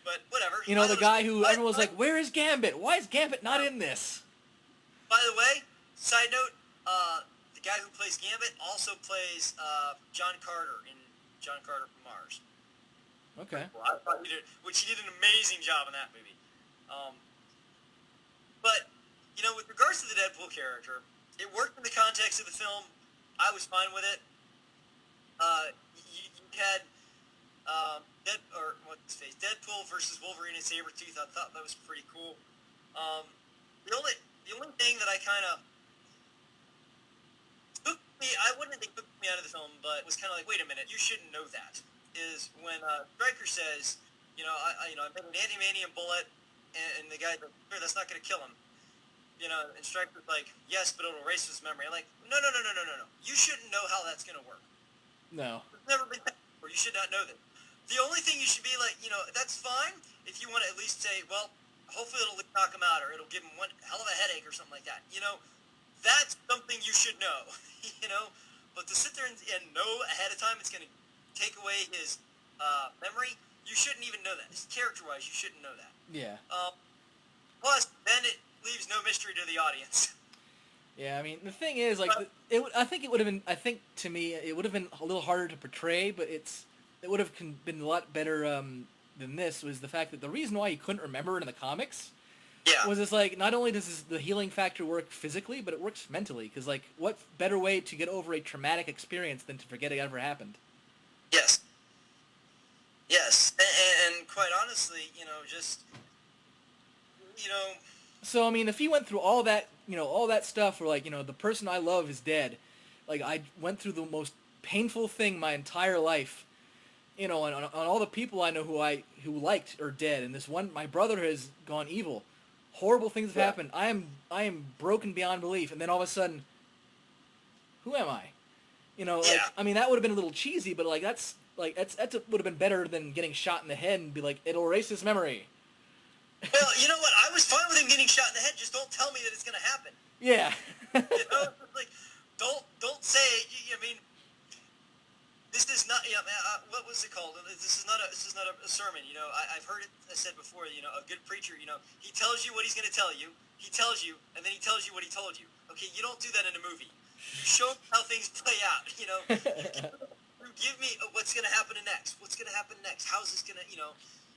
but whatever. The guy who everyone was like, "Where is Gambit? Why is Gambit not in this?" By the way, side note, the guy who plays Gambit also plays John Carter in John Carter from Mars. Okay. Well, I thought he did an amazing job in that movie. But with regards to the Deadpool character, it worked in the context of the film. I was fine with it. You had Deadpool versus Wolverine and Sabretooth. I thought that was pretty cool. The only thing that I kind of I wouldn't think took me out of the film, but was kind of like, wait a minute, you shouldn't know that. Is when Stryker says, I made an adamantium bullet, and the guy's like, sure, that's not going to kill him. And Stryker's like, yes, but it'll erase his memory. I'm like, no. You shouldn't know how that's going to work. No. It's never been done before. You should not know that. The only thing you should be like, that's fine if you want to at least say, well, hopefully it'll knock him out, or it'll give him one hell of a headache or something like that. That's something you should know. But to sit there and know ahead of time it's going to take away his memory, you shouldn't even know that. Character-wise, you shouldn't know that. Yeah. Plus, then it leaves no mystery to the audience. Yeah, I mean, the thing is, like, I think to me, it would have been a little harder to portray, but it would have been a lot better than this, was the fact that the reason why he couldn't remember it in the comics was it's like, not only does the healing factor work physically, but it works mentally, because, like, what better way to get over a traumatic experience than to forget it ever happened? Yes. And quite honestly, So, I mean, if he went through all that stuff where, like, the person I love is dead, like, I went through the most painful thing my entire life, and on all the people I know who liked are dead, and my brother has gone evil. Horrible things have happened. I am broken beyond belief, and then all of a sudden, who am I? I mean, that would have been a little cheesy, but, like, that would have been better than getting shot in the head and be like, it'll erase his memory. Well, you know what? I was fine with him getting shot in the head. Just don't tell me that it's going to happen. Yeah. Like, don't say. I mean, this is not. What was it called? This is not a sermon. I've heard it said before. A good preacher. He tells you what he's going to tell you. He tells you, and then he tells you what he told you. Okay, you don't do that in a movie. You show how things play out. You give me what's going to happen next. What's going to happen next? How's this going to?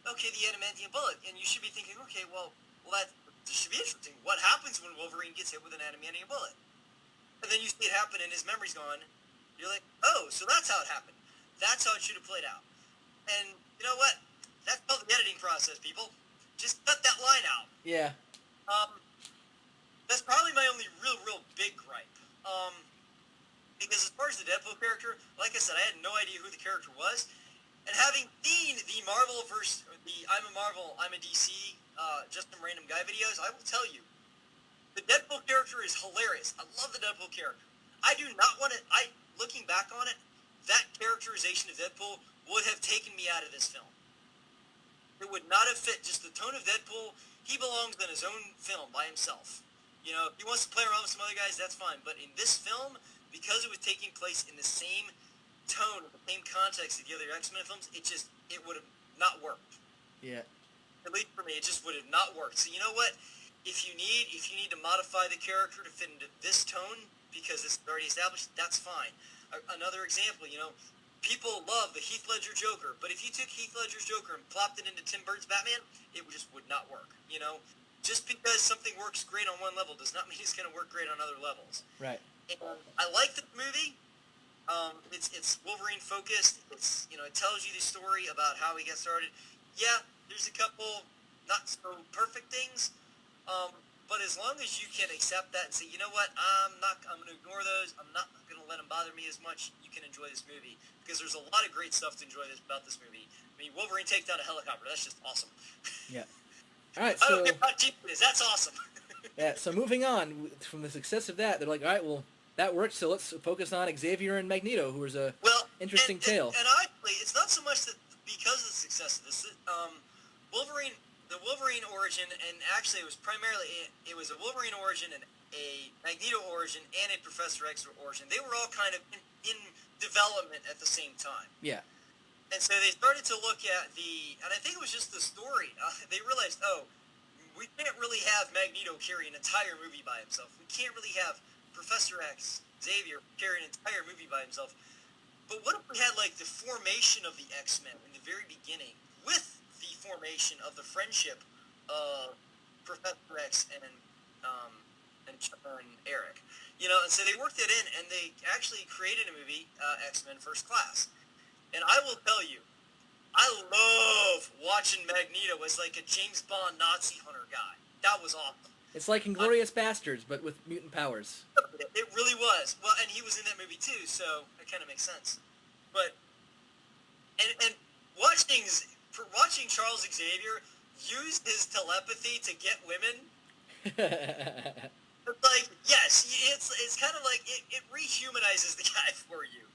Okay, the adamantium bullet, and you should be thinking, okay, well that should be interesting. What happens when Wolverine gets hit with an adamantium bullet? And then you see it happen, and his memory's gone. You're like, oh, so that's how it happened. That's how it should have played out. And you know what? That's called the editing process, people. Just cut that line out. Yeah. That's probably my only real big gripe. Because as far as the Deadpool character, like I said, I had no idea who the character was. And having seen the Marvel versus the I'm a Marvel, I'm a DC, just some random guy videos, I will tell you, the Deadpool character is hilarious. I love the Deadpool character. I do not want to. Looking back on it, that characterization of Deadpool would have taken me out of this film. It would not have fit just the tone of Deadpool. He belongs in his own film by himself. You know, if he wants to play around with some other guys, that's fine. But in this film, because it was taking place in the same tone, the same context of the other X-Men films, it would have not worked. Yeah. At least for me, it just would have not worked. So you know what? If you need to modify the character to fit into this tone, because it's already established, that's fine. Another example, you know, people love the Heath Ledger Joker, but if you took Heath Ledger's Joker and plopped it into Tim Burton's Batman, it just would not work, you know? Just because something works great on one level does not mean it's going to work great on other levels. Right. And I like the movie. It's Wolverine focused. It's, you know, it tells you the story about how he got started. Yeah, there's a couple not so perfect things, but as long as you can accept that and say, you know what, I'm going to ignore those. I'm not going to let them bother me as much. You can enjoy this movie because there's a lot of great stuff to enjoy about this movie. I mean, Wolverine takes down a helicopter. That's just awesome. Yeah. All right. I So don't care how cheap it is. That's awesome. yeah. So moving on from the success of that, they're like, all right, well, that worked. So let's focus on Xavier and Magneto, who is a interesting tale. And actually, it's not so much that because of the success of this. Wolverine. The Wolverine origin, and actually it was a Wolverine origin and a Magneto origin and a Professor X origin. They were all kind of in development at the same time. Yeah. And so they started to look at and I think it was just the story. They realized, we can't really have Magneto carry an entire movie by himself. We can't really have Professor X, Xavier, carry an entire movie by himself. But what if we had like the formation of the X-Men in the very beginning with the formation of the friendship of Professor X and Eric, you know, and so they worked it in, and they actually created a movie, X-Men First Class. And I will tell you, I love watching Magneto as like a James Bond Nazi hunter guy. That was awesome. It's like Inglourious Bastards, but with mutant powers. It really was. Well, and he was in that movie too, so it kind of makes sense. But and watching Charles Xavier use his telepathy to get women, it's like, yes, it's kind of like, it rehumanizes the guy for you.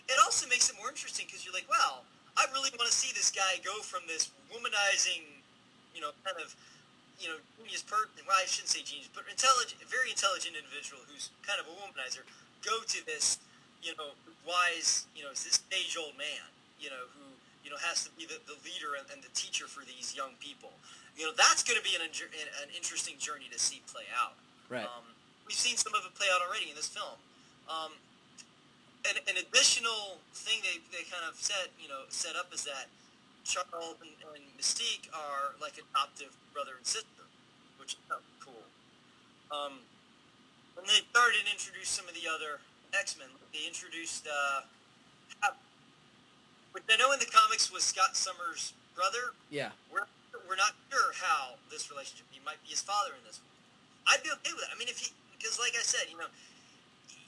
It also makes it more interesting because you're like, wow, I really want to see this guy go from this womanizing, you know, kind of, you know, genius person, well, I shouldn't say genius, but very intelligent individual who's kind of a womanizer, go to this, you know, wise, you know, this age-old man, you know, who, you know, has to be the leader and the teacher for these young people. You know, that's going to be an interesting journey to see play out. Right. We've seen some of it play out already in this film. An additional thing they kind of set up is that Charles and Mystique are like adoptive brother and sister, which is cool. When they started to introduce some of the other X-Men, they introduced which I know in the comics was Scott Summers' brother. Yeah. We're not sure how this relationship. He might be his father in this one. I'd be okay with that. I mean, because like I said, you know,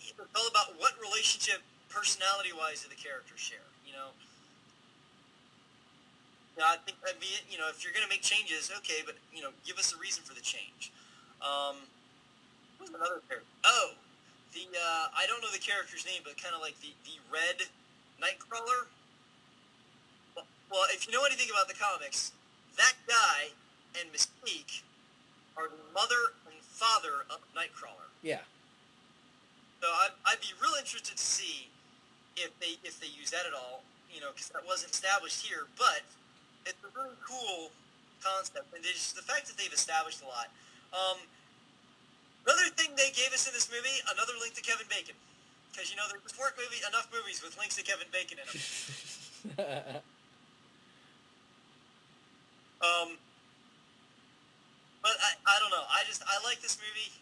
it's all about what relationship, personality-wise, do the characters share. You know. Yeah, I think that'd be it. You know, if you're gonna make changes, okay, but you know, give us a reason for the change. Who's another character? Oh, I don't know the character's name, but kind of like the red Nightcrawler. Well, if you know anything about the comics, that guy and Mystique are the mother and father of Nightcrawler. Yeah. So I'd be real interested to see if they use that at all, you know, because that wasn't established here. But it's a really cool concept, and just the fact that they've established a lot. Another thing they gave us in this movie, another link to Kevin Bacon, because you know there just weren't enough movies with links to Kevin Bacon in them. But I don't know. I like this movie.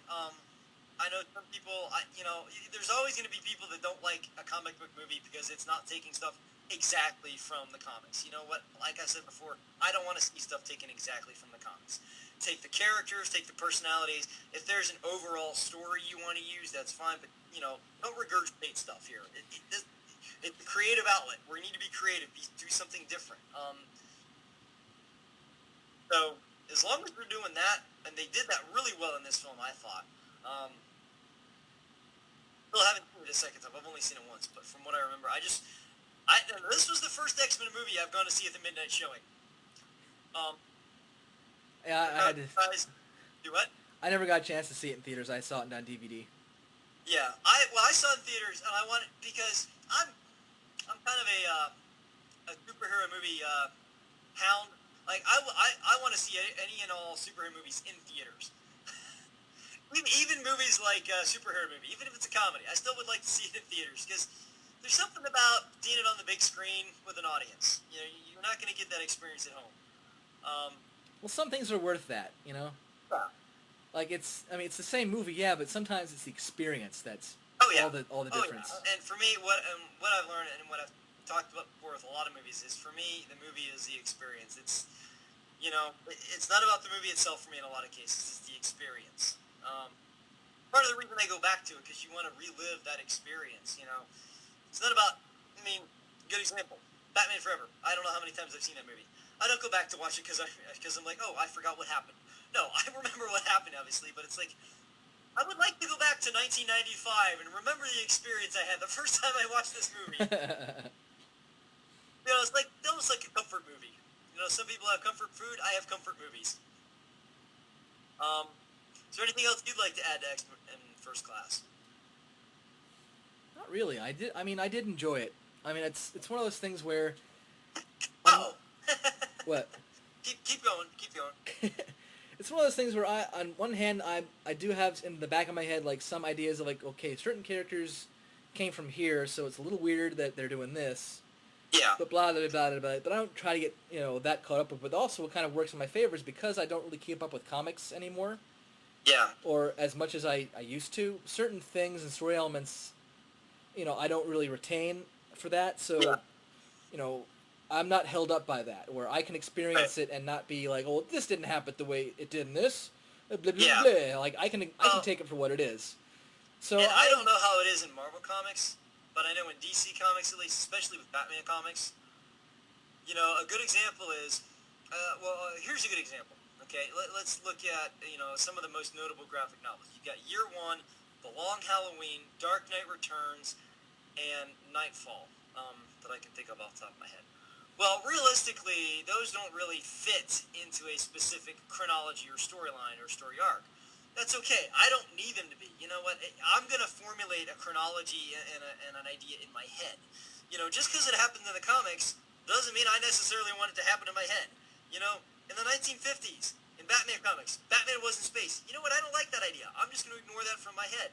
I know some people, you know, there's always going to be people that don't like a comic book movie because it's not taking stuff exactly from the comics. You know what? Like I said before, I don't want to see stuff taken exactly from the comics. Take the characters, take the personalities. If there's an overall story you want to use, that's fine. But, you know, don't regurgitate stuff here. It's a creative outlet. We need to be creative, do something different. So as long as we're doing that, and they did that really well in this film, I thought. Still haven't seen it a second time. I've only seen it once, but from what I remember, this was the first X-Men movie I've gone to see at the midnight showing. Yeah, I had to. Do what? I never got a chance to see it in theaters. I saw it on DVD. Yeah, I saw it in theaters, and I wanted because I'm kind of a superhero movie hound. Like I want to see any and all superhero movies in theaters. Even movies like superhero movie, even if it's a comedy, I still would like to see it in theaters because there's something about seeing it on the big screen with an audience. You know, you're not going to get that experience at home. Well, some things are worth that, you know. Yeah. Like it's the same movie, yeah, but sometimes it's the experience that's all the difference. Yeah. And for me, what I've learned and what I've talked about before with a lot of movies is, for me, the movie is the experience. It's, you know, it's not about the movie itself for me in a lot of cases. It's the experience. Part of the reason I go back to it because you want to relive that experience. You know, it's not about. I mean, good example, Batman Forever. I don't know how many times I've seen that movie. I don't go back to watch it because I'm like, oh, I forgot what happened. No, I remember what happened, obviously, but it's like, I would like to go back to 1995 and remember the experience I had the first time I watched this movie. You know, it's like almost like a comfort movie. You know, some people have comfort food. I have comfort movies. Is there anything else you'd like to add to X-Men First Class? Not really. I did enjoy it. I mean, it's one of those things where. Oh. What? Keep going. Keep going. It's one of those things where on one hand, I do have in the back of my head like some ideas of like, okay, certain characters came from here, so it's a little weird that they're doing this. Yeah. But blah blah blah blah blah. But I don't try to get that caught up with. But also, what kind of works in my favor is because I don't really keep up with comics anymore. Yeah. Or as much as I used to. Certain things and story elements, I don't really retain for that. So, I'm not held up by that, where I can experience it and not be like, oh, this didn't happen the way it did in this. Blah, blah, blah, blah. Like, I can take it for what it is. So and I don't know how it is in Marvel Comics, but I know in DC Comics, at least, especially with Batman Comics, a good example is, here's a good example. Okay, let's look at, some of the most notable graphic novels. You've got Year One, The Long Halloween, Dark Knight Returns, and Nightfall, that I can think of off the top of my head. Well, realistically, those don't really fit into a specific chronology or storyline or story arc. That's okay. I don't need them to be. You know what? I'm going to formulate a chronology and an idea in my head. Just because it happened in the comics doesn't mean I necessarily want it to happen in my head. In the 1950s, in Batman comics, Batman was in space. You know what? I don't like that idea. I'm just going to ignore that from my head.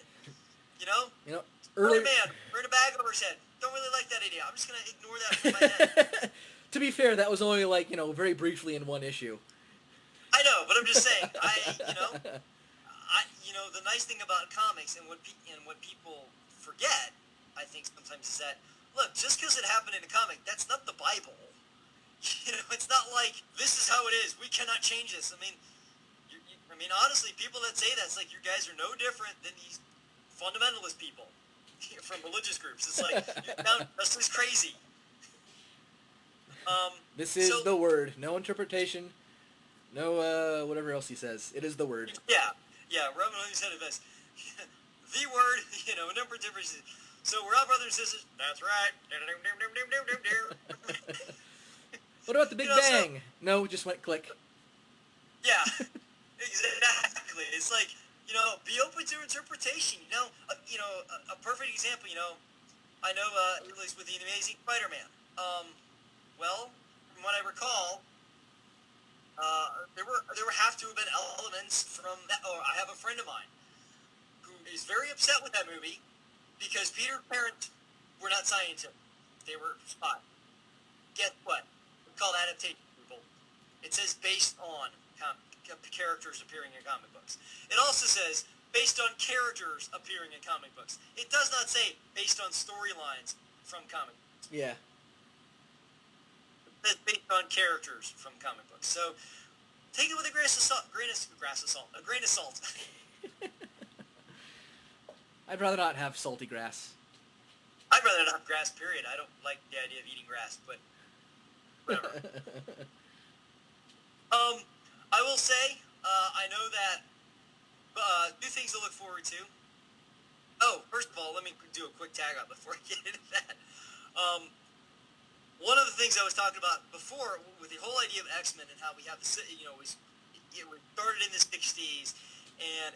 Early man, wearing a bag over his head. Don't really like that idea. I'm just going to ignore that from my head. To be fair, that was only very briefly in one issue. I know, but I'm just saying. The nice thing about comics and what people forget, I think sometimes, is that look, just because it happened in a comic, that's not the Bible. It's not like this is how it is. We cannot change this. I mean, honestly, people that say that, it's like you guys are no different than these fundamentalist people from religious groups. It's like you're just as crazy. This is the word. No interpretation. No whatever else he says. It is the word. Yeah. Robin Williams said it best. The word. Number differences. So we're all brothers and sisters. That's right. What about the Big Bang? No, just went click. Yeah, exactly. It's like, be open to interpretation. A perfect example. I know at least with the Amazing Spider-Man. Well, from what I recall, there have to have been elements from that. Or I have a friend of mine who is very upset with that movie because Peter's parents were not scientists; they were spies. Guess what? It's called adaptation, people. It says based on characters appearing in comic books. It also says based on characters appearing in comic books. It does not say based on storylines from comic books. Yeah. It says based on characters from comic books. So take it with a grain of salt. A grain of salt. I'd rather not have salty grass. I I'd rather not have grass, period. I don't like the idea of eating grass, but whatever. I will say, I know that two things to look forward to. Oh, first of all, let me do a quick tag on before I get into that. One of the things I was talking about before with the whole idea of X-Men and how we have the, it started in the 60s, and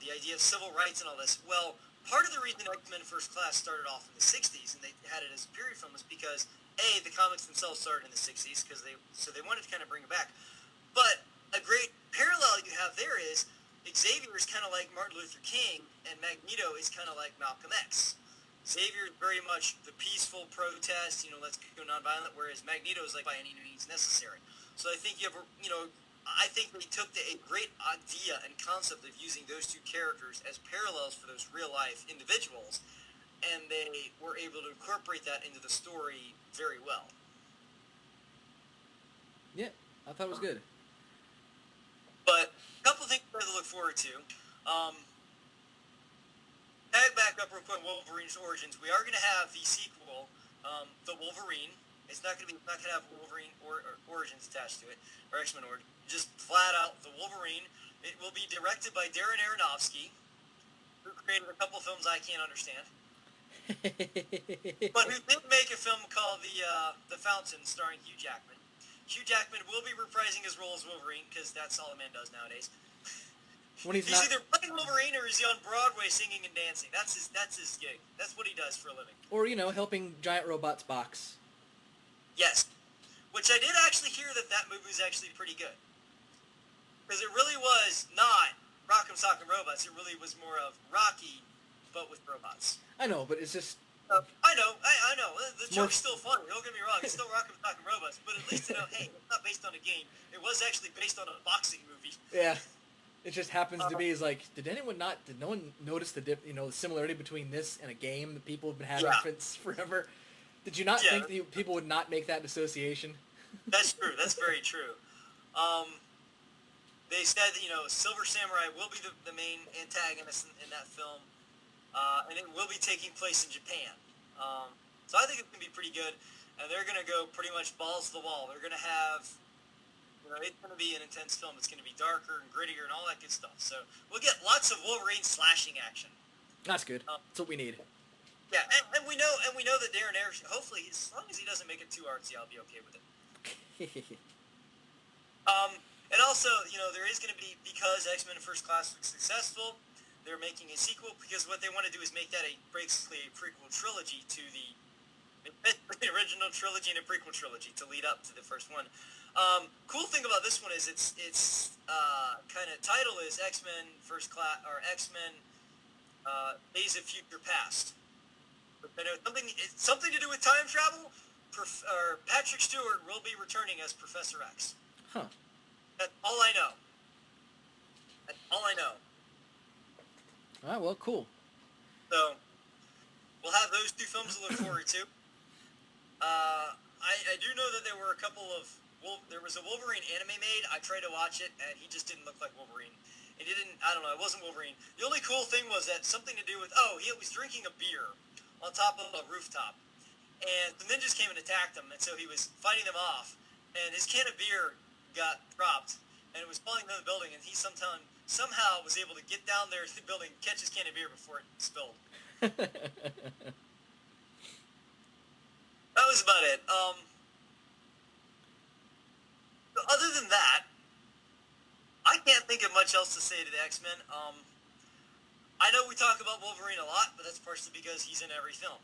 the idea of civil rights and all this. Well, part of the reason X-Men First Class started off in the 60s and they had it as a period film was because the comics themselves started in the 60s because they wanted to kind of bring it back. But a great parallel you have there is Xavier is kind of like Martin Luther King, and Magneto is kind of like Malcolm X. Xavier is very much the peaceful protest, let's go nonviolent, whereas Magneto is like by any means necessary. So I think I think they took a great idea and concept of using those two characters as parallels for those real-life individuals, and they were able to incorporate that into the story very well. Yeah, I thought it was good. But a couple of things to look forward to. Tag back up real quick, Wolverine's Origins. We are going to have the sequel, The Wolverine. It's not going to have Wolverine Origins attached to it, or X-Men Origins. Just flat out The Wolverine. It will be directed by Darren Aronofsky, who created a couple of films I can't understand. But who did make a film called The Fountain, starring Hugh Jackman. Hugh Jackman will be reprising his role as Wolverine, because that's all a man does nowadays. When he's either playing Wolverine or is he on Broadway singing and dancing. That's his gig. That's what he does for a living. Or, helping giant robots box. Yes. Which I did actually hear that movie was actually pretty good. Because it really was not Rock'em Sock'em Robots. It really was more of Rocky, but with robots. I know, but it's just... I know. The joke's still funny. Don't get me wrong. It's still Rock'em Sock'em Robots. But at least, hey, it's not based on a game. It was actually based on a boxing movie. Yeah. It just happens to be did no one notice the similarity between this and a game that people have been having since forever? Did you not think that people would not make that association? That's true. That's very true. They said that, Silver Samurai will be the main antagonist in that film, and it will be taking place in Japan. So I think it's going to be pretty good, and they're going to go pretty much balls to the wall. They're going to have... it's going to be an intense film. It's going to be darker and grittier and all that good stuff. So we'll get lots of Wolverine slashing action. That's good. That's what we need. Yeah, and we know that Darren Aronofsky, hopefully, as long as he doesn't make it too artsy, I'll be okay with it. And also, there is going to be, because X-Men First Class was successful, they're making a sequel, because what they want to do is make that basically a prequel trilogy to the original trilogy and a prequel trilogy to lead up to the first one. Cool thing about this one is its kind of title is X-Men First Class, or X-Men Days of Future Past. But it's something to do with time travel. Patrick Stewart will be returning as Professor X. Huh. That's all I know. All right, well, cool. So, we'll have those two films to look forward to. I do know that there were a couple of... there was a Wolverine anime made. I tried to watch it, and he just didn't look like Wolverine. It wasn't Wolverine. The only cool thing was that something to do with... he was drinking a beer on top of a rooftop. And the ninjas came and attacked him, and so he was fighting them off. And his can of beer got dropped, and it was falling down the building, and he somehow was able to get down there to the building, catch his can of beer before it spilled. That was about it. Other than that, I can't think of much else to say to the X-Men. I know we talk about Wolverine a lot, but that's partially because he's in every film.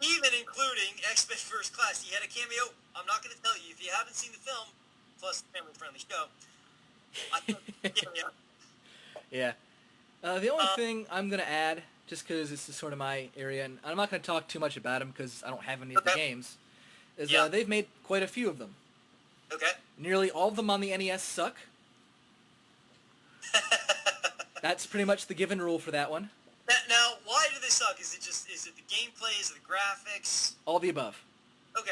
Even including X-Men First Class, he had a cameo. I'm not going to tell you. If you haven't seen the film, plus family-friendly show, I think cameo. Yeah. The only thing I'm going to add, just because this is sort of my area, and I'm not going to talk too much about them because I don't have any of the games, is they've made quite a few of them. Okay. Nearly all of them on the NES suck. That's pretty much the given rule for that one. Now, why do they suck? Is it the gameplay? Is it the graphics? All the above. Okay.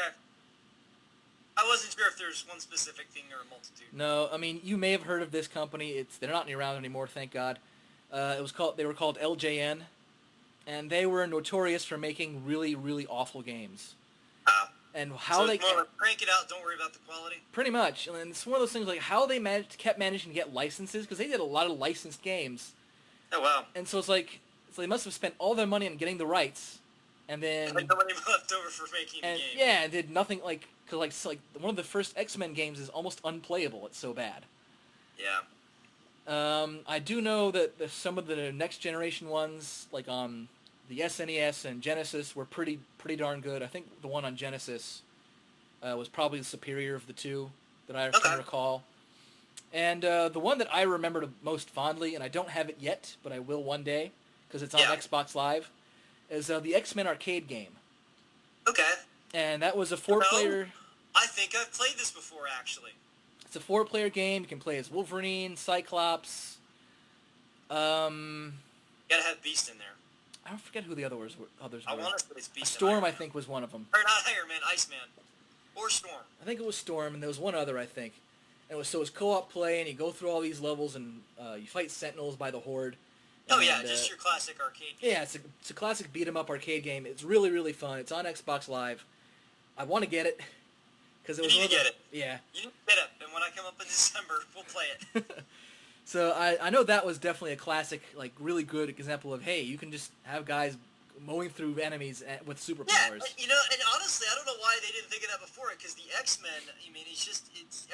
I wasn't sure if there's one specific thing or a multitude. No, I mean, you may have heard of this company. They're not around anymore, thank God. They were called LJN. and they were notorious for making really, really awful games. And how so they it's more like crank it out, don't worry about the quality. Pretty much, and it's one of those things like how they kept managing to get licenses because they did a lot of licensed games. Oh wow! And so it's like they must have spent all their money on getting the rights, and then like no money left over for making the game. Yeah, and did nothing because one of the first X-Men games is almost unplayable. It's so bad. Yeah. I do know that some of the next generation ones, like the SNES and Genesis, were pretty darn good. I think the one on Genesis was probably the superior of the two that I can recall. And the one that I remember most fondly, and I don't have it yet, but I will one day, because it's on Xbox Live, is the X-Men arcade game. Okay. And that was a 4-player... I think I've played this before, actually. It's a 4-player game. You can play as Wolverine, Cyclops... You gotta have Beast in there. I don't forget who the others were. I want to say it's Beast. Storm, I think, was one of them. Or not Iron Man, Iceman. Or Storm. I think it was Storm, and there was one other, I think. And it was co-op play, and you go through all these levels, and you fight Sentinels by the Horde. Oh yeah, just your classic arcade game. Yeah, it's a classic beat-em-up arcade game. It's really, really fun. It's on Xbox Live. I want to get it. Cause it was you need to get it. Yeah. You need to get it, and when I come up in December, we'll play it. So I know that was definitely a classic, like, really good example of, hey, you can just have guys mowing through enemies with superpowers. Yeah, and honestly, I don't know why they didn't think of that before, because the X-Men, I mean,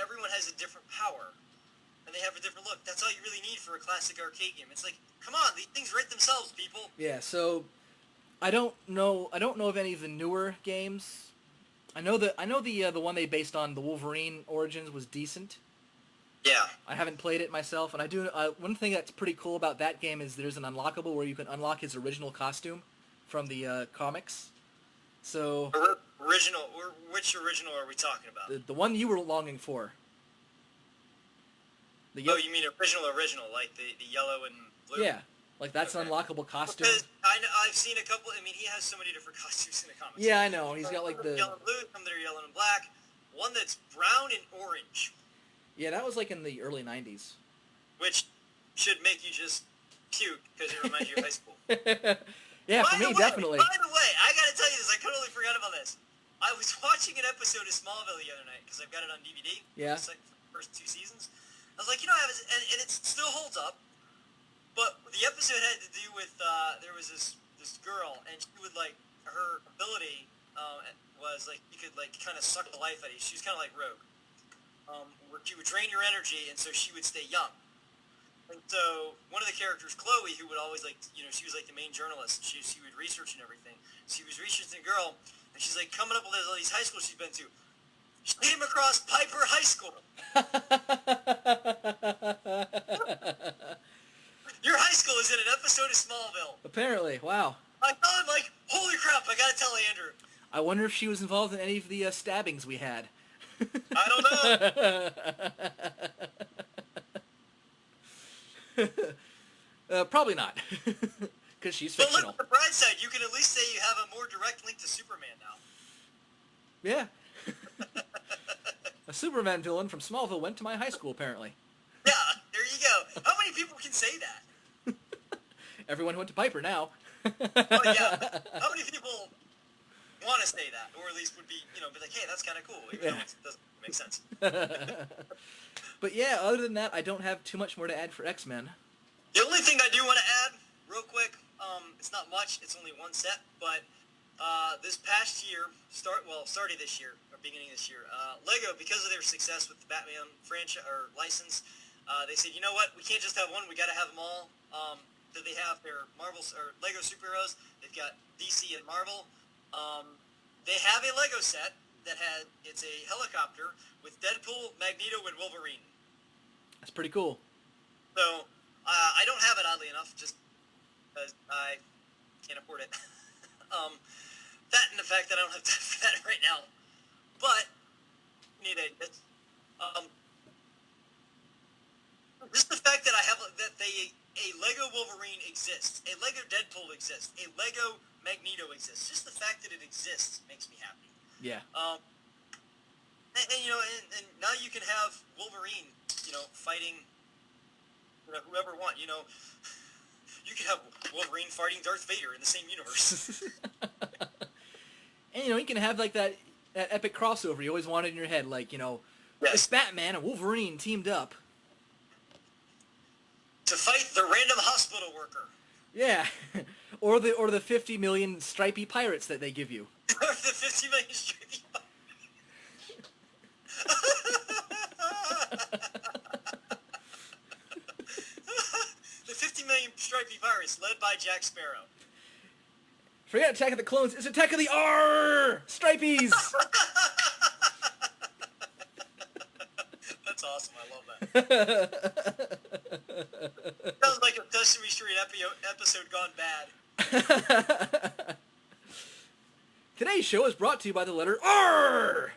everyone has a different power, and they have a different look. That's all you really need for a classic arcade game. It's like, come on, these things write themselves, people. Yeah, so I don't know of any of the newer games. I know the one they based on the Wolverine Origins was decent. Yeah. I haven't played it myself, and I do. One thing that's pretty cool about that game is there's an unlockable where you can unlock his original costume from the comics. So. Original? Which original are we talking about? The one you were longing for. You mean original, like the yellow and blue? Yeah, like that's an unlockable costume. Because I've seen a couple. I mean, he has so many different costumes in the comics. Yeah, I know. He's got like the yellow and blue, some that are yellow and black, one that's brown and orange. Yeah, that was like in the early 90s. Which should make you just puke because it reminds you of high school. Yeah, for me, definitely. By the way, I gotta tell you this. I totally forgot about this. I was watching an episode of Smallville the other night because I've got it on DVD. Yeah. It's like the first 2 seasons. I was like, and it still holds up. But the episode had to do with there was this girl, and she would her ability was she could kind of suck the life out of you. She was kind of like Rogue. Where she would drain your energy, and so she would stay young. And so one of the characters, Chloe, who would always she was like the main journalist. She would research and everything. She was researching the girl, and she's like coming up with all these high schools she's been to. She came across Piper High School. Your high school is in an episode of Smallville. Apparently, wow. I thought, holy crap! I gotta tell Andrew. I wonder if she was involved in any of the stabbings we had. I don't know. Probably not, because she's fictional. But look, at the bright side, you can at least say you have a more direct link to Superman now. Yeah. A Superman villain from Smallville went to my high school, apparently. Yeah, there you go. How many people can say that? Everyone who went to Piper now. Well, yeah, how many people want to say that, or at least would be like, hey, that's kind of cool, even though it doesn't make sense. But yeah, other than that, I don't have too much more to add for X-Men. The only thing I do want to add, real quick, it's not much, it's only one set, but this past year, starting this year, or beginning this year, LEGO, because of their success with the Batman franchise, or license, they said, you know what, we can't just have one, we got to have them all. So they have their LEGO superheroes, they've got DC and Marvel. They have a LEGO set that it's a helicopter with Deadpool, Magneto, and Wolverine. That's pretty cool. So, I don't have it, oddly enough, just because I can't afford it. That and the fact that I don't have time for that right now. But, just the fact that I have, a Lego Wolverine exists, a Lego Deadpool exists, a Lego Magneto exists. Just the fact that it exists makes me happy. Yeah. And now you can have Wolverine, fighting, whoever want. You You could have Wolverine fighting Darth Vader in the same universe. And, you can have, like, that epic crossover you always wanted in your head. Like, Yes. It's Batman and Wolverine teamed up. To fight the random hospital worker. Yeah. or the 50 million stripy pirates that they give you. Or the 50 million stripy pirates. The 50 million stripy pirates led by Jack Sparrow. Forget Attack of the Clones. It's Attack of the R Stripies. That's awesome. I love that. Sounds like a Sesame Street episode gone bad. Today's show is brought to you by the letter R.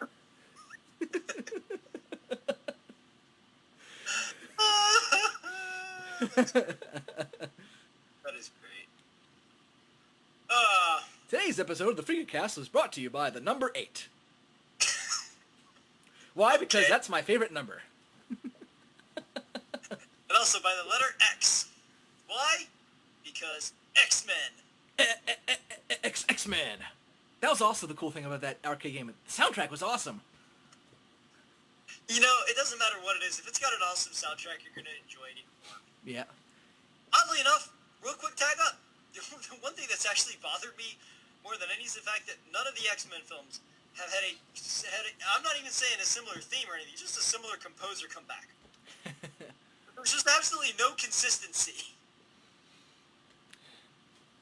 That is great. Today's episode of the Freakacast was brought to you by the number 8. Why? Because that's my favorite number. And also by the letter X. Why? Because X-Men. X-Men. That was also the cool thing about that arcade game. The soundtrack was awesome. It doesn't matter what it is. If it's got an awesome soundtrack, you're going to enjoy it even more. Yeah. Oddly enough, real quick tag up. The one thing that's actually bothered me more than any is the fact that none of the X-Men films have had a I'm not even saying a similar theme or anything, just a similar composer come back. There's just absolutely no consistency.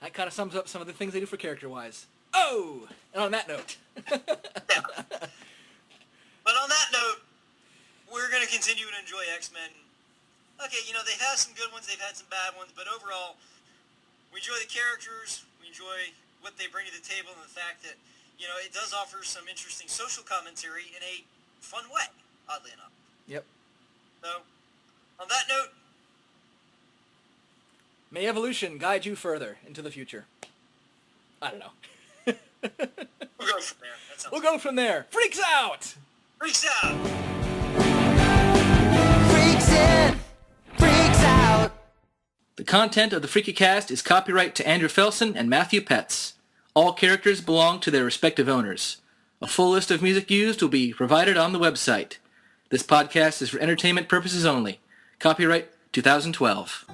That kind of sums up some of the things they do for character-wise. Oh! And on that note. Yeah. But on that note, we're going to continue to enjoy X-Men. Okay, they've had some good ones, they've had some bad ones, but overall, we enjoy the characters, we enjoy what they bring to the table, and the fact that, it does offer some interesting social commentary in a fun way, oddly enough. Yep. So, on that note... May evolution guide you further into the future. I don't know. We'll go from there. We'll go from there. Freaks out! Freaks out! Freaks in! Freaks out! The content of the Freakacast is copyright to Andrew Felson and Matthew Puetz. All characters belong to their respective owners. A full list of music used will be provided on the website. This podcast is for entertainment purposes only. Copyright 2012.